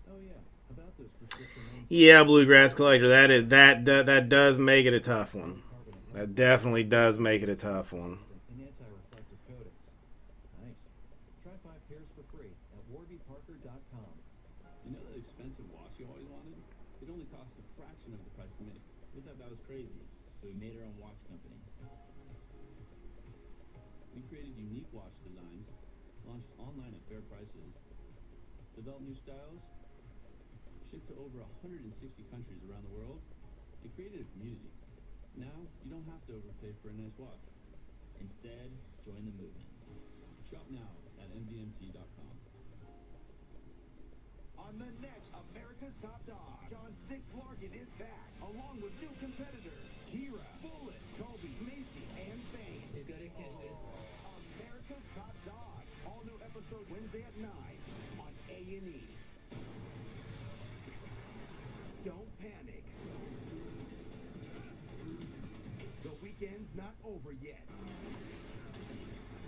Oh yeah, about those prescription lenses. Yeah, Bluegrass Collector, that does make it a tough one. That definitely does make it a tough one. And anti-reflective coatings. Nice. Try 5 pairs for free at warbyparker.com. You know that expensive watch you always wanted? It only cost a fraction of the price to make. We thought that was crazy, so we made our own watch company. We created unique watch designs, launched online at fair prices, developed new styles, shipped to over 160 countries around the world, and created a community. Now, you don't have to overpay for a nice watch. Instead, join the movement. Shop now at nvmt.com. On the next America's Top Dog, John Sticks Larkin is back, along with new competitors, Kira, Bullet, Kobe, Macy, and Fame. He's got to kisses. America's Top Dog, all new episode Wednesday at 9 on A&E. Don't panic. The weekend's not over yet.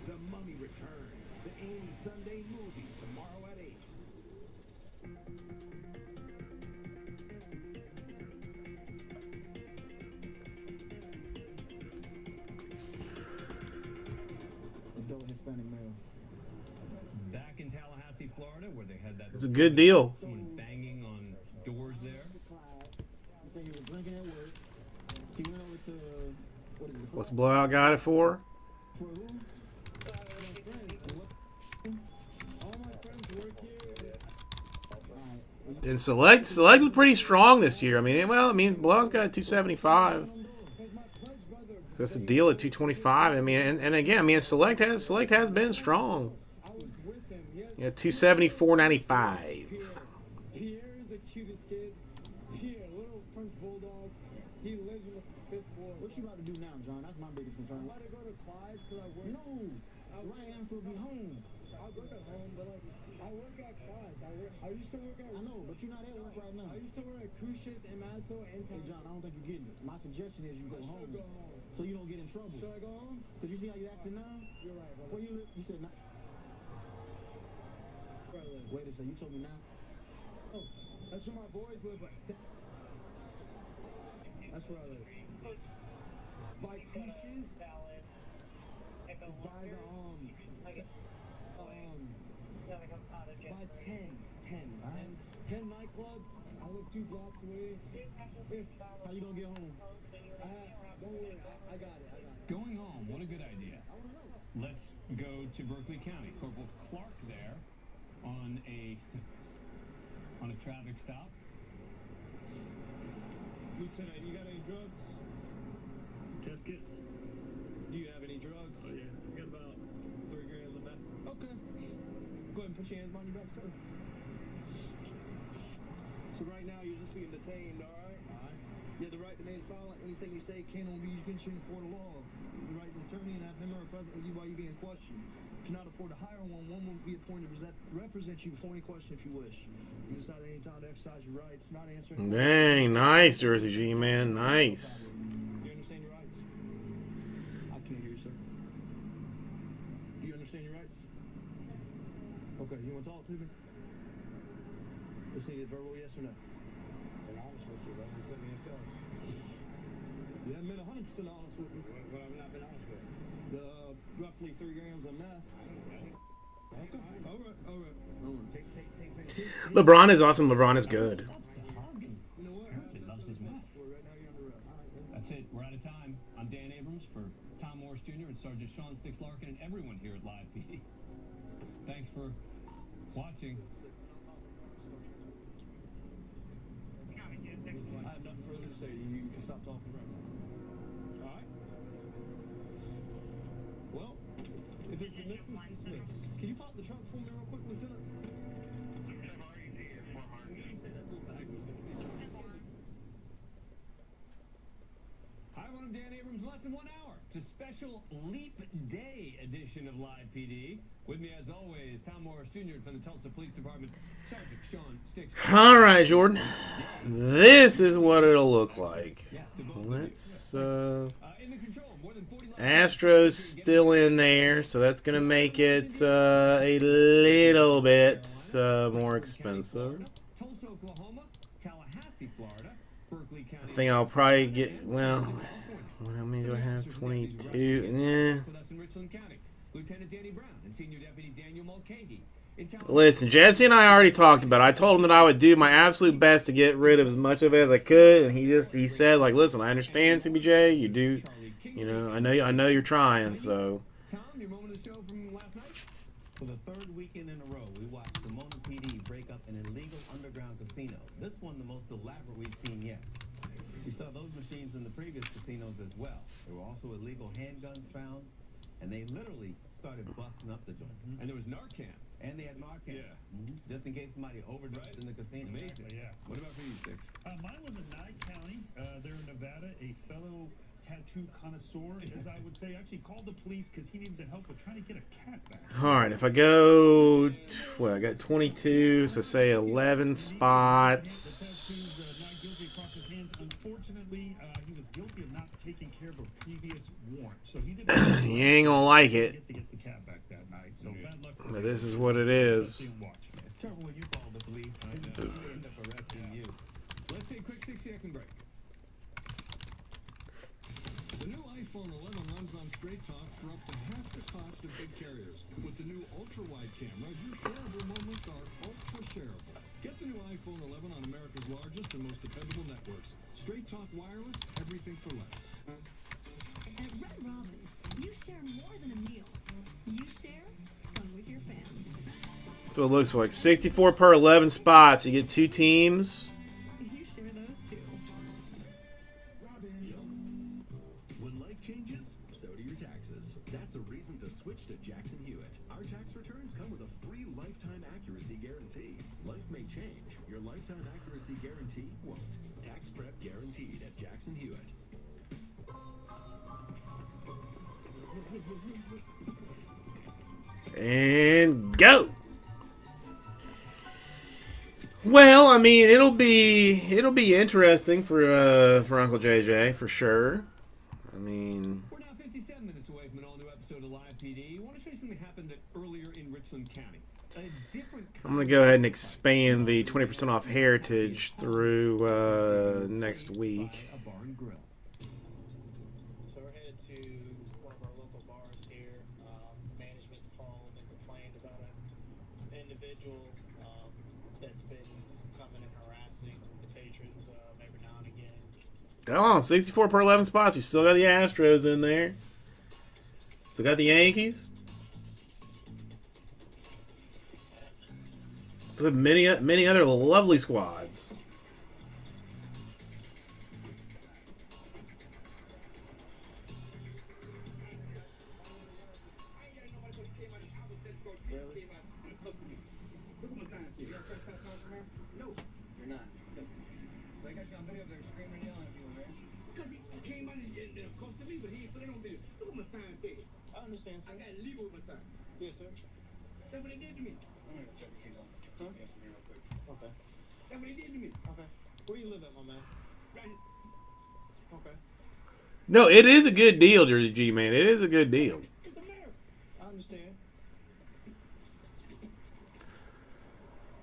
The Mummy returns. The A&E Sunday movie tomorrow at 8. Adult Hispanic male. Back in Tallahassee, Florida, where they had that... It's a good deal. Someone banging on doors there. He said he was drinking at work. He went over to, what is it? What's Blowout got it for? For who? All my friends work here. And Select was pretty strong this year. I mean, Blowout's got a 275. So it's a deal at 225. I mean, and again, Select has been strong. Yeah, 274.95. Pierre is the cutest kid. Pierre, little French bulldog. He lives in the 5th floor. What you about to do now, John? That's my biggest concern. I'm about to go to Clyde's because I work. No, the right answer will be home. I'll go to home, but like I work at Clyde's. I used to work at. I know, but you're not at work right now. I used to work at Crucius and Maso and. Hey, John, I don't think you're getting it. My suggestion is you go home. Go home. So you don't get in trouble. Should I go home? Because you see how you acting now? You're right, brother. Where you live? You said not. Wait a second, you told me now? Oh, that's where my boys live, but that's where I live. By Crucius, it's by the, by 10 nightclub, I live 2 blocks away. How you gonna get home? Don't worry, I got it. Going home, what a good idea. Let's go to Berkeley County. Corporal Clark there on a traffic stop. Lieutenant, you got any drugs? Test kits. Do you have any drugs? Oh yeah, I got about 3 grams of that. Okay. Go ahead and put your hands behind your back, sir. So right now you're just being detained, all right? All right. You have the right to remain silent. Anything you say can only be used against you before the law. The right to attorney and have him or present with you while you're being questioned. If you cannot afford to hire one will be appointed to represent you before any question if you wish. You decide at any time to exercise your rights, not answer any Dang, nice, Jersey G, man. Nice. Do you understand your rights? I can't hear you, sir. Do you understand your rights? Okay, you want to talk to me? Let's see, verbal yes or no? And honest with you, brother. You put me in cuffs. You haven't been 100% honest with me. What I've not been honest with? The roughly 3 grams of meth. Okay, all right. Take. LeBron is awesome. LeBron is good. You know what? He loves his meth. Right now you're under arrest. That's it. We're out of time. I'm Dan Abrams for Tom Morris Jr. and Sergeant Sean Sticks Larkin and everyone here at Live PD. Thanks for watching. I have nothing further to say. You can stop talking right now. All right? Well, if it's dismissed, it's dismissed. Can you pop the trunk for me real quick, Lieutenant? Hi, everyone. I'm Dan Abrams. Less than 1 hour. It's a special Leap Day edition of Live PD. With me, as always, Tom Morris Jr. from the Tulsa Police Department. Sergeant Sean Sticks. All right, Jordan. This is what it'll look like. Let's, Astros still in there, so that's going to make it a little bit more expensive. Tulsa, Oklahoma, Tallahassee, Florida, Berkeley County. I think I'll probably get, well, how many do I have? 22. Yeah. With us in Richland County, Lieutenant Danny Brown and Senior Deputy Daniel Mulcahy. Listen, Jesse and I already talked about it. I told him that I would do my absolute best to get rid of as much of it as I could, and he said, like, listen, I understand, CBJ, you do, you know, I know you're trying, so. Tom, your moment of the show from last night? For the 3rd weekend in a row, we watched the Mona PD break up an illegal underground casino. This one the most elaborate we've seen yet. We saw those machines in the previous casinos as well. There were also illegal handguns found, and they literally started busting up the joint. And there was Narcan. And they had Narcan. Yeah. Just in case somebody overdosed in the casino. Amazing. Yeah. What about for you, Sticks? Mine was in Nye County. There in Nevada. A fellow tattoo connoisseur, as I would say, actually called the police because he needed help with trying to get a cat back. All right, if I go, well, I got 22, so say 11 spots. Not guilty across his hands. Unfortunately, he was guilty of not taking care of a previous warrant, so he didn't. You ain't gonna like it. To get the cat back that night. So bad luck. But this is what it is. It's terrible when you call the police. They end up arresting you. Let's take a quick 60-second break. The new iPhone 11 runs on Straight Talk for up to half the cost of big carriers. With the new ultra-wide camera, your shareable moments are ultra-shareable. Get the new iPhone 11 on America's largest and most dependable networks. Straight Talk Wireless, everything for less. At Red Robin, you share more than a meal. You share fun with your family. That's what it looks like. 64 per 11 spots. You get 2 teams. You share those too. When life changes, so do your taxes. That's a reason to switch to Jackson Hewitt. Our tax returns come with a free lifetime accuracy guarantee. Life may change. Your lifetime accuracy guarantee won't. Tax prep guaranteed at Jackson Hewitt. And go. Well, I mean, it'll be interesting for Uncle JJ for sure. I mean, We're now 57 minutes away from an all-new episode of Live PD. I want to show you something that happened earlier in Richland County. A different I'm gonna go ahead and expand the 20% off Heritage through next week. a bar and grill. So we're headed to one of our local bars here. Management's called and complained about an individual that's been coming and harassing the patrons every now and again. Oh, 64 per 11 spots. You still got the Astros in there. Still got the Yankees. Still got many other lovely squads. No, you're not. They got you on video, they're screaming and yelling at you, man. Because he came out and accosted me, but he ain't put it on video. Look what my sign says. I understand, sir. I got legal with my sign. Yes, sir. That's what they did to me. I'm gonna check the keys on. Huh? Yes, real quick. Okay. That's what they did to me. Okay. Where you live at, my man? Right. Okay. No, it is a good deal, Jersey G, man. It is a good deal. It's America. I understand.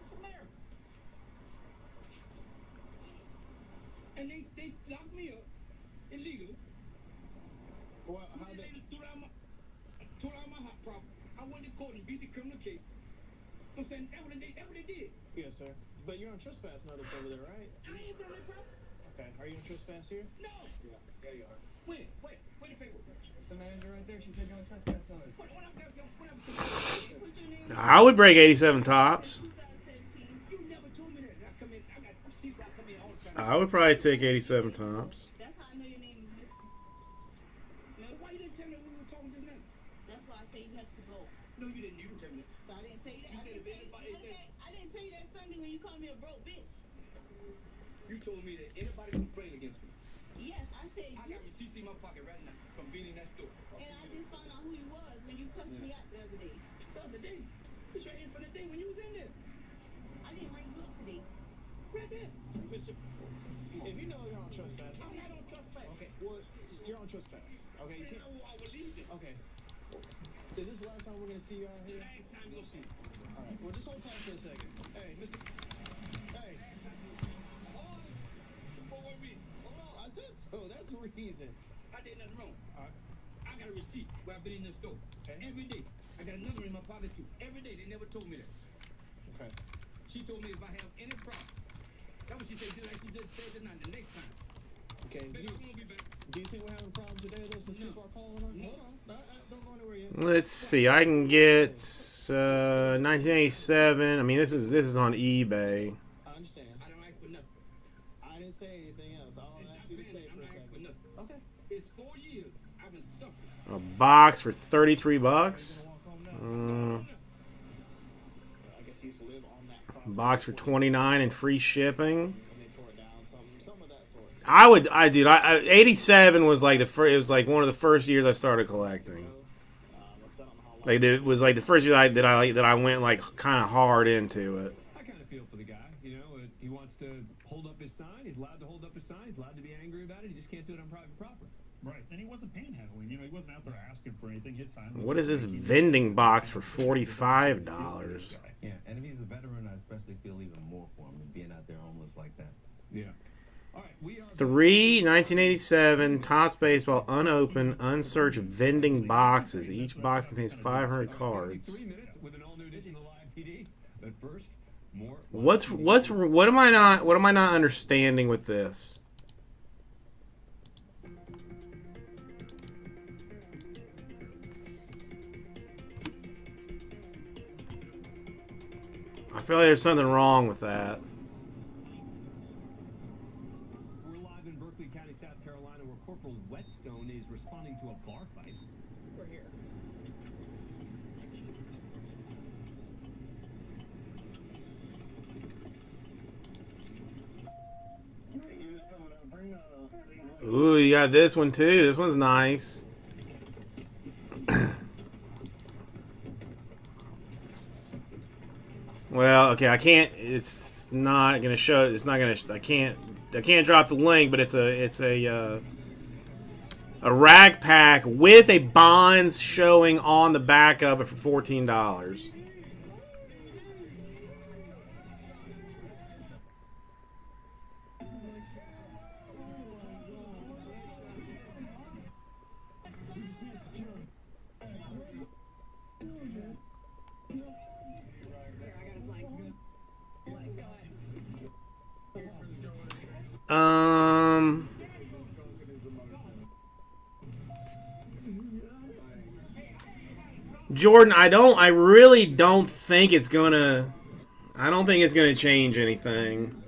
It's America. And they locked me up illegally. Well, how They they? threw out my hot prop. I went to court and beat the criminal case. I'm saying that's what they did. Yes, sir. But you're on trespass notice over there, right? I ain't been on that property. Okay. Are you on trespass here? No. Yeah. Yeah, you are. When the paper? It's the manager right there. She said you're on trespass notice. What's your name? I would break 87 tops. You never told me that. I come in. I got sheep. I come in all the time. I would probably take 87 tops. That's how I know your name is Mr. No, why you didn't tell me when we were talking just now? That's why I say you have to go. No, you didn't. You didn't tell me that. So I didn't tell you that. You said if anybody Okay, I didn't tell you that Sunday when you called me a broke bitch. You told me that anybody complained against me. Yes, I said I got receipts in my pocket right now from being in that store. and I just found out who you was when you cussed me out the other day. The other day. It's right here for the day when you was in there. I didn't ring you up today. Right there. Mister, if you know you're on trespass. I'm not on trespass. Okay. Well, you're on trespass. Okay. You Man, can't. I will leave it. Okay. Is this the last time we're gonna see you out The here? last time you'll see me. All right. Well, just hold tight for a second. Hey, Mister. Hey. For what reason? Hold on. I said so. That's the reason. I did nothing wrong. All right. I got a receipt where I've been in the store. Okay. Every day. I got a number in my pocket too. Every day. They never told me that. Okay. She told me if I have any problem. That's what she said. Just like she just said tonight. The next time. Okay. Baby, I'm gonna be back. Do you think we're having problems today, though, since No. people are calling on? No. Hold on. Don't go anywhere yet. Let's see. I can get 1987. I mean, this is on eBay. I understand. I don't ask for nothing. I didn't say anything else. I'll ask you to stay I'm for a not asking for second. nothing. Okay. It's 4 years. I've been suffering. A box for 33 bucks. Walk home now. Uh, I guess he used to live on that property. box for 29 and free shipping. And they tore it down. Some of that sort. I 87 was like it was like one of the first years I started collecting. Like it was like the first year that I went like kind of hard into it. I kind of feel for the guy. You know, he wants to hold up his sign. He's allowed to hold up his sign. He's allowed to be angry about it. He just can't do it on private property. Right, and he wasn't panhandling. You know, he wasn't out there asking for anything. His sign. was- What is this vending box for $45? Yeah, and if he's a veteran, I especially feel even more for him, being out there homeless like that. Yeah. All right, we are 1987 Topps Baseball unopened, unsearched vending boxes. Each box contains 500 cards. 3 minutes with an all-new edition of Live PD. But first, more. What am I not understanding with this? I feel like there's something wrong with that. We're live in Berkeley County, South Carolina, where Corporal Whetstone is responding to a bar fight. We're here. Ooh, you got this one too. This one's nice. Well, okay, I can't. It's not gonna show. It's not gonna. I can't drop the link, but it's a rack pack with a bonds showing on the back of it for $14. Jordan, I really don't think it's gonna. I don't think it's gonna change anything.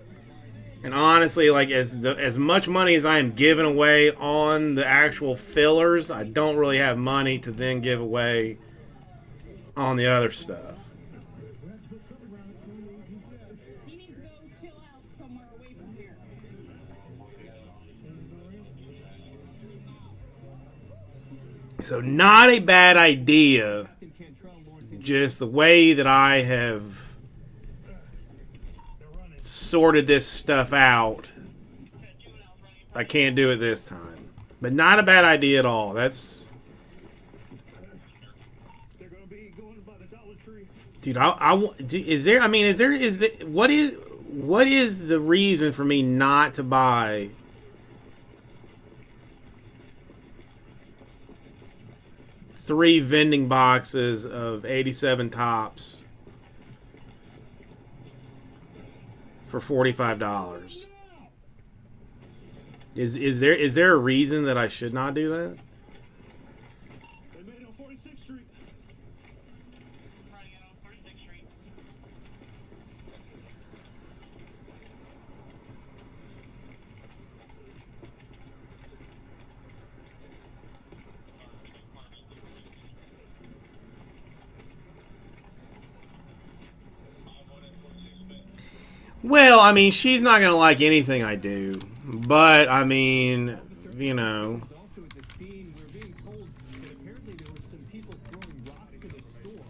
And honestly, like as much money as I am giving away on the actual fillers, I don't really have money to then give away on the other stuff. He needs to go chill out somewhere away from here. So not a bad idea just the way that I have sorted this stuff out, I can't do it this time. But not a bad idea at all. That's... Dude, is there... I mean, is there... what is the reason for me not to buy... three vending boxes of 87 tops for $45? Is there a reason that I should not do that? They made it on 46th Street. Running it on 46th Street. Well, I mean, she's not going to like anything I do. But, I mean, you know. Also at the scene, we're being told that apparently there were some people throwing rocks at the store.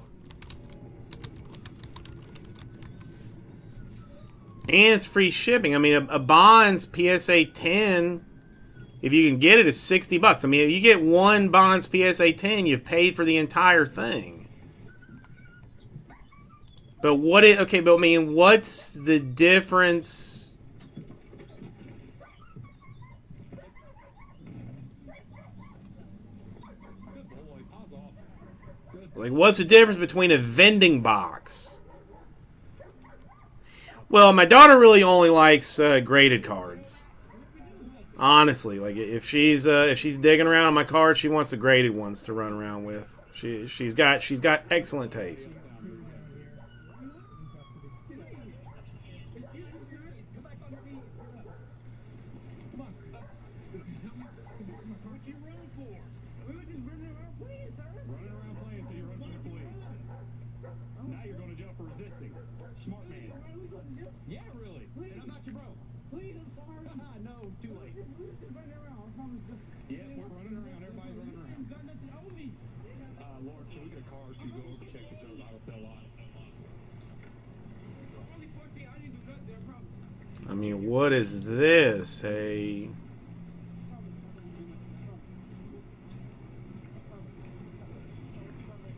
And it's free shipping. I mean, a Bonds PSA 10, if you can get it, is $60. I mean, if you get one Bonds PSA 10, you've paid for the entire thing. But what it... Okay, but I mean, what's the difference... Like, what's the difference between a vending box? Well, my daughter really only likes graded cards. Honestly, like if she's digging around on my cards, she wants the graded ones to run around with. She's got excellent taste. Yeah, really. And I'm not your bro. Please, I'm sorry. No, too late. Yeah, we're running around. Everybody's running around. Lawrence, can we get a car to go over check the auto fill lot? I mean, what is this? A...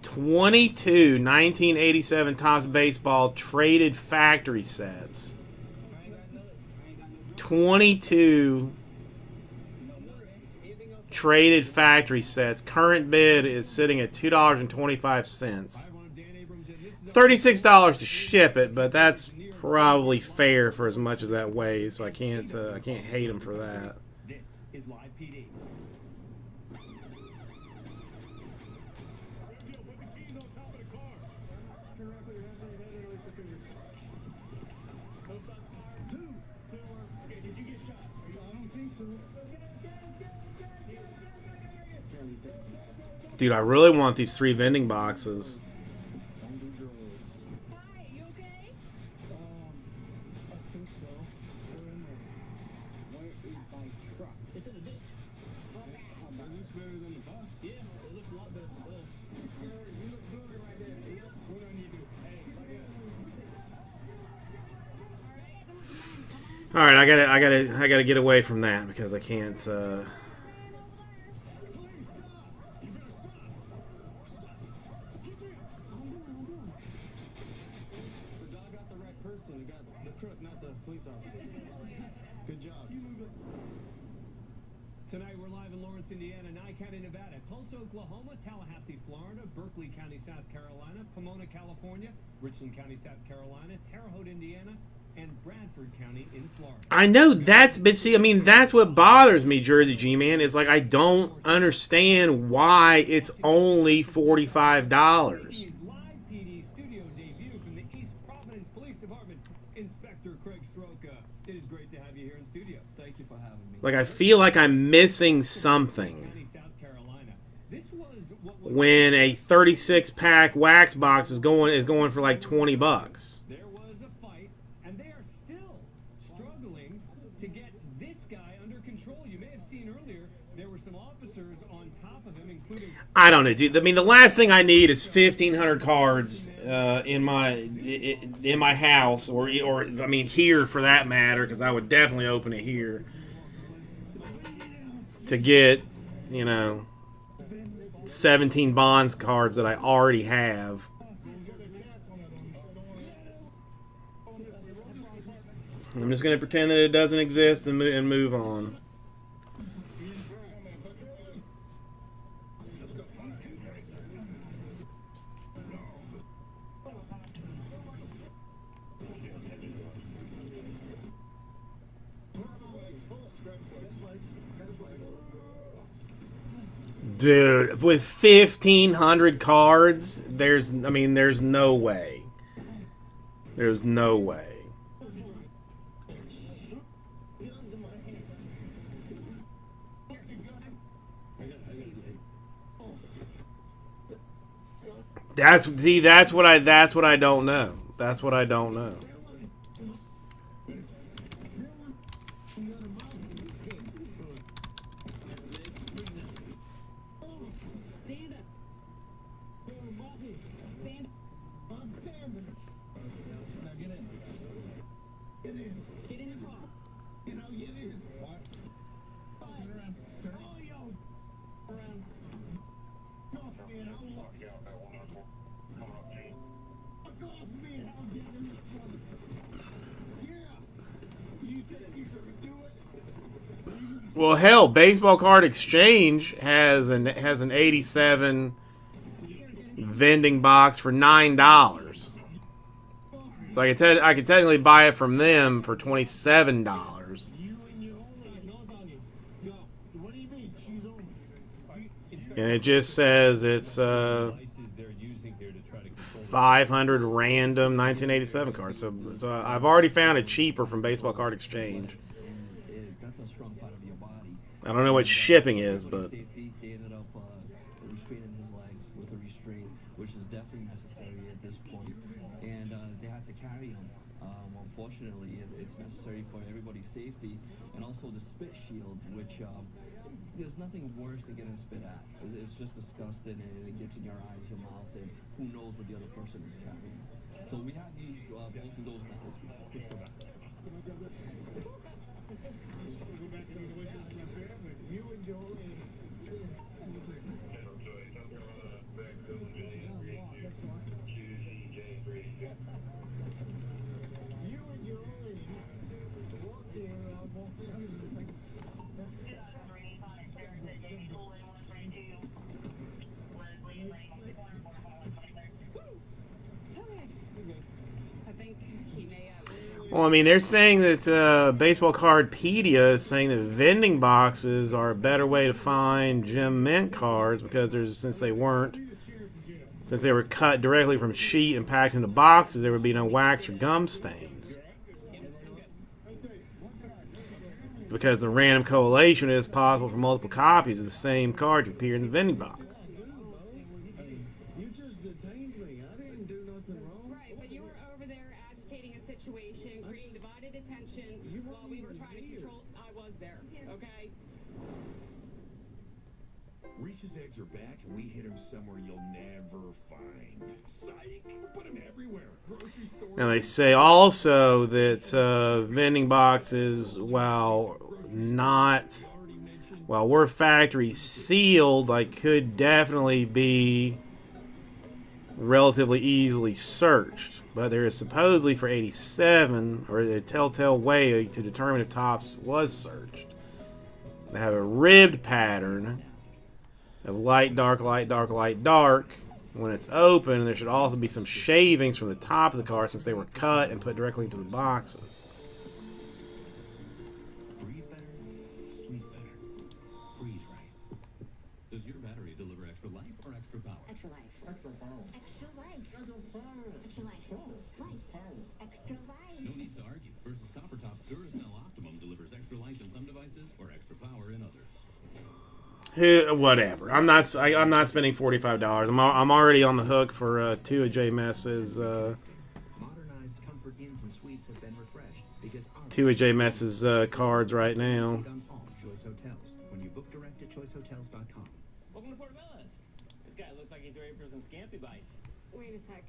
'22 1987 Topps Baseball traded factory sets. 22 traded factory sets. Current bid is sitting at $2.25. $36 to ship it, but that's probably fair for as much as that weighs. So I can't hate him for that. This is Live PD. Dude, I really want these three vending boxes. Hi, you okay? I think so. We're in there. Where is my truck? It's in the ditch. It looks better than the bus. Yeah, it looks a lot better than this. Sir, you look good right there. Yep. What do I need to do? Hey, All right, I gotta get away from that because I can't. Person, got the crook, not the police officer. Good job. Tonight we're live in Lawrence, Indiana, Nye County, Nevada, Tulsa, Oklahoma, Tallahassee, Florida, Berkeley County, South Carolina, Pomona, California, Richland County, South Carolina, Terre Haute, Indiana, and Bradford County in Florida. I know that's, but see, I mean, that's what bothers me, Jersey G-Man, is like I don't understand why it's only $45. It is great to have you here in studio. Thank you for having me. Like I feel like I'm missing something when a 36-pack wax box is going for like $20. There was a fight, and they are still struggling to get this guy under control. You may have seen earlier There were some officers on top of him, including... I don't know, dude. I mean, the last thing I need is 1,500 cards in my house, or I mean here for that matter, because I would definitely open it here to get, you know, 17 bonds cards that I already have. I'm just gonna pretend that it doesn't exist and move on. Dude, with 1,500 cards, there's no way. There's no way. That's what I don't know. That's what I don't know. Well, hell, Baseball Card Exchange has an 87 vending box for $9. So I could technically buy it from them for $27. And it just says it's 500 random 1987 cards. So I've already found it cheaper from Baseball Card Exchange. That's a strong part of your body. I don't know what shipping is, but Safety, they ended up restraining his legs with a restraint, which is definitely necessary at this point. And they had to carry him. Unfortunately, it's necessary for everybody's safety, and also the spit shield, which there's nothing worse than getting spit at. It's just disgusting, and it gets in your eyes, your mouth, and who knows what the other person is carrying. So we have used both of those methods before. Let's go back. You and Joel and well, I mean, they're saying that Baseball Cardpedia is saying that vending boxes are a better way to find Gem Mint cards because since they were cut directly from sheet and packed into boxes, there would be no wax or gum stains. Because the random collation is possible for multiple copies of the same card to appear in the vending box. you just detained me. I didn't do nothing wrong. Right, but you were over there agitating a situation, creating divided attention while we were trying to control. I was there, okay? Reese's eggs are back, and we hit them somewhere you'll never find. Psych! We put them everywhere. Grocery store. And they say also that vending boxes, while we're factory sealed, like could definitely be relatively easily searched. But there is supposedly for 87, or a telltale way to determine if Topps was searched. They have a ribbed pattern of light, dark, light, dark, light, dark. When it's open, there should also be some shavings from the top of the card since they were cut and put directly into the boxes. Breathe better, sleep better. Breathe right. Does your battery deliver extra life or extra power? Extra life. Extra power. Extra life. Extra power. Extra life. Life. Extra life. No need to argue. Versus Copper Top's Duracell Optimum delivers extra life in some devices or extra power in others. Whatever. I'm not spending $45. I'm already on the hook for 2 of J Mess's Modernized comfort inns and suites have been refreshed because 2 of J Mess's cards right now. on all choice hotels. When you book direct at choicehotels.com. Welcome to Portobello's. This guy looks like he's ready for some scampi bites. Wait a sec.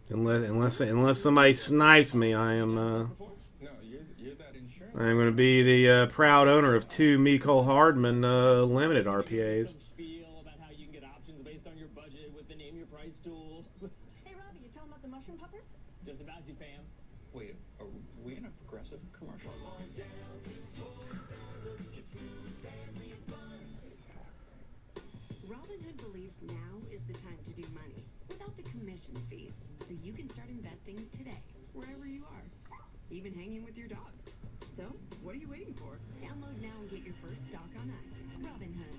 Unless somebody snipes me, I am No, you're that insurance. I'm going to be the proud owner of 2 Miko Hardman limited RPAs. Spiel about how you can get options based on your budget with the name your price tool. Hey, Robbie, you tell him about the mushroom puppers? Just about you, Pam. Wait, are we in a progressive commercial? Robinhood believes now is the time to do money without the commission fees, so you can start investing today, wherever you are, even hanging with your dog. So, what are you waiting for? Download now and get your first stock on us. Robinhood.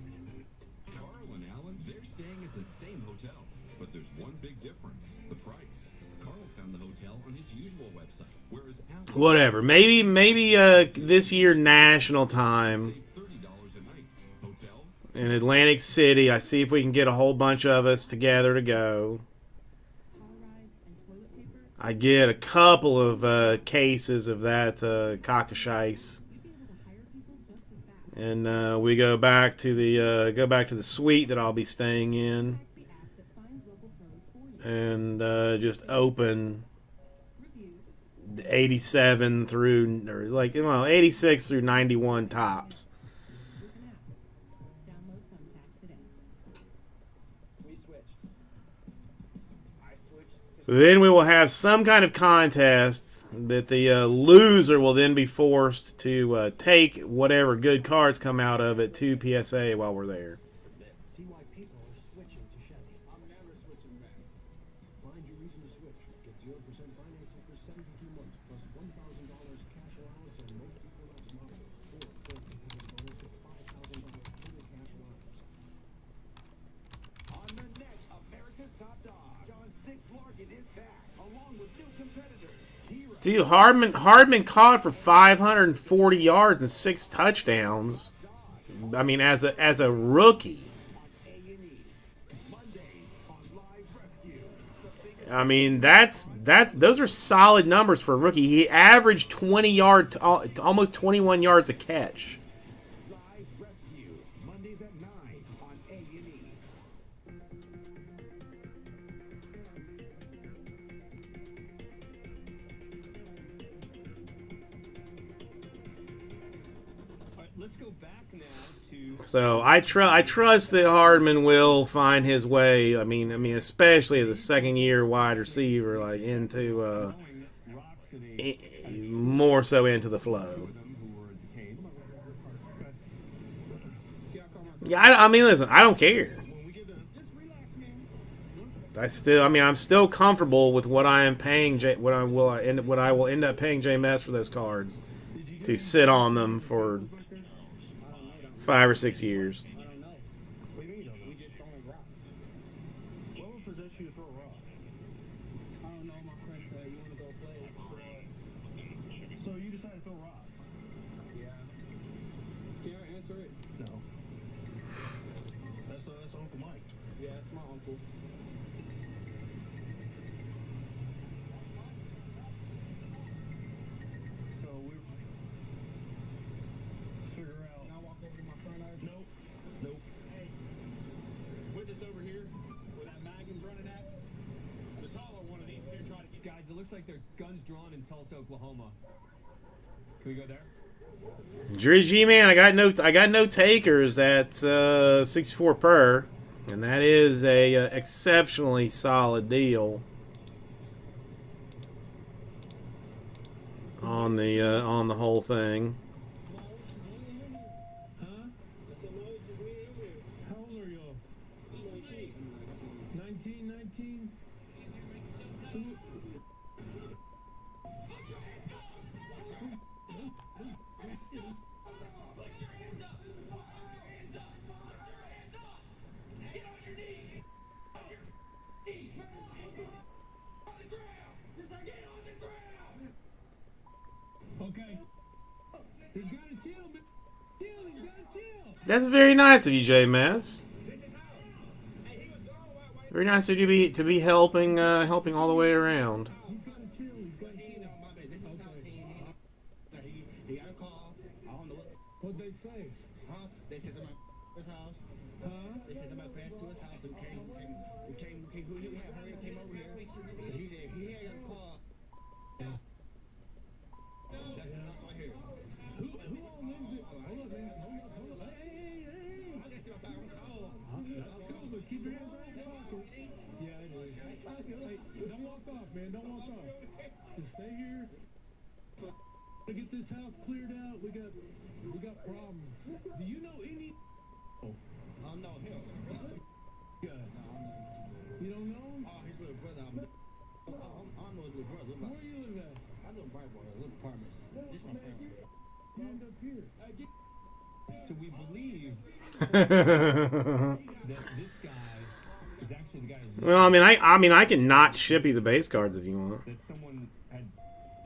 Carl and Alan, they're staying at the same hotel, but there's one big difference: the price. Carl found the hotel on his usual website, whereas Alan... Whatever. Maybe this year national time in Atlantic City, I see if we can get a whole bunch of us together to go. I get a couple of cases of that cockashice, and we go back to the suite that I'll be staying in, and just open 87 through, or like 86 through 91 tops. Then we will have some kind of contest that the loser will then be forced to take whatever good cards come out of it to PSA while we're there. See why people are switching to Chevy. I'm never switching back. Find your reason to switch. Get 0% financing for 72 months, plus $1,000 cash allowance on most Equinox models. Or get a bonus of $5,000 total cash allowance. On the net, America's top dog, John Sticks Larkin is back, along with new competitors. Dude, Hardman caught for 540 yards and 6 touchdowns. I mean, as a rookie. I mean, those are solid numbers for a rookie. He averaged 20 yards, almost 21 yards a catch. Live Rescue, Mondays at 9 on A&E. Let's go back now to... So I trust that Hardman will find his way. I mean, especially as a second-year wide receiver, like into more so into the flow. Yeah, I mean, listen, I don't care. I'm still comfortable with what I am paying. What I will end up paying JMS for those cards to sit on them for 5 or 6 years. I don't know. What do you mean you don't know? We just throwing rocks. What would possess you to throw a rock? I don't know, my friend said you want to go play. So you decided to throw rocks? Yeah. Can I answer it? No. That's Uncle Mike. Yeah, that's my uncle. So we figure out. Can I walk over to my front eye? Nope. Nope. Hey, witness over here with that mag in front of that. The taller one of these two try to get... Guys, it looks like there are guns drawn in Tulsa, Oklahoma. Can we go there? Drizzy, man, I got no takers at 64 per, and that is a exceptionally solid deal on the whole thing. How old are y'all? 19. Okay. He's got to chill, man. He's got to chill. That's very nice of you, JMS. Very nice of you to be helping all the way around. He got a call. I don't know what they say. Huh? They said somebody his house. Huh? They said somebody crashed to his house and came over here. He said he had a car. Yeah. That's his house right here. Who owns this? Hold up, man. Hold up. Hey. I guess you're back on call. That's cool, but keep your hands out of your pockets. Yeah, it is. Hey, don't walk off, man. Don't walk off. Just stay here. To get this house cleared out, we got problems. Do you know any? I know him. Yes. You don't know him? Oh, his little brother. I know his little brother. Where you live at? I live in Brightwater, little apartments. This is my family. You end up here. So we believe that this guy is actually the guy. Well, I mean, I can not ship you the base cards if you want. That someone had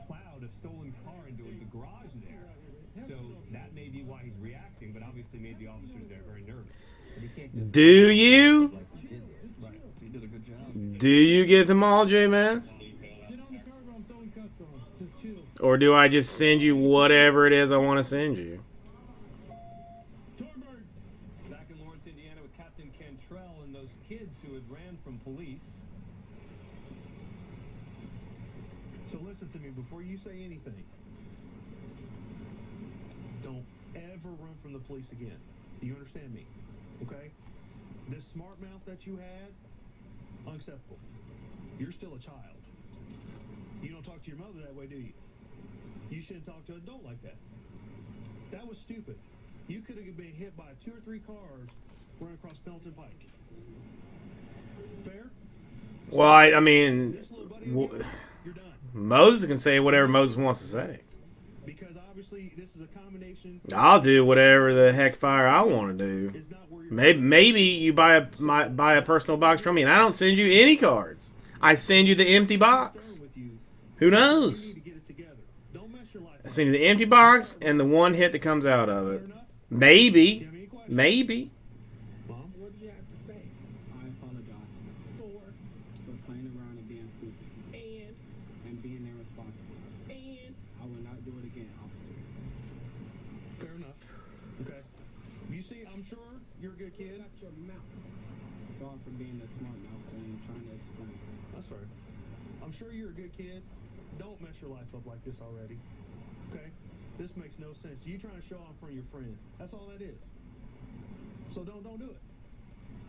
plowed a stolen car into the garage there. So that may be why he's reacting, but obviously made the officers there very nervous. Do you? Right. He did a good job. Do you get them all, J-Mass? Or do I just send you whatever it is I want to send you? Back in Lawrence, Indiana with Captain Cantrell and those kids who had ran from police. So listen to me before you say anything. Don't ever run from the police again. Do you understand me? Okay? This smart mouth that you had, unacceptable. You're still a child. You don't talk to your mother that way, do you? You shouldn't talk to an adult like that. That was stupid. You could have been hit by 2 or 3 cars running across Pendleton Pike. Fair? Well, I mean, Moses can say whatever Moses wants to say. Because obviously this is a combination. I'll do whatever the heck fire I want to do. Maybe you buy a personal box from me, and I don't send you any cards. I send you the empty box. Who knows? I send you the empty box and the one hit that comes out of it. Maybe. Mom, what do you have to say? I apologize for playing around and being stupid and being irresponsible. And I will not do it again, officer. Fair enough. Okay. You see, I'm sure you're a good kid. Shut your mouth. Sorry for being a smart mouth and trying to explain. That's fair. I'm sure you're a good kid. Don't mess your life up like this already. Okay? This makes no sense. You trying to show off for your friend. That's all that is. So don't do it.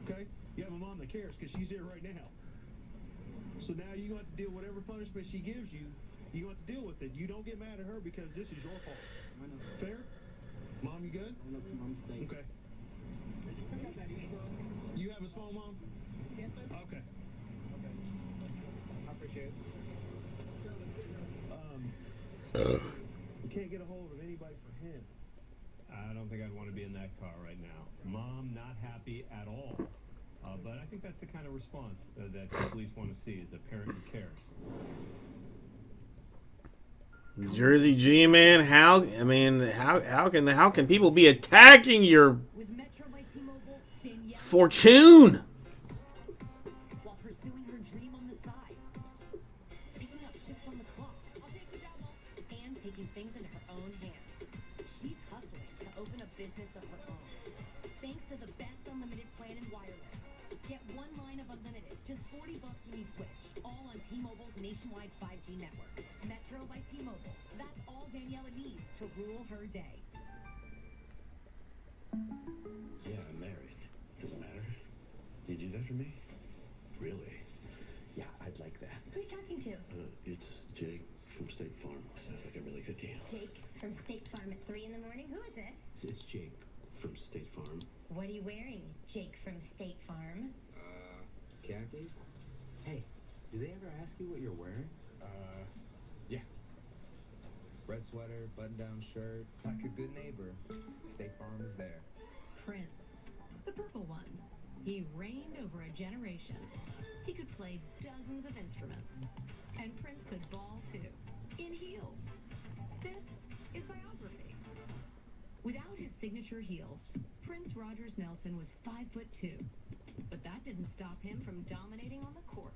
Okay? You have a mom that cares because she's here right now. So now you have to deal with whatever punishment she gives you. You have to deal with it. You don't get mad at her because this is your fault. I know. Fair? Mom, you good? I know it's my mistake. Okay. You have his phone, Mom? Yes, sir. Okay. I appreciate it. You can't get a hold of anybody for him. I don't think I'd want to be in that car right now. Mom, not happy at all. But I think that's the kind of response that the police want to see, is a parent who cares. Jersey G, man, how can people be attacking your fortune? While pursuing her dream on the side, picking up shifts on the clock, and taking things into her own hands. She's hustling to open a business of her own. Thanks to the best unlimited plan in wireless. Get 1 line of unlimited, just $40 when you switch. All on T-Mobile's nationwide 5G network. Metro by T-Mobile. That's all Daniela needs to rule her day. Yeah, I'm married. Doesn't matter. You do that for me? Really? Yeah, I'd like that. Who are you talking to? It's Jake from State Farm. Sounds like a really good deal. Jake from State Farm at 3 in the morning? Who is this? It's Jake from State Farm. What are you wearing, Jake from State Farm? Khakis? Hey, do they ever ask you what you're wearing? Yeah. Red sweater, button-down shirt. Like a good neighbor, State Farm is there. Prince, the purple one. He reigned over a generation. He could play dozens of instruments. And Prince could ball too, in heels. This is biography. Without his signature heels, Prince Rogers Nelson was 5'2". But that didn't stop him from dominating on the court.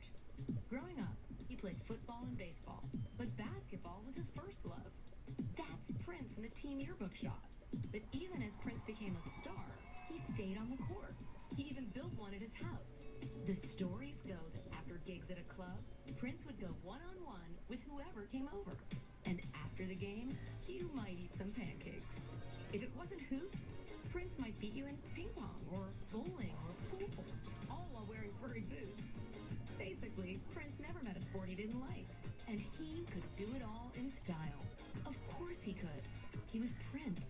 Growing up, he played football and baseball, but basketball was his first love. That's Prince in the team yearbook shot. But even as Prince became a star, stayed on the court. He even built one at his house. The stories go that after gigs at a club, Prince would go one-on-one with whoever came over. And after the game, you might eat some pancakes. If it wasn't hoops, Prince might beat you in ping pong or bowling or pool, all while wearing furry boots. Basically, Prince never met a sport he didn't like, and he could do it all in style. Of course he could. He was Prince.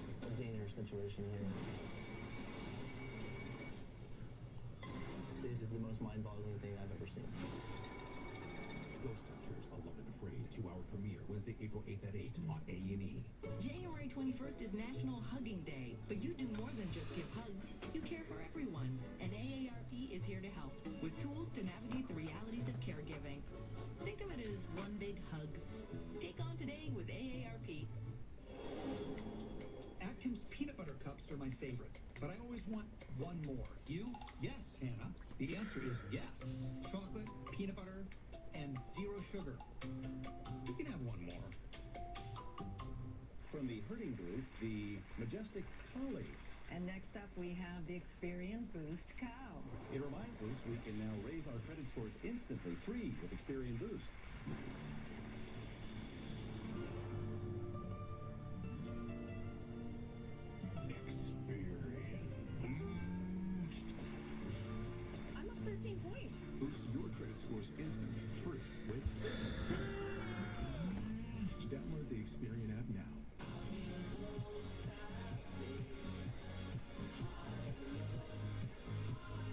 It's a dangerous situation here. This is the most mind-boggling thing I've ever seen. Ghost Hunters, Alone and Afraid, 2-hour premiere, Wednesday, April 8th at 8 on A&E. January 21st is National Hugging Day, but you do more than just give hugs. You care for everyone, and AARP is here to help with tools to navigate the realities of caregiving. Think of it as one big hug. Take on today with AARP. Atkins peanut butter cups are my favorite, but I always want one more. You? Yes, Hannah. The answer is yes. Chocolate, peanut butter, and 0 sugar. You can have one more. From the herding group, the Majestic Collie. And next up, we have the Experian Boost Cow. It reminds us we can now raise our credit scores instantly, free with Experian Boost. I'm up 13 points. Boost your credit scores instantly, free with Download the Experian app now.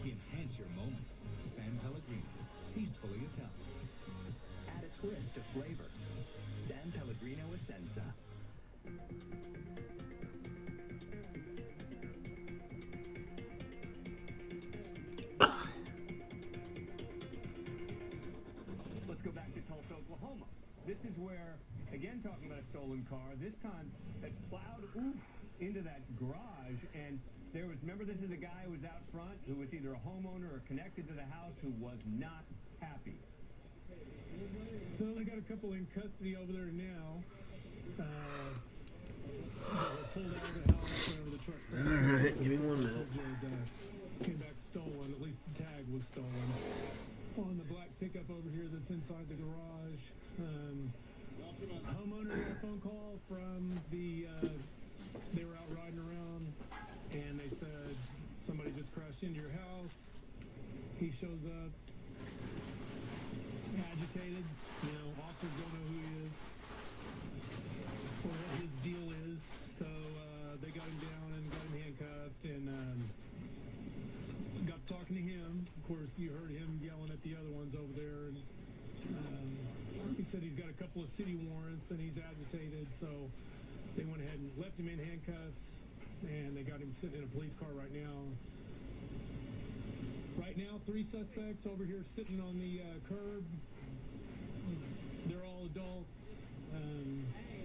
Enhance your moments. San Pellegrino, tastefully Italian. Add a twist of flavor. San Pellegrino Essenza. Let's go back to Tulsa, Oklahoma. This is where, again, talking about a stolen car, this time it plowed into that garage, and there was, remember, this is the guy who was out front, who was either a homeowner or connected to the house, who was not happy. So they got a couple in custody over there now. They were pulled out of the house whenever the truck crashed. All right, give me 1 minute. Came back stolen. At least the tag was stolen. On the black pickup over here that's inside the garage. Homeowner got a phone call from the, they were out riding around, and they said somebody just crashed into your house. He shows up, agitated, officers don't know who he is or what his deal is, so they got him down and got him handcuffed and got talking to him. Of course, you heard him yelling at the other ones over there, and he said he's got a couple of city warrants and he's agitated, so they went ahead and left him in handcuffs, and they got him sitting in a police car right now. Right now, 3 suspects over here sitting on the curb. They're all adults.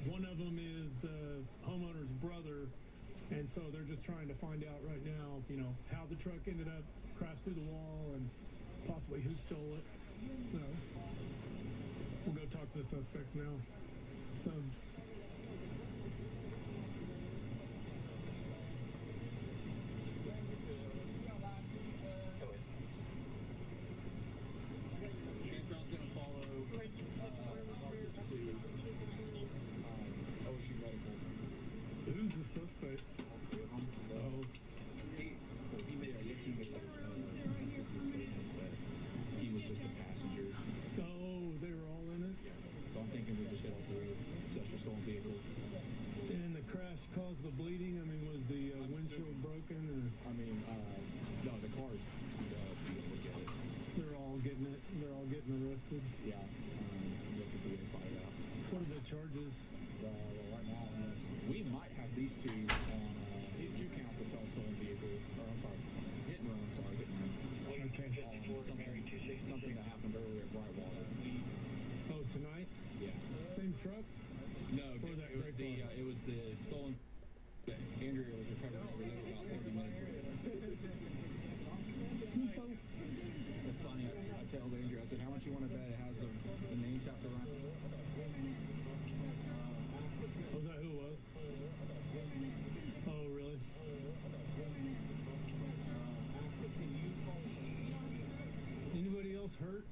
One of them is the homeowner's brother, and so they're just trying to find out right now, how the truck ended up crashed through the wall and possibly who stole it. So we'll go talk to the suspects now. So. Cantrell's going to follow Marcus to OSU Medical. Who's the suspect? Oh. He made a consistent statement that he was just a passenger. Oh, they were all in it? So I'm thinking we just hit all 3, such a stolen vehicle. And the crash caused the bleeding? I mean, was the windshield broken? Or? No, the car's be able to get it. They're all getting it? They're all getting arrested? Yeah. Let the DA find out. What are the charges? Well, right now, we might have these 2 on these 2 counts of stolen vehicle, or I'm sorry, hit and run, Okay. On something that happened earlier at Brightwater. Oh, tonight? Yeah. Same truck? No, it was the stolen. Andrea was recovered over there about 30 minutes ago. That's funny. I told Andrea, I said, how much you want to bet it has the name chapter on it? Was that who it was? both hurt?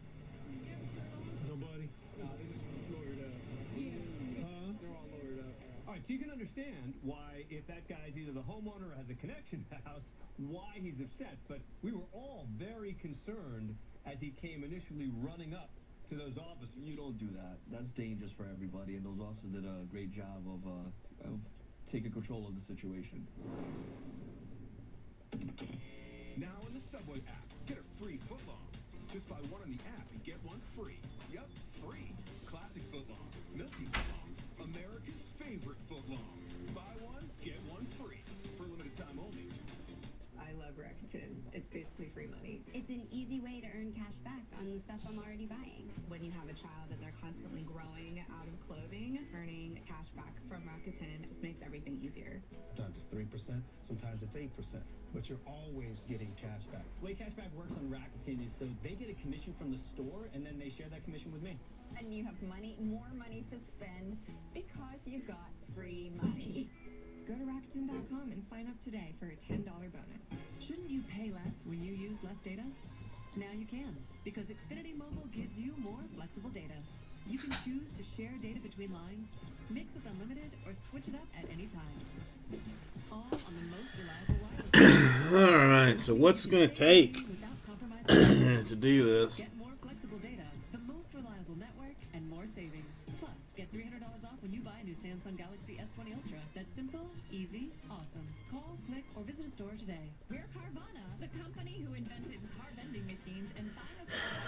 Nobody? No, they just lawyered up. They're all lawyered up. All right, so you can understand why, if that guy's either the homeowner or has a connection to the house, why he's upset. But we were all very concerned as he came initially running up to those officers. You don't do that. That's dangerous for everybody, and those officers did a great job of taking control of the situation. Now in the Subway app, get a free footlong. Just buy one on the app and get one free. Yup, free. Classic footlongs, milky footlongs, America's favorite footlongs. Buy one, get one free. For limited time only. I love Rakuten. It's basically free money. It's an easy way to earn cash back on the stuff I'm already buying. When you have a child and they're constantly growing out of clothing, earning cash back from Rakuten just makes everything easier. Sometimes it's 3%, sometimes it's 8%, but you're always getting cash back. The way cashback works on Rakuten is so they get a commission from the store, and then they share that commission with me. And you have more money to spend because you got free money. Go to Rakuten.com and sign up today for a $10 bonus. Shouldn't you pay less when you use less data? Now you can, because Xfinity Mobile gives you more flexible data. You can choose to share data between lines, mix with unlimited, or switch it up at any time. All on the most reliable wireless. All right, so what's it going to take to do this? Get more flexible data, the most reliable network, and more savings. Plus, get $300 off when you buy a new Samsung Galaxy S20 Ultra. That's simple, easy, awesome. Call, click, or visit a store today. We're Carvana, the company who invented car vending machines and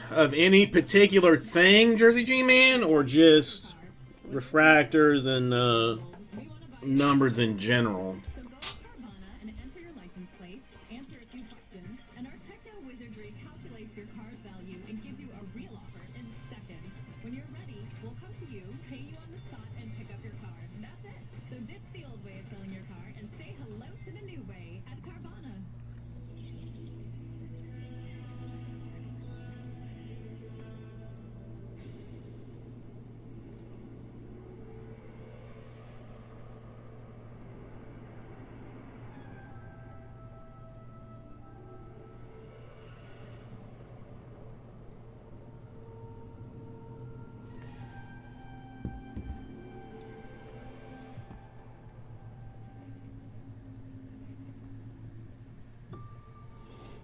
Of any particular thing, Jersey G-Man, or just refractors and numbers in general? So go to Carvana and enter your license plate, answer a few questions, and our techno wizardry calculates your car's value and gives you a real offer in seconds. When you're ready, we'll come to you, pay you on the spot, and pick up your car. That's it. So ditch the old way of selling your car and say hello to the new way at Carvana.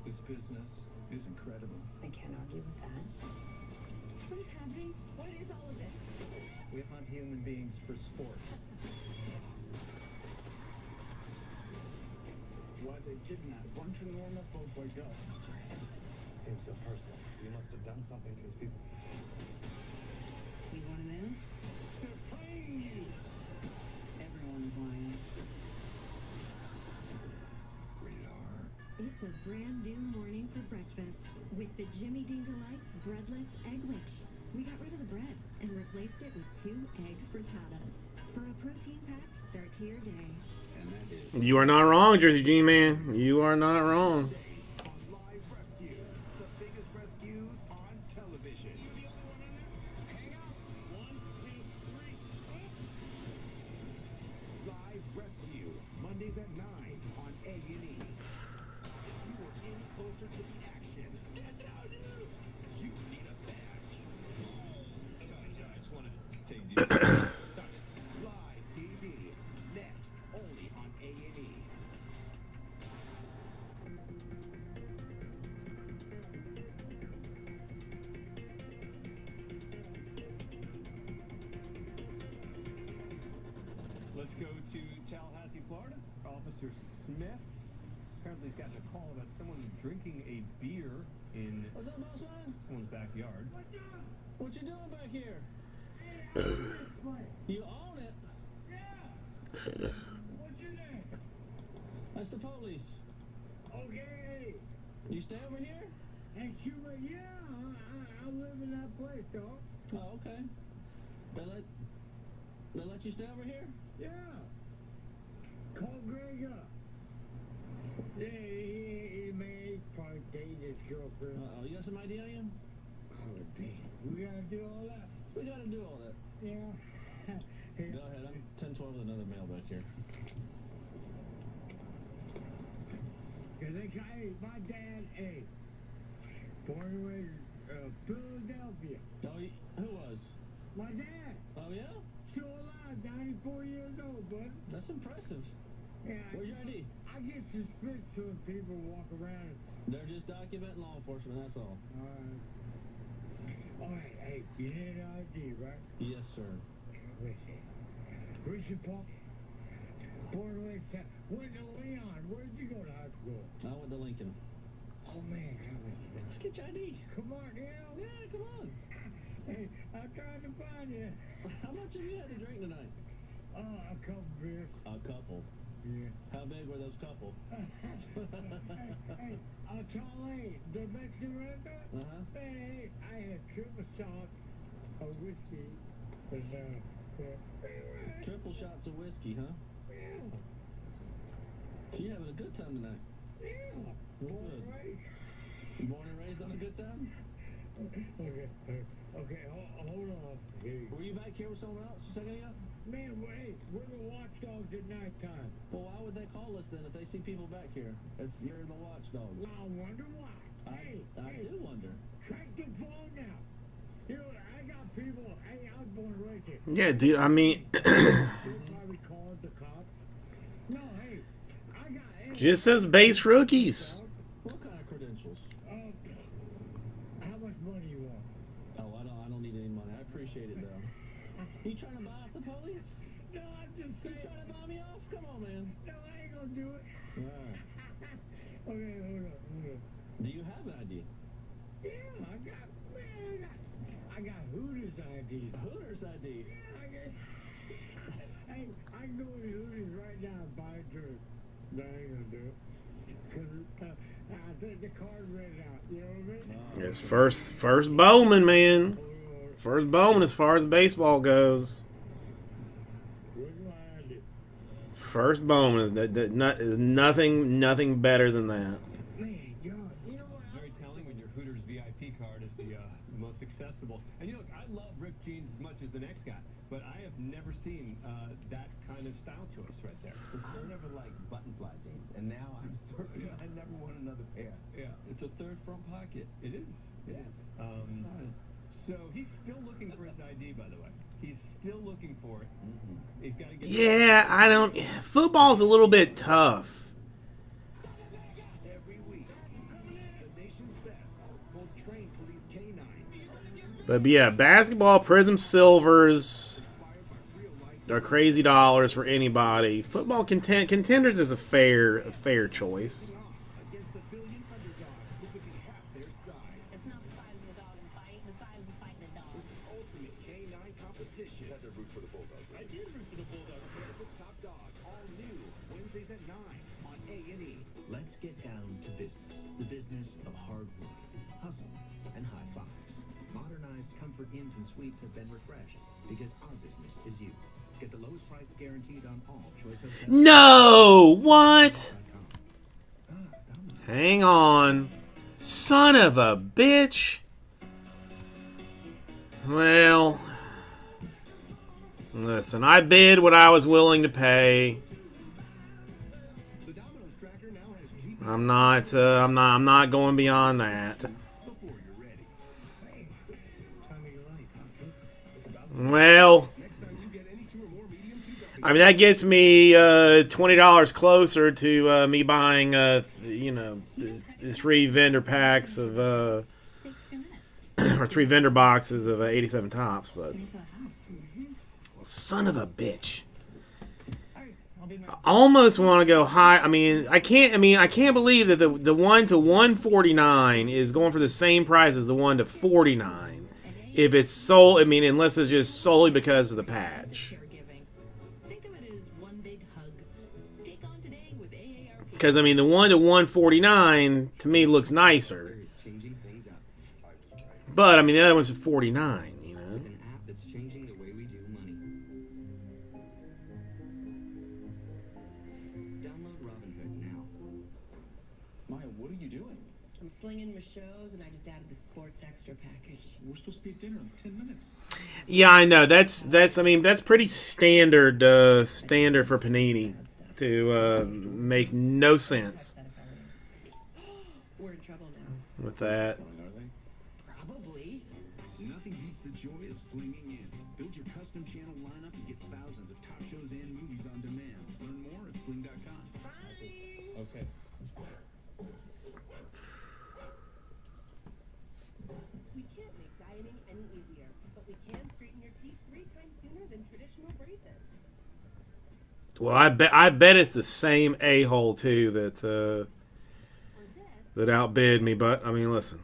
This business is incredible. I can't argue with that. What is happening? What is all of this? We hunt human beings for sport. Why they kidnap a bunch of normal folk like us? Seems so personal. You must have done something to these people. You want to know? They're paying you. Everyone is lying. It's a brand new morning for breakfast with the Jimmy Dean Delight's breadless egg wish. We got rid of the bread and replaced it with 2 egg frittatas. For a protein packed start to your day. And that is You are not wrong, Jersey G-Man. You are not wrong. On Live Rescue, the biggest rescues on television. Hang out. 1, 2, 3. Live Rescue, Mondays at 9 on A&E. If you were any closer to the action, get down here. You need a badge. Sorry, I just wanted to take you. Live TV, next, only on A&E. Let's go to Tallahassee, Florida. Officer Smith apparently has gotten a call about someone drinking a beer in What's up, boss man? someone's backyard. What you doing back here? You own it? Yeah. What's your name? That's the police. Okay. You stay over here? Hey, Cuba, yeah, I live in that place, dog. Oh, okay. They let you stay over here? Yeah. Call Greg up. Yeah, he may probably date his girlfriend. Uh-oh, you got some idea on you? Oh, damn. We gotta do all that. We gotta do all that. Yeah. Go ahead, I'm 10-12 with another male back here. Cause they got, hey, my dad, hey, born and raised Philadelphia. Oh, who was? My dad. Oh, yeah? Still alive, 94 years old, bud. That's impressive. Yeah. Where's your ID? I get suspicious when people walk around. They're just documenting law enforcement, that's all. All right, hey, you need an ID, right? Yes, sir. Richard Park. Born and raised. Went to Leon. Where did you go to high school? I went to Lincoln. Oh, man, come on. Let's get your ID. Come on, Yeah, come on. Hey, I'm trying to find you. How much have you had to drink tonight? A couple beers. A couple. Yeah. How big were those couple? Hey, I'll tell you, the Mexican restaurant? Uh-huh. Man, hey, I had triple shots of whiskey. And, Triple shots of whiskey, huh? Yeah. So you're having a good time tonight? Yeah. Born and raised. Born and raised on a good time? Okay, hold on. Were you back here with someone else a second ago? Man, wait, we're the watchdogs at nighttime. Well, why would they call us then if they see people back here? If you're the watchdogs? Well, I wonder why. I do wonder. Track the phone now. You know, I got people. Hey, I was born and raised here. Yeah, dude, I mean... You probably called the cops. No, hey, I got... just says base rookies. What kind of credentials? How much money you want? Oh, I don't need any money. I appreciate it, though. You trying to buy off the police? No, I'm just saying. You trying to buy me off? Come on, man. No, I ain't gonna do it. All right. Okay, hold up. Do you have an ID? Yeah, I got Hooters ID. Hooters ID? Yeah, hey, I can go to Hooters right now and buy a drink. No, I ain't gonna do it. Because I think the card ran out. You know what I mean? It's first Bowman, man. First Bowman as far as baseball goes. First Bowman is nothing better than that. Very telling when your Hooters VIP card is the most accessible. And look, I love ripped jeans as much as the next guy, but I have never seen that kind of style choice right there. I never liked button fly jeans, and now I'm certain I never want another pair. Yeah, It's a third front pocket. it is. It is. So he's still looking for his ID, by the way. He's still looking for it. He's got to get. Yeah, I don't... Football's a little bit tough. Every week, the nation's best, most trained police canines. But yeah, basketball, Prism Silvers, they're crazy dollars for anybody. Football contenders is a fair choice. Against a billion underdogs who could be half their size. It's not the size of the dog and fight, the size of fighting the dog. It's the ultimate canine competition. You had to root for the Bulldogs. I did root for the Bulldogs. America's Top Dog, all new, Wednesdays at 9 on A&E. Let's get down to business. The business of hard work, hustle, and high fives. Modernized comfort inns and suites have been refreshed because our business is you. Get the lowest price guaranteed on all choice hotels. No! What? Hang on. Son of a bitch. Well, listen, I bid what I was willing to pay. I'm not going beyond that. Well, I mean, that gets me $20 closer to me buying, the 3 vendor packs of, or 3 vendor boxes of 87 tops. But son of a bitch. I almost want to go high. I mean, I can't believe that the 1 to 149 is going for the same price as the 1 to 49. If it's unless it's just solely because of the patch. Because, I mean, the 1 to 149 to me looks nicer. But, I mean, the other one's at 49, you know? An app that's changing the way we do money. Download Robinhood now. Maya, what are you doing? I'm slinging my shows, and I just added the sports extra package. We're supposed to be at dinner in 10 minutes. Yeah, I know. That's pretty standard for Panini to make no sense We're in trouble now. with that. Probably. tuning in. Build your custom channel lineup and get thousands of top shows and movies on demand. Learn more at sling.com. Okay. We can't make dieting any easier, but we can straighten your teeth 3 times sooner than traditional braces. Well, I bet it's the same a-hole too that outbid me. But I mean, listen,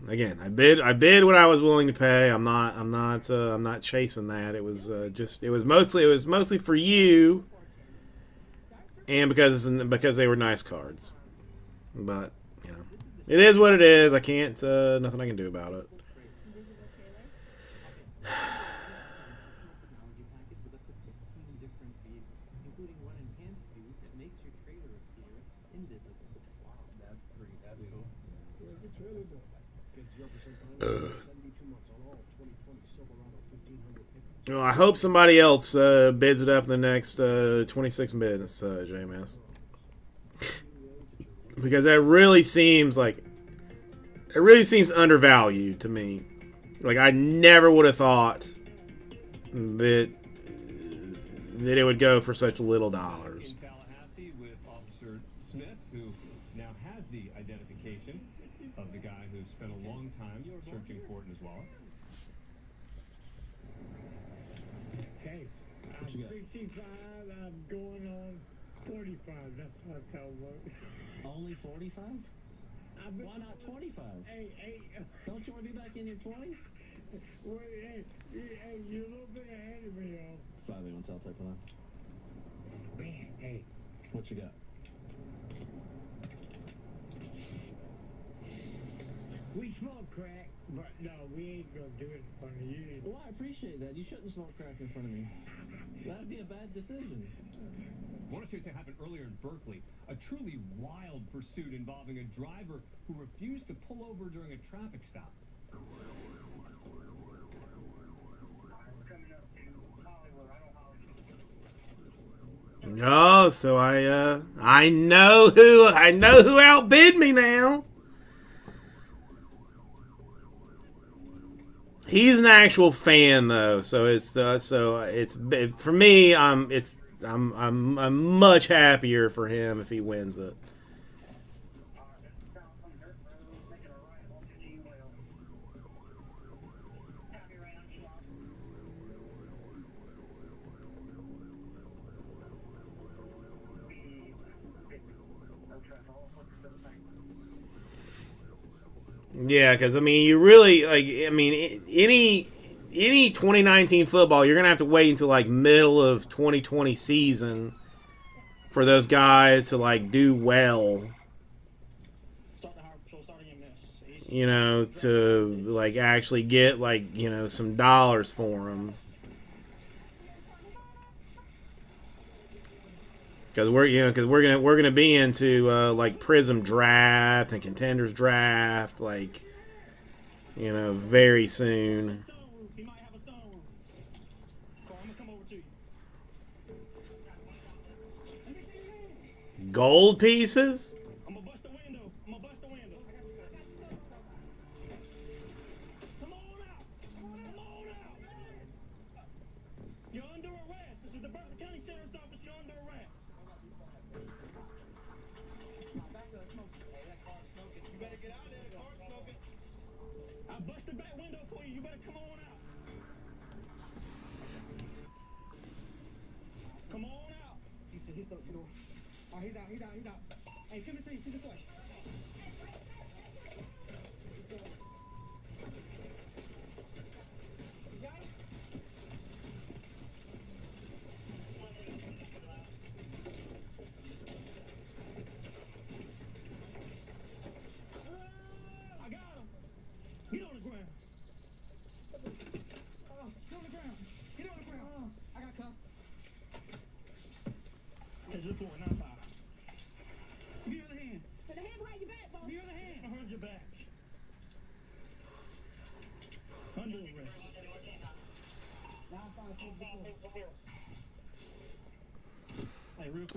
again, I bid what I was willing to pay. I'm not chasing that. It was mostly for you, and because they were nice cards. But you know, it is what it is. I can't nothing I can do about it. Well, I hope somebody else bids it up in the next 26 minutes, JMS. Because that really seems undervalued to me. Like, I never would have thought that it would go for such little dollars. In Tallahassee with Officer Smith, who now has the identification of the guy who spent a long time searching for it in his wallet. Hey, I'm 65, I'm going on 45. That's what I tell you. Only 45? Why not 25? Hey. Don't you want to be back in your 20s? Wait, hey, you're a little bit ahead of me, yo. 5-8 tell type of line. Man, hey. What you got? We smoke crack, but no, we ain't gonna do it in front of you. Well, I appreciate that. You shouldn't smoke crack in front of me. That'd be a bad decision. One of the that happened earlier in Berkeley. A truly wild pursuit involving a driver who refused to pull over during a traffic stop. No, so I know who outbid me now. He's an actual fan though, so it's for me. I'm much happier for him if he wins it. Yeah, because I mean, you really any 2019 football, you're gonna have to wait until like middle of 2020 season for those guys to like do well. You know, to like actually get like some dollars for them. Because we're gonna be into like Prism draft and Contenders draft very soon. Gold pieces? He's out. Hey, come this way. You got him? I got him. Get on the ground. Get on the ground. Get on the ground. I got cuffs. That's just for 9-5. Give me your other hand. Put the hand behind your back, boss. Give me your other hand. Behind your back. Under arrest.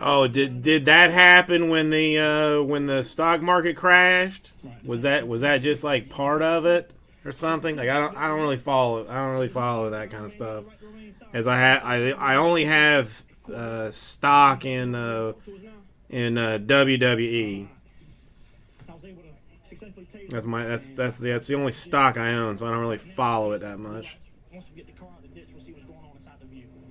Oh, did that happen when the stock market crashed? Was that just like part of it? or something. Like I don't really follow that kind of stuff. As I only have stock in WWE. That's the only stock I own, so I don't really follow it that much. Once we get the car out of the ditch, we'll see what's going on inside the vehicle.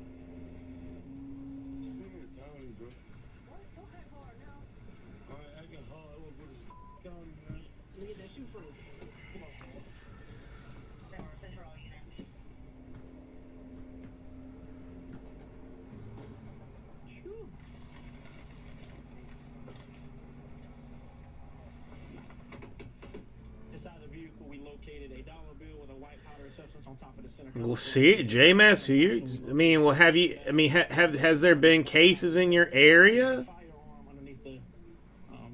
Let me get that shoe first. Come on. Central unit. Inside the vehicle, we located a dollar bill with a white powder substance on top of the center. We'll see, JMS. I mean, well, have you? I mean, has there been cases in your area,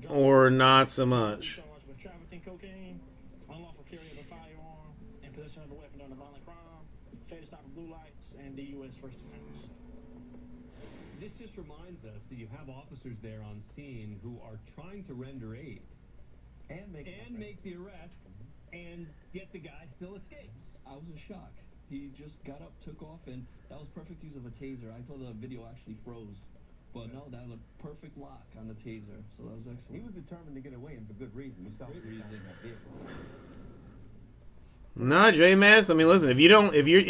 or not so much? Trafficking cocaine, unlawful carry of a firearm, and possession of a weapon under violent crime, failure to stop at blue lights, and DUS first offense. This just reminds us that you have officers there on scene who are trying to render aid And make the arrest, and yet the guy still escapes. I was in shock. He just got up, took off, and that was perfect use of a taser. I thought the video actually froze. But no, that was a perfect lock on the taser, so that was excellent. He was determined to get away, and for good reason. We saw what he found in that vehicle. No, JMS. I mean, listen. If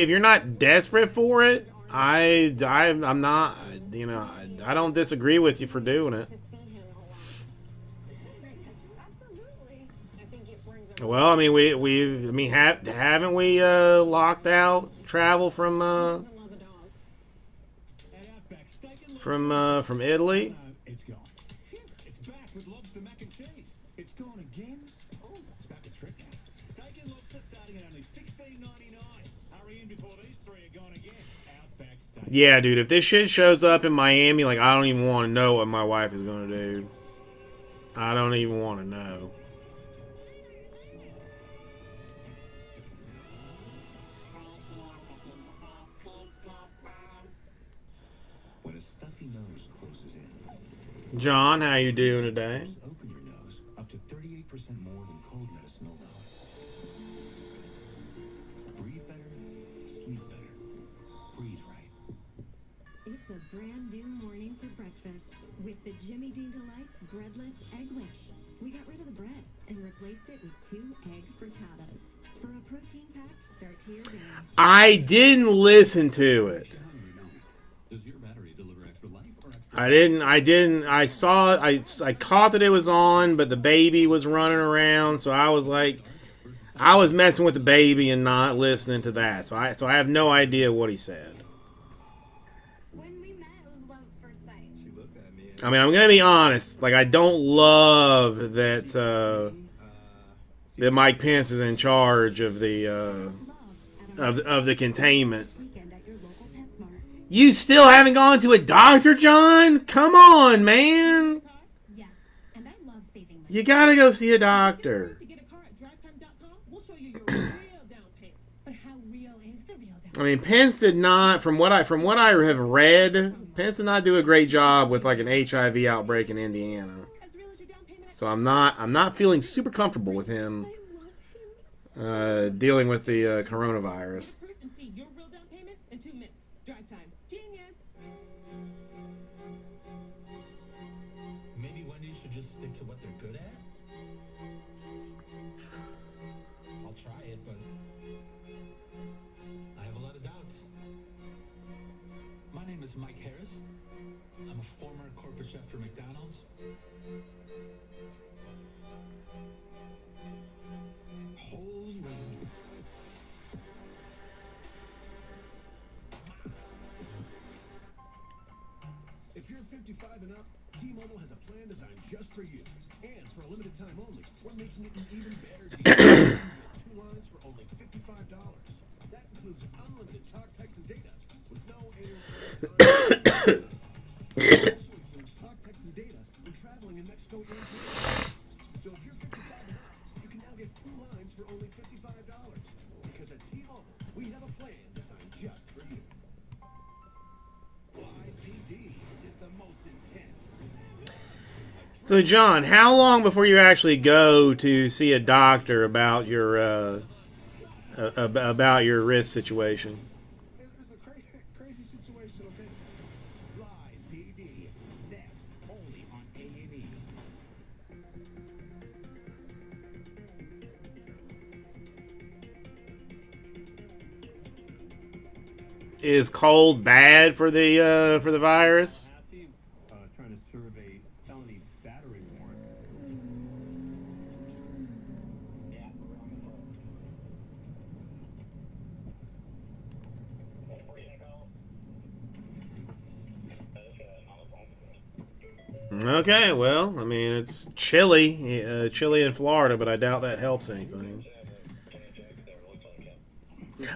you're not desperate for it, I'm not. You know, I don't disagree with you for doing it. Well, I mean, haven't we locked out travel from Italy? It's gone. It's back with lobster mac and cheese. It's gone again. Oh, it's back with trick now. Steak and lobster starting at only $16.99. Hurry in before these three are gone again. Outback steak. Yeah, dude. If this shit shows up in Miami, like, I don't even want to know what my wife is gonna do. I don't even want to know. When a stuffy nose closes in, John, how you doing today? open your nose up to 38% more than cold medicine will. Breathe better, sleep better, breathe right. It's a brand new morning for breakfast with the Jimmy Dean Delight's breadless egg wish. We got rid of the bread and replaced it with 2 egg frittatas. For a protein pack, start to your day. I didn't listen to it. Does your battery deliver extra life or extra? I caught that it was on, but the baby was running around, so I was like, I was messing with the baby and not listening to that. So I have no idea what he said. When we met, it was love at first sight. She looked at me. I mean, I'm gonna be honest. Like, I don't love that that Mike Pence is in charge of the of the containment. You still haven't gone to a doctor, John? Come on, man. Yes, and I love saving money. You gotta go see a doctor. To get a car at drivetime.com, we'll show you your real down payment. But how real is the real down? I mean, Pence did not, from what I have read, Pence did not do a great job with like an HIV outbreak in Indiana. So I'm not feeling super comfortable with him dealing with the coronavirus. And see your real down payment in 2 minutes. Drive time. Genius. Maybe Wendy's should just stick to what they're good at? I'll try it, but I have a lot of doubts. My name is Mike Harris. I'm a former corporate chef for McDonald's. Holy. If you're 55 and up, T-Mobile has a plan designed just for you. And for a limited time only, we're making it an even better deal. You get 2 lines for only $55. That includes unlimited talk, text, and data with no annual service. It also includes talk, text, and data when traveling in Mexico and Canada. So if you're 55 and up, you can now get 2 lines for only $55. Because at T-Mobile, we have a plan designed just for you. YPD is the most intense. So, John, how long before you actually go to see a doctor about your about your wrist situation. It's a crazy situation, okay? Live PD. Next, only on A&E. Is cold bad for the virus? Trying to serve a felony battery warrant. Okay, well, I mean, it's chilly, chilly in Florida, but I doubt that helps anything.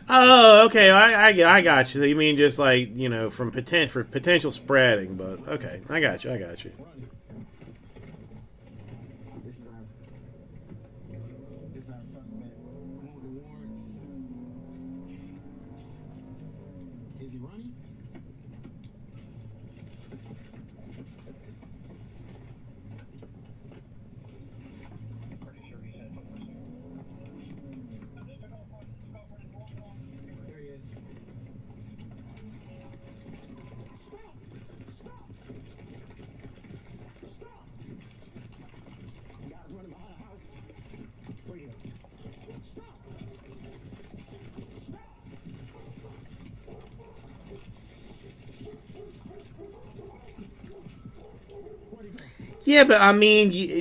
Oh, okay, I got you. You mean just like, you know, for potential spreading, but okay, I got you. This is our suspect. One with the warrants. Is he running? There he is. Got running behind the house. Where you? Stop! Yeah, but I mean, dude,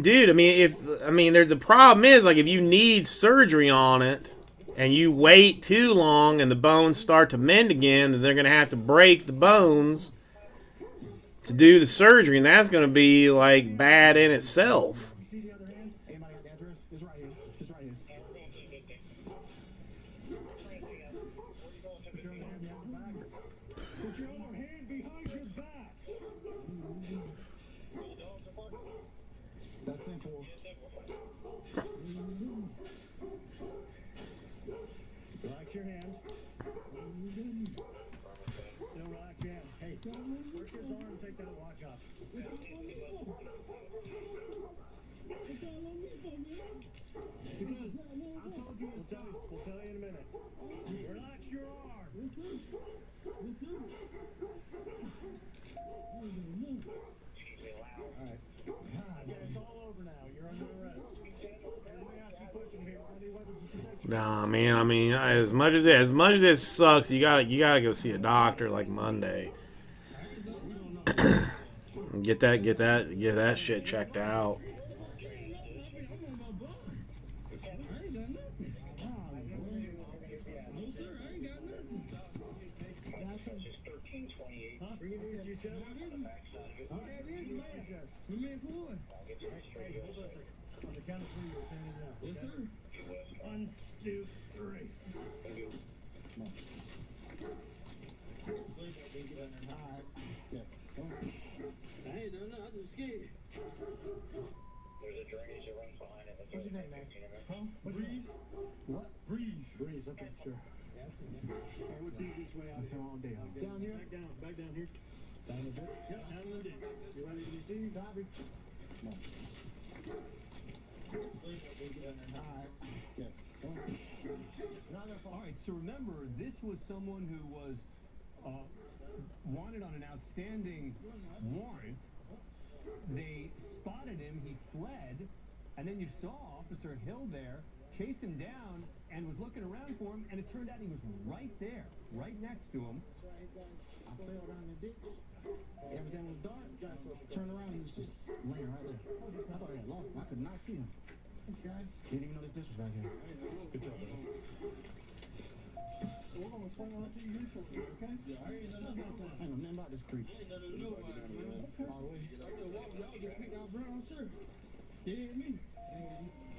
there's the problem is like if you need surgery on it and you wait too long and the bones start to mend again, then they're gonna have to break the bones to do the surgery, and that's gonna be like bad in itself. See the other hand? Anybody got the address? It's right here. It's right here. Put your other hand behind your back. Put your other hand behind your back. That's 10-4. Relax your hand. Don't relax your hand. Hey, work his arm and take that watch off. Because I told you we'll tell you in a minute. Relax your arm. Alright. Yeah, it's all over now. You're under arrest. Everybody else you pushing here, any weapons of protection. Nah, man. I mean, as much as this sucks, you gotta go see a doctor like Monday. Get that shit checked out. On the count of three, you're turning it out. Yes, sir. 1, 2, 3. Come on. Please don't be getting in high. Yeah. Come on. I ain't doing nothing. I'm just scared. There's a drainage that runs behind it. What's your name, man? Huh? Breeze? What? Breeze. Breeze. Okay, sure. Yeah, hey, what's this way out here? All day. Down here? Back down here. Down the ditch? Yep, down in the ditch. You ready to be seen? Copy. Come on. Please don't be getting in high. Yeah. Come on. All right, so remember, this was someone who was wanted on an outstanding warrant. They spotted him, he fled, and then you saw Officer Hill there chase him down and was looking around for him, and it turned out he was right there, right next to him. I fell down the ditch. Everything was dark. Turned around and he was just laying right there. I thought I had lost him. I could not see him. Thanks, guys. Didn't even know this was back here. Good job, bro. We're going to explain all that to you here shortly, okay? Yeah, I ain't know nothing about that. I ain't know nothing about this creek. I ain't know nothing about it, man. Okay. All the way. Y'all just picked out brown, sure. Scared me.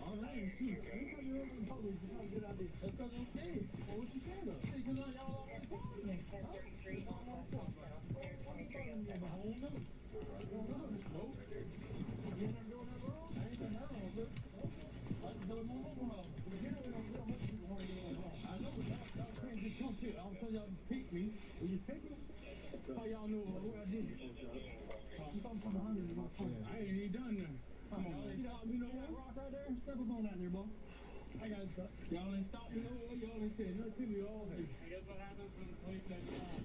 All right, shoot. Every time you're over the police, you're trying to get out there. That's because I'm scared. Well, what you scared of? Because y'all almost caught me. Huh? Almost caught me. I'm a whole note. Nope. You ain't never doing that wrong? I ain't done that wrong, bro. I just done my own wrong. But again, we don't get much people want to get wrong. I know, but y'all saying just come pick. I'll tell y'all just pick me. Will you pick me? How y'all know what I did? I'm coming from behind you. I ain't even done nothing. Come on, you know that rock right there? Step up on that there, boy. I got stuck. Y'all ain't stopped. You know what? Y'all ain't said nothing to me all day. And guess what happens when the police say stop?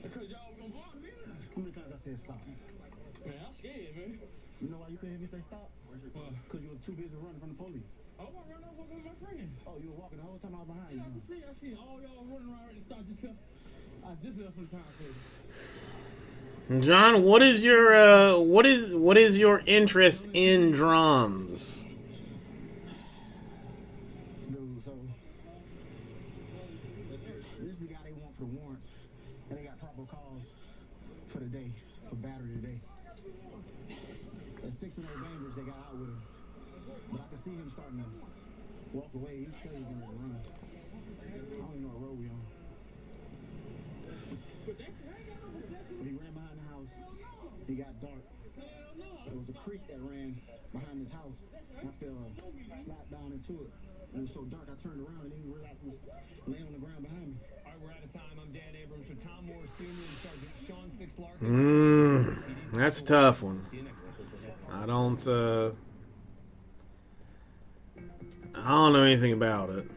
Because y'all gonna block me now. How many times I said stop? Man, I'm scared, man. You know why you couldn't hear me say stop? Because you was too busy running from the police. I was running off with my friends. Oh, you were walking the whole time I was behind you. I see all y'all running around ready to start. I just left from time for you. John, what is your interest in drums? Dude, so this is the guy they want for the warrants, and they got probable cause for the day, for battery today. There's 6 minute dangerous they got out with him, but I can see him starting to walk away. You can tell he's going to run. I don't even know what road we on. But he ran behind the house. It got dark. There was a creek that ran behind his house. And I fell, slapped down into it. It was so dark, I turned around and didn't realize he was laying on the ground behind me. All right, we're out of time. I'm Dan Abrams for Tom Morris Jr. and Sergeant Sean Six Larkin. That's a tough one. I don't know anything about it.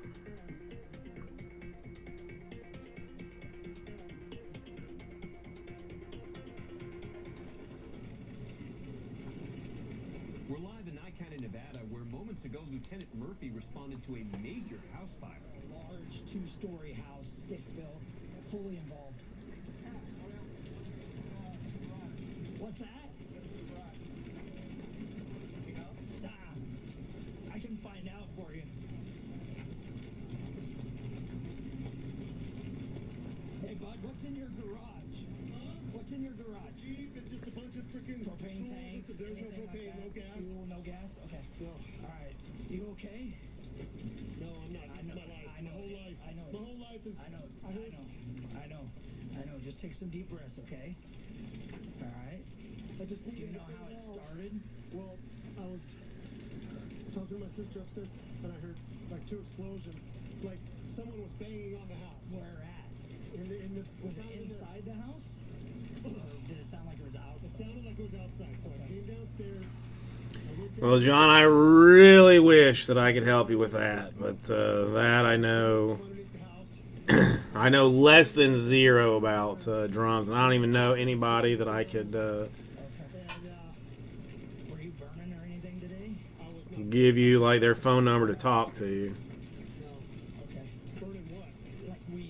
We're live in Nye County, Nevada, where moments ago Lieutenant Murphy responded to a major house fire. Large 2-story house, stick-built, fully involved. What's that? I can find out for you. Hey, bud, what's in your garage? What's in your garage? Jeep, it's just a bunch of freaking propane tanks. There's no propane, like no gas. Fuel, no gas? Okay. No. All right. You okay? No, I'm not. This is my life. I know. My whole life. I know. My whole life is. I know. Just take some deep breaths, okay? All right. I just Do you know how it started? Well, I was talking to my sister upstairs, and I heard like 2 explosions. Like someone was banging on the house. Where at? Was it inside the house? Or did it sound like it was outside? It sounded like it was outside, so I came downstairs. Well, John, I really wish that I could help you with that, but that I know. I know less than zero about drums, and I don't even know anybody that I could Were you burning or anything today? give you like their phone number to talk to.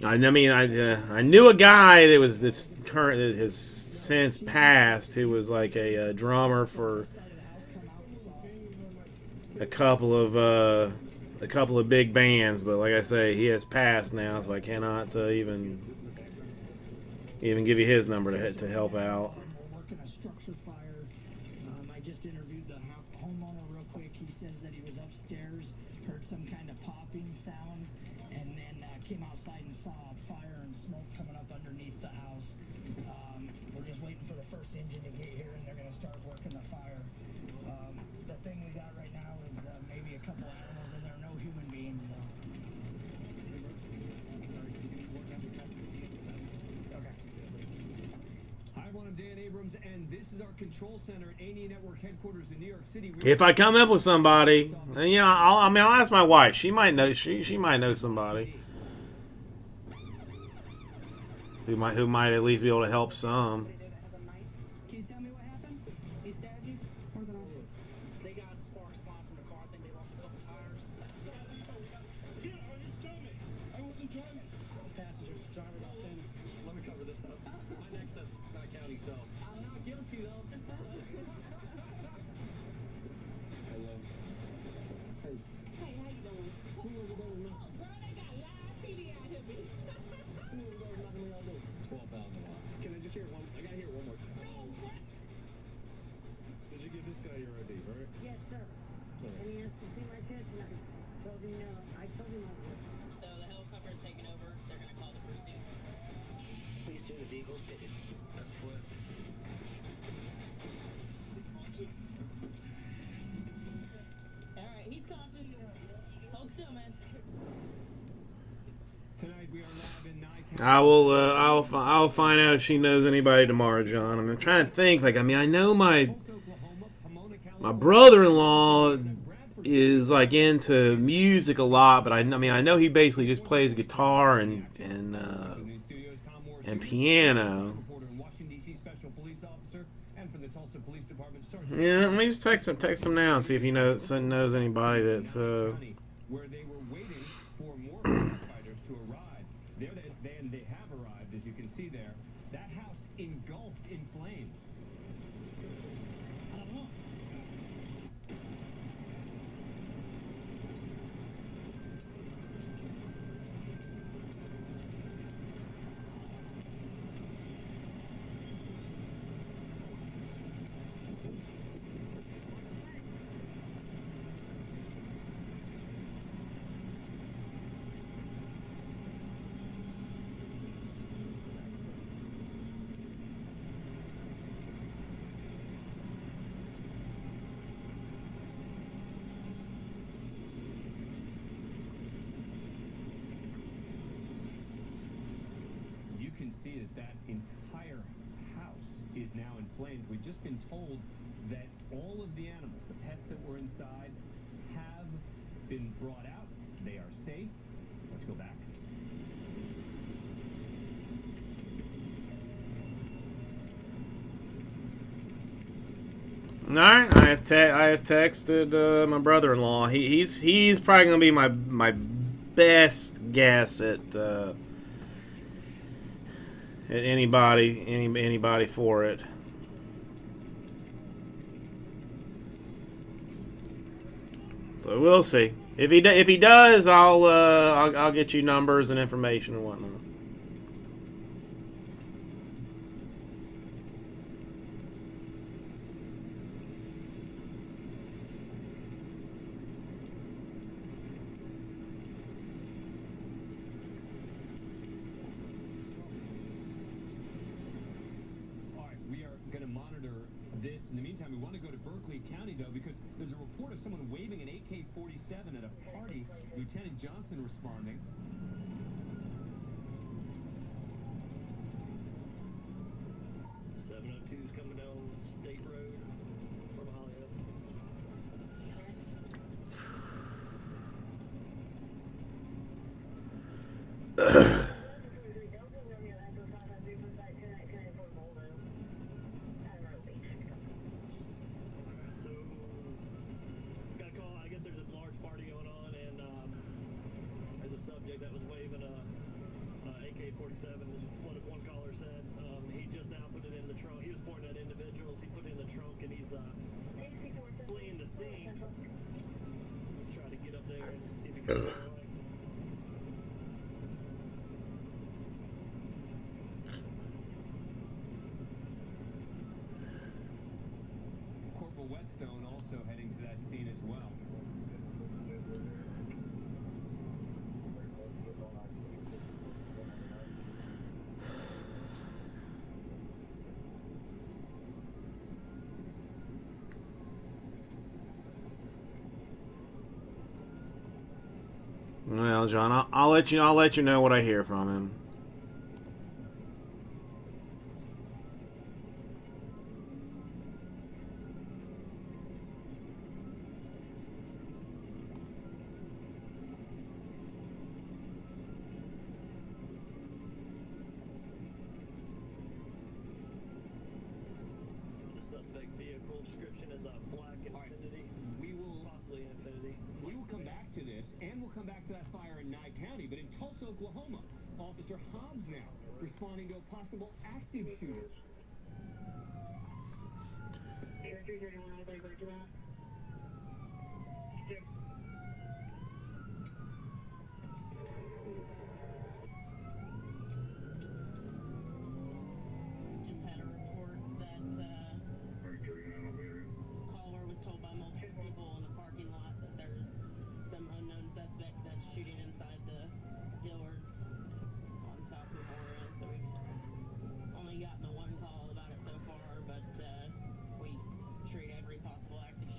I mean, I knew a guy that was this current that has since passed, who was like a drummer for a couple of big bands, but like I say, he has passed now, so I cannot even give you his number to help out. We're working a structure fire. I just interviewed the homeowner real quick. He says that he was upstairs, heard some kind of popping sound, and then came outside and saw fire and smoke coming up underneath the house. We're just waiting for the first engine to get here, and they're going to start working the fire. The thing we got right now is maybe a couple animals in there, no human beings. So. Okay. Hi, everyone. I'm Dan Abrams, and this is our control center, A&E Network headquarters in New York City. If I come up with somebody, and I'll ask my wife. She might know. She might know somebody who might at least be able to help some. Can you tell me what happened? He stabbed you? Where's it on? They got sparks flying from the car. I think they lost a couple tires. Yeah, are you stomach? I wasn't driving. Passengers, driver got standing. Let me cover this up. My neck says not county, so I'm not guilty though. Hello. Hey. Hey, how you doing? Who was it that was knocking? Girl, they got live PD out here, bitch. Who was it that was knocking me all day? 12,000 watts. Can I just hear one? I gotta hear one more time. Did you give this guy your ID, right? Yes, sir. And he asked to see my tits, and I told him no. I told him I would. So the helicopter's taking over. They're going to call the pursuit. Please do the vehicle ticket. That's what. All right, he's conscious. Hold still, man. Tonight we are live in Nye County. I will. I'll find out if she knows anybody tomorrow, John. I'm trying to think. I know my brother-in-law is like into music a lot, but I mean I know he basically just plays guitar and piano. Yeah, let me just text him now and see if he knows anybody that's. Where they were waiting for more firefighters to arrive. They have arrived, as you can see there. That house engulfed in flames. You can see that entire house is now in flames. We've just been told that all of the animals, the pets that were inside, have been brought out. They are safe. Let's go back. All right, I have texted my brother-in-law. He's probably gonna be my best guess at anybody for it. So we'll see. If he does, I'll get you numbers and information and whatnot. In the meantime, we want to go to Berkeley County, though, because there's a report of someone waving an AK-47 at a party. Lieutenant Johnson responding. .702's coming down State Road from Hollywood. That was waving a AK-47, is what one caller said. He just now put it in the trunk. He was pointing at individuals. He put it in the trunk, and he's fleeing the scene. Try to get up there and see if he can get away. Corporal Whetstone also heading to that scene as well. Well, John, I'll let you know what I hear from him. The suspect vehicle description is a black Infinity. We will possibly Infinity. We will come back to this, and we'll come back to that fire in Nye County. But in Tulsa, Oklahoma, Officer Hobbs now responding to a possible active shooter. Just had a report that caller was told by multiple people in the parking lot that there's some unknown suspect that's shooting inside the Dillards on South Memorial. So we've only gotten the one call about it so far, but we treat every possible active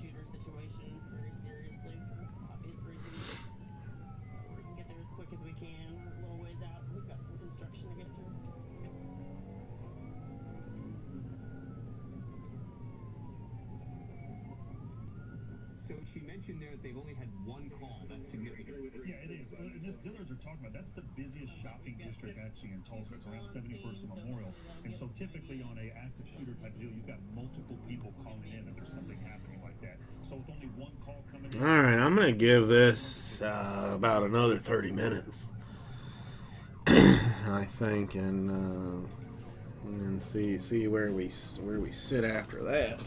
So she mentioned there that they've only had one call. That's significant. Yeah, it is. And this dealers are talking about, that's the busiest shopping district actually in Tulsa. It's around 71st and Memorial. And so typically on a active shooter type deal, you've got multiple people calling in if there's something happening like that. So with only one call coming in. All right, I'm gonna give this about another 30 minutes, I think, and see where we sit after that.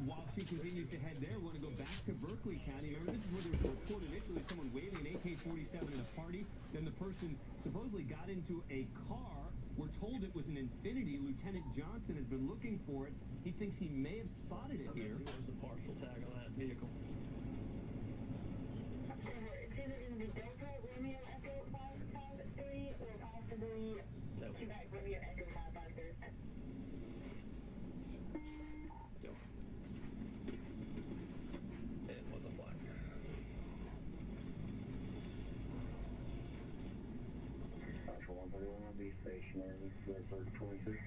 While she continues to head there, we're going to go back to Berkeley County. Remember, this is where there was a report initially of someone waving an AK-47 at a party. Then the person supposedly got into a car. We're told it was an Infinity. Lieutenant Johnson has been looking for it. He thinks he may have spotted it here. What was the partial tag on that vehicle? It's either in the Delta Romeo Echo 553 or possibly Quebec Romeo Echo 553. It wasn't black. Actual 131 will be stationary for 23.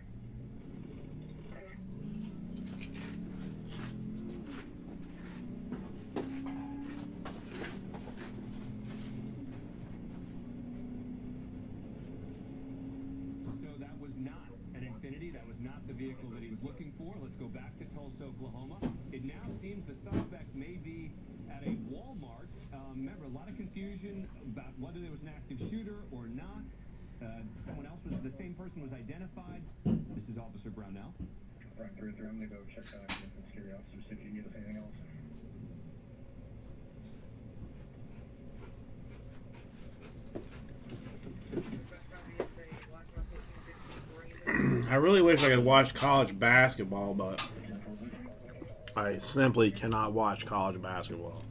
Vehicle that he was looking for. Let's go back to Tulsa, Oklahoma. It now seems the suspect may be at a Walmart. Remember, a lot of confusion about whether there was an active shooter or not. Someone else the same person was identified. This is Officer Brownell. Right, 3-3, I'm going to go check the security officers, see if you need us anything else. I really wish I could watch college basketball, but I simply cannot watch college basketball.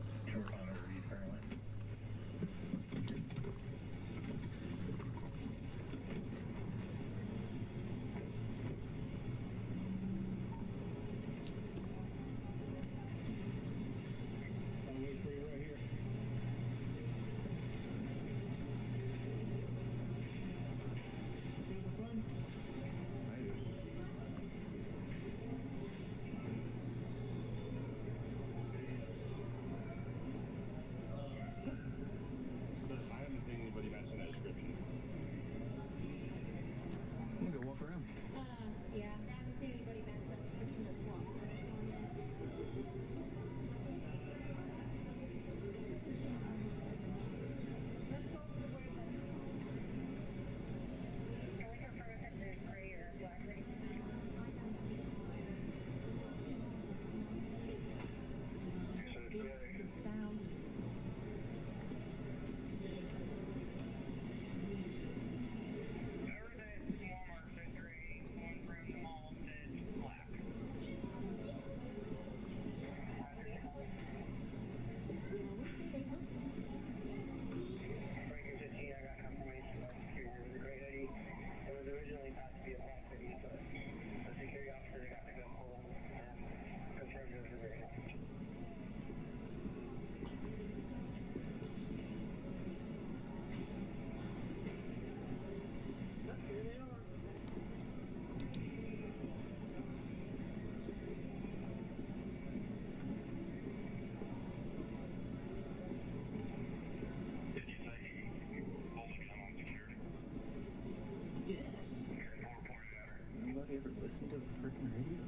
Freaking idiot.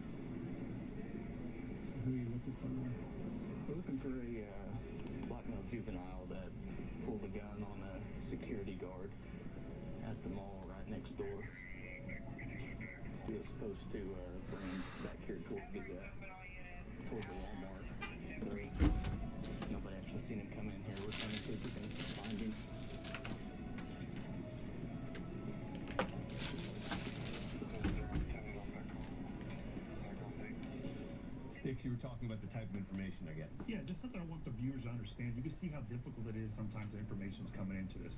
So who are you looking for? We're looking for a black male juvenile that pulled a gun on a security guard at the mall right next door. He was supposed to bring back here toward the Walmart. Nobody actually seen him come in here. We're trying to see if we can find him. Sticks, you were talking about the type of information I get. Yeah, just something I want the viewers to understand. You can see how difficult it is sometimes the information's coming into this,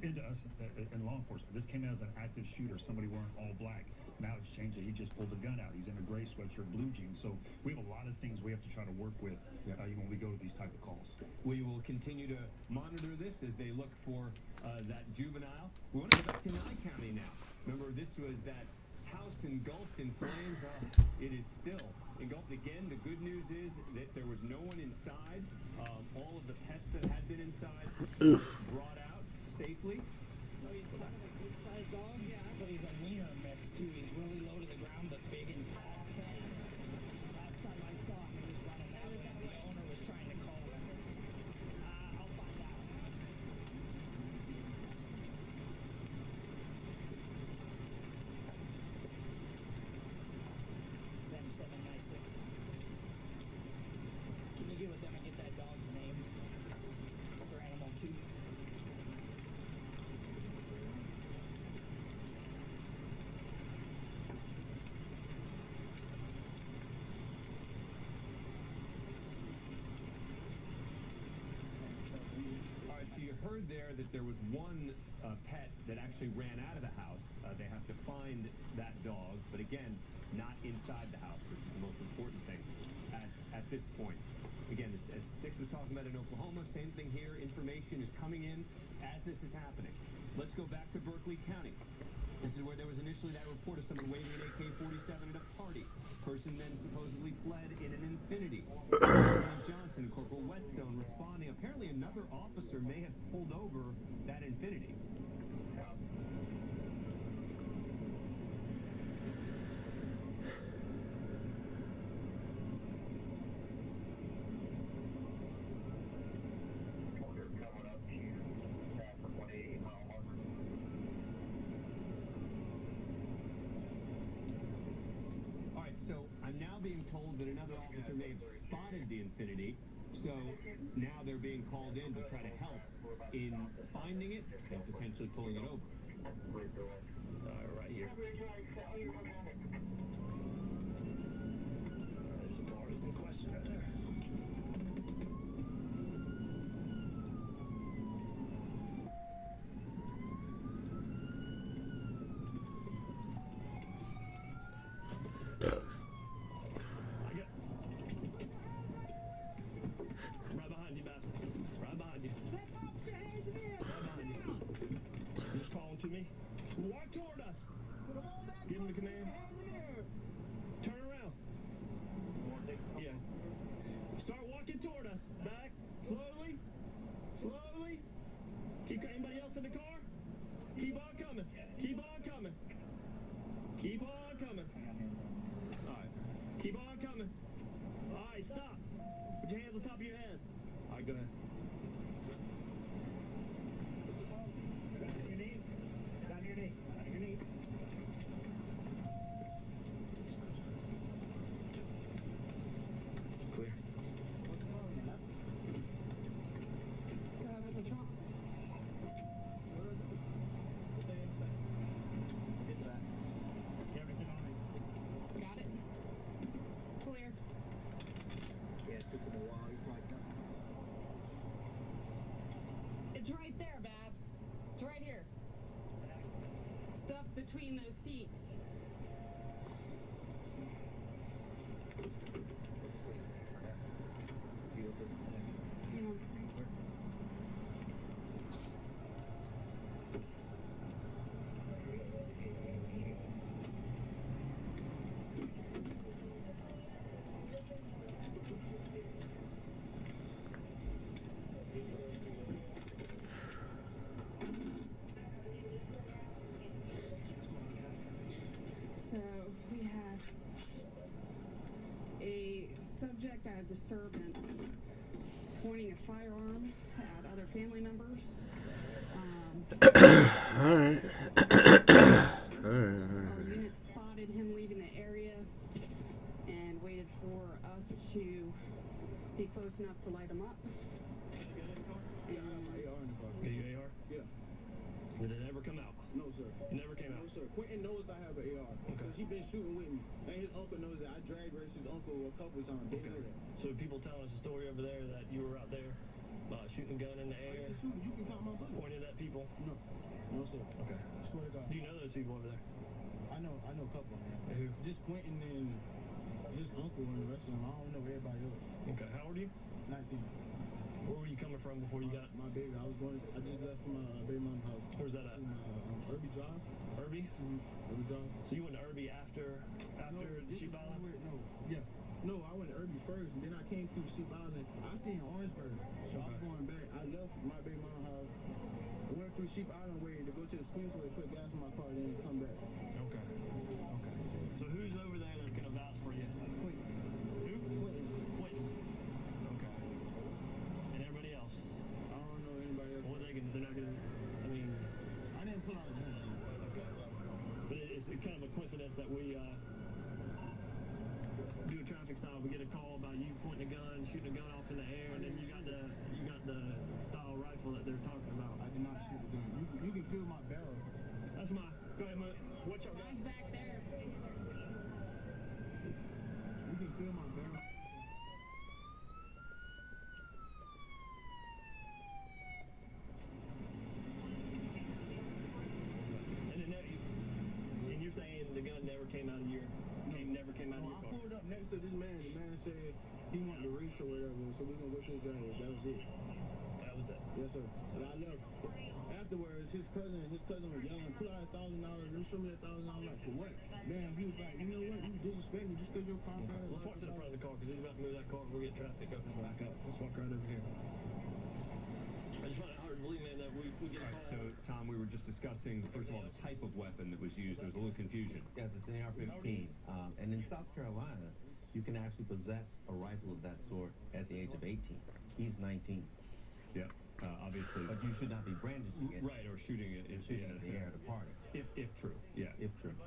into us in law enforcement. This came out as an active shooter, somebody wearing all black. Now it's changed it. He just pulled a gun out. He's in a gray sweatshirt, blue jeans. So we have a lot of things we have to try to work with when we go to these type of calls. We will continue to monitor this as they look for that juvenile. We want to go back to Nye County now. Remember, this was that house engulfed in flames. It is still engulfed again. The good news is that there was no one inside. All of the pets that had been inside brought out safely. So he's kind of a good-sized dog, yeah, but he's a wiener mix too. He's really low to the ground, but big and fat. Last time I saw him, he was running that way, and the owner was trying to call him. I'll find out. 7796. Can you get with them and get that dog's name? Or animal too? All right, so you heard there that there was one pet that actually ran out of the house. They have to find that dog, but again, not inside the house, which is the most important thing at this point. Again, as Sticks was talking about in Oklahoma, same thing here. Information is coming in as this is happening. Let's go back to Berkeley County. This is where there was initially that report of someone waving an AK-47 at a party. Person then supposedly fled in an Infinity. Lieutenant Johnson, Corporal Whetstone responding. Apparently another officer may have pulled over that Infinity. So I'm now being told that another officer may have spotted the Infinity, so now they're being called in to try to help in finding it and potentially pulling it over. Right here. There's the car is in question right there. Right behind you, bastard. Right behind you. Right behind you. Just calling to me. Walk toward us. Give him the command. Turn around. Yeah. Start walking toward us. Back. Slowly. Slowly. Keep anybody else in the car? Keep on coming. Keep on coming. Keep on coming. All right. Keep on coming. All right, stop. Put your hands on top of your head. All right, go ahead. Down to your knees. Down to your knee. Down to your knee. Clear. In the trunk. Everything on it. Got it. Clear. Yeah, it took him a while. He probably got It's right there, Babs. It's right here. Stuff between those seats. subject at a disturbance, pointing a firearm at other family members. All right. Our unit spotted him leaving the area and waited for us to be close enough to light him up. Yeah, I have my AR in the car. Get your AR? Yeah. Did it ever come out? No, sir. It never came out? No, sir. Quentin knows I have an AR. Because he been shooting with me. And his uncle knows that. I drag raced his uncle a couple of times. They know that. So people telling us a story over there that you were out there shooting a gun in the air? You can count my bullets. Pointed at people? No. No, sir. Okay. I swear to God. Do you know those people over there? I know a couple of them. Who? Just Quentin and his uncle and the rest of them. I don't know everybody else. Okay. How old are you? 19. Where were you coming from before you got? My baby. I just left from my baby mama's house. Where's that at? Irby Drive. Irby? Irby Drive. So you went to Irby after Sheep Island? No. Yeah. No, I went to Irby first, and then I came through Sheep Island. I stayed in Orangeburg, so I was going back. I left my baby mama's house, went through Sheep Island way to go to the Springs way, put gas in my car, then come back. Okay. Okay. So who's over there that's gonna vouch for you? Quentin. Who? Quentin. Quentin. Okay. And everybody else? I don't know anybody else. What they're not gonna. I mean. I didn't pull out a gun. Okay. But it's kind of a coincidence that we do a traffic stop. We get a call about you pointing a gun, shooting a gun off in the air, and then you got the style rifle that they're talking about. I did not shoot a gun. You can feel my barrel. That's mine. Go ahead, Moot. What y'all got? Mine's back there. You can feel my barrel. And you're saying the gun never came out of your never came out of your car? I pulled up next to this man. The man said he wanted to race or whatever, so we're gonna go to his driveway. That was it. That was it. Yes, sir. So I left. Afterwards, his cousin was yelling, "Pull out $1,000. You show me $1,000." Like, for what? Then he was like, "You know what? You disrespect me just because your car fast." Let's walk to the front of the car because he's about to move that car. We'll get traffic up and back up. Let's walk right over here. I just find it hard to believe, man, that we get a call. So, Tom, we were just discussing, first of all, the type of weapon that was used. There was a little confusion. Yes, it's an AR-15. And in South Carolina, you can actually possess a rifle of that sort at the age of 18. He's 19. Yeah, obviously. But you should not be brandishing it. Right, or shooting it in the air at a party. If true, yeah. If true.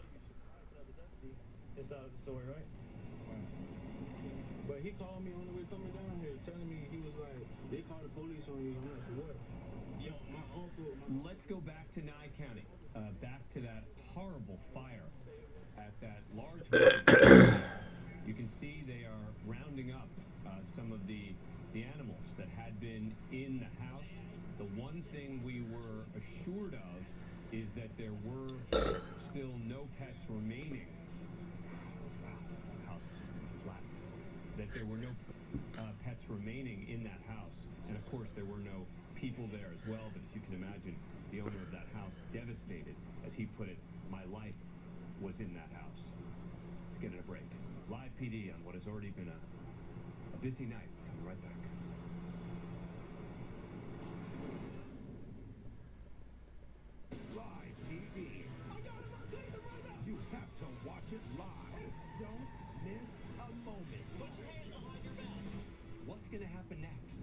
Inside of the story, right? But he called me on the way coming down here, telling me, he was like, "They called the police on you." I'm like, "For what?" Yo, my uncle. Let's go back to Nye County, back to that horrible fire at that large. You can see they are rounding up some of the animals that had been in the house. The one thing we were assured of is that there were still no pets remaining. The house is just flat. That there were no pets remaining in that house, and of course there were no people there as well. But as you can imagine, the owner of that house devastated, as he put it. My life was in that house. Let's get in a break. Live PD on what has already been a busy night. Coming right back. Live TV. You have to watch it live. Don't miss a moment. Put your hands behind your back. What's going to happen next?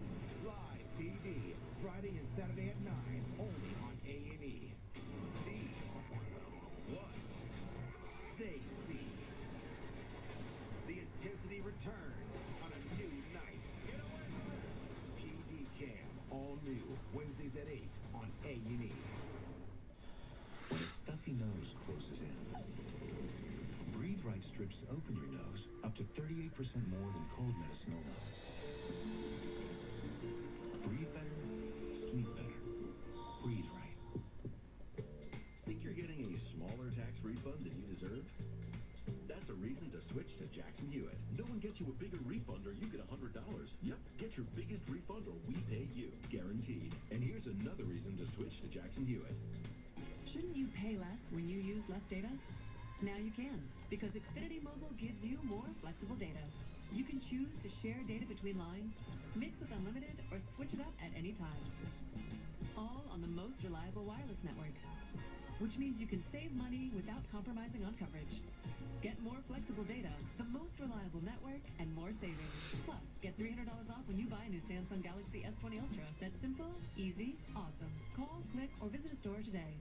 Live TV, Friday and Saturday at 9, only on A&E. See what they see. The intensity returns on a new night. PD Cam, all new, Wednesdays at 8 on A&E. When a stuffy nose closes in, Breathe Right strips open your nose up to 38% more than cold medicine alone. Breathe better, sleep better. Breathe Right. Think you're getting a smaller tax refund than you deserve? That's a reason to switch to Jackson Hewitt. No one gets you a bigger refund or you get $100. Yep, get your biggest refund or we pay you. Guaranteed. And here's another reason to switch to Jackson Hewitt. Shouldn't you pay less when you use less data? Now you can, because Xfinity Mobile gives you more flexible data. You can choose to share data between lines, mix with unlimited, or switch it up at any time. All on the most reliable wireless network, which means you can save money without compromising on coverage. Get more flexible data the most reliable reliable network, and more savings. Plus, get $300 off when you buy a new Samsung Galaxy S20 Ultra. That's simple, easy, awesome. Call, click, or visit a store today.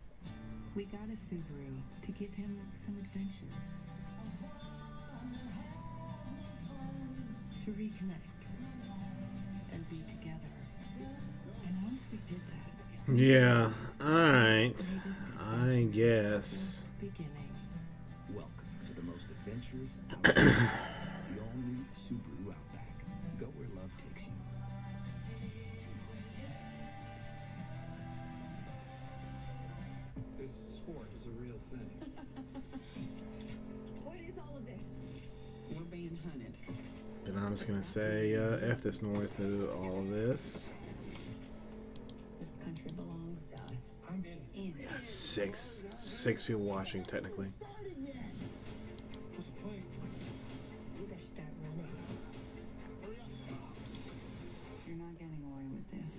We got a Subaru to give him some adventure. To reconnect and be together. And once we did that, Yeah. Alright. I guess. Welcome to the most adventurous outback. The all-new Subaru Outback. Go where love takes you. This sport is a real thing. What is all of this? We're being hunted. And I'm just gonna say, F this noise to all of this. This country belongs to us. I'm in. Yeah, six people watching technically. You better start running. You're not getting away with this.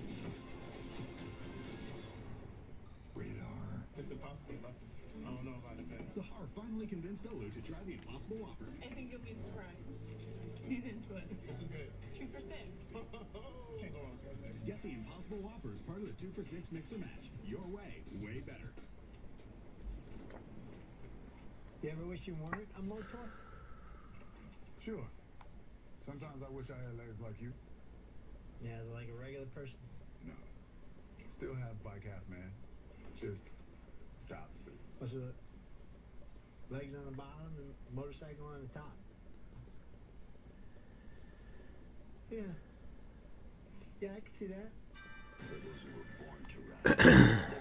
Rated R. This impossible stuff is, I don't know about it, man. Sahar finally convinced Olu to try the Impossible Whopper. I think you'll be surprised. He's into it. This is good. 2 for $6. Can't go wrong with 2 for $6. Get the Impossible Whopper as part of the 2 for $6 mixer match. Your way, way better. You ever wish you weren't a motor? Sure. Sometimes I wish I had legs like you. Yeah, as like a regular person. No. Still have bike half man. Just the opposite. What's with legs on the bottom and motorcycle on the top? Yeah. Yeah, I can see that. For those who were born to ride.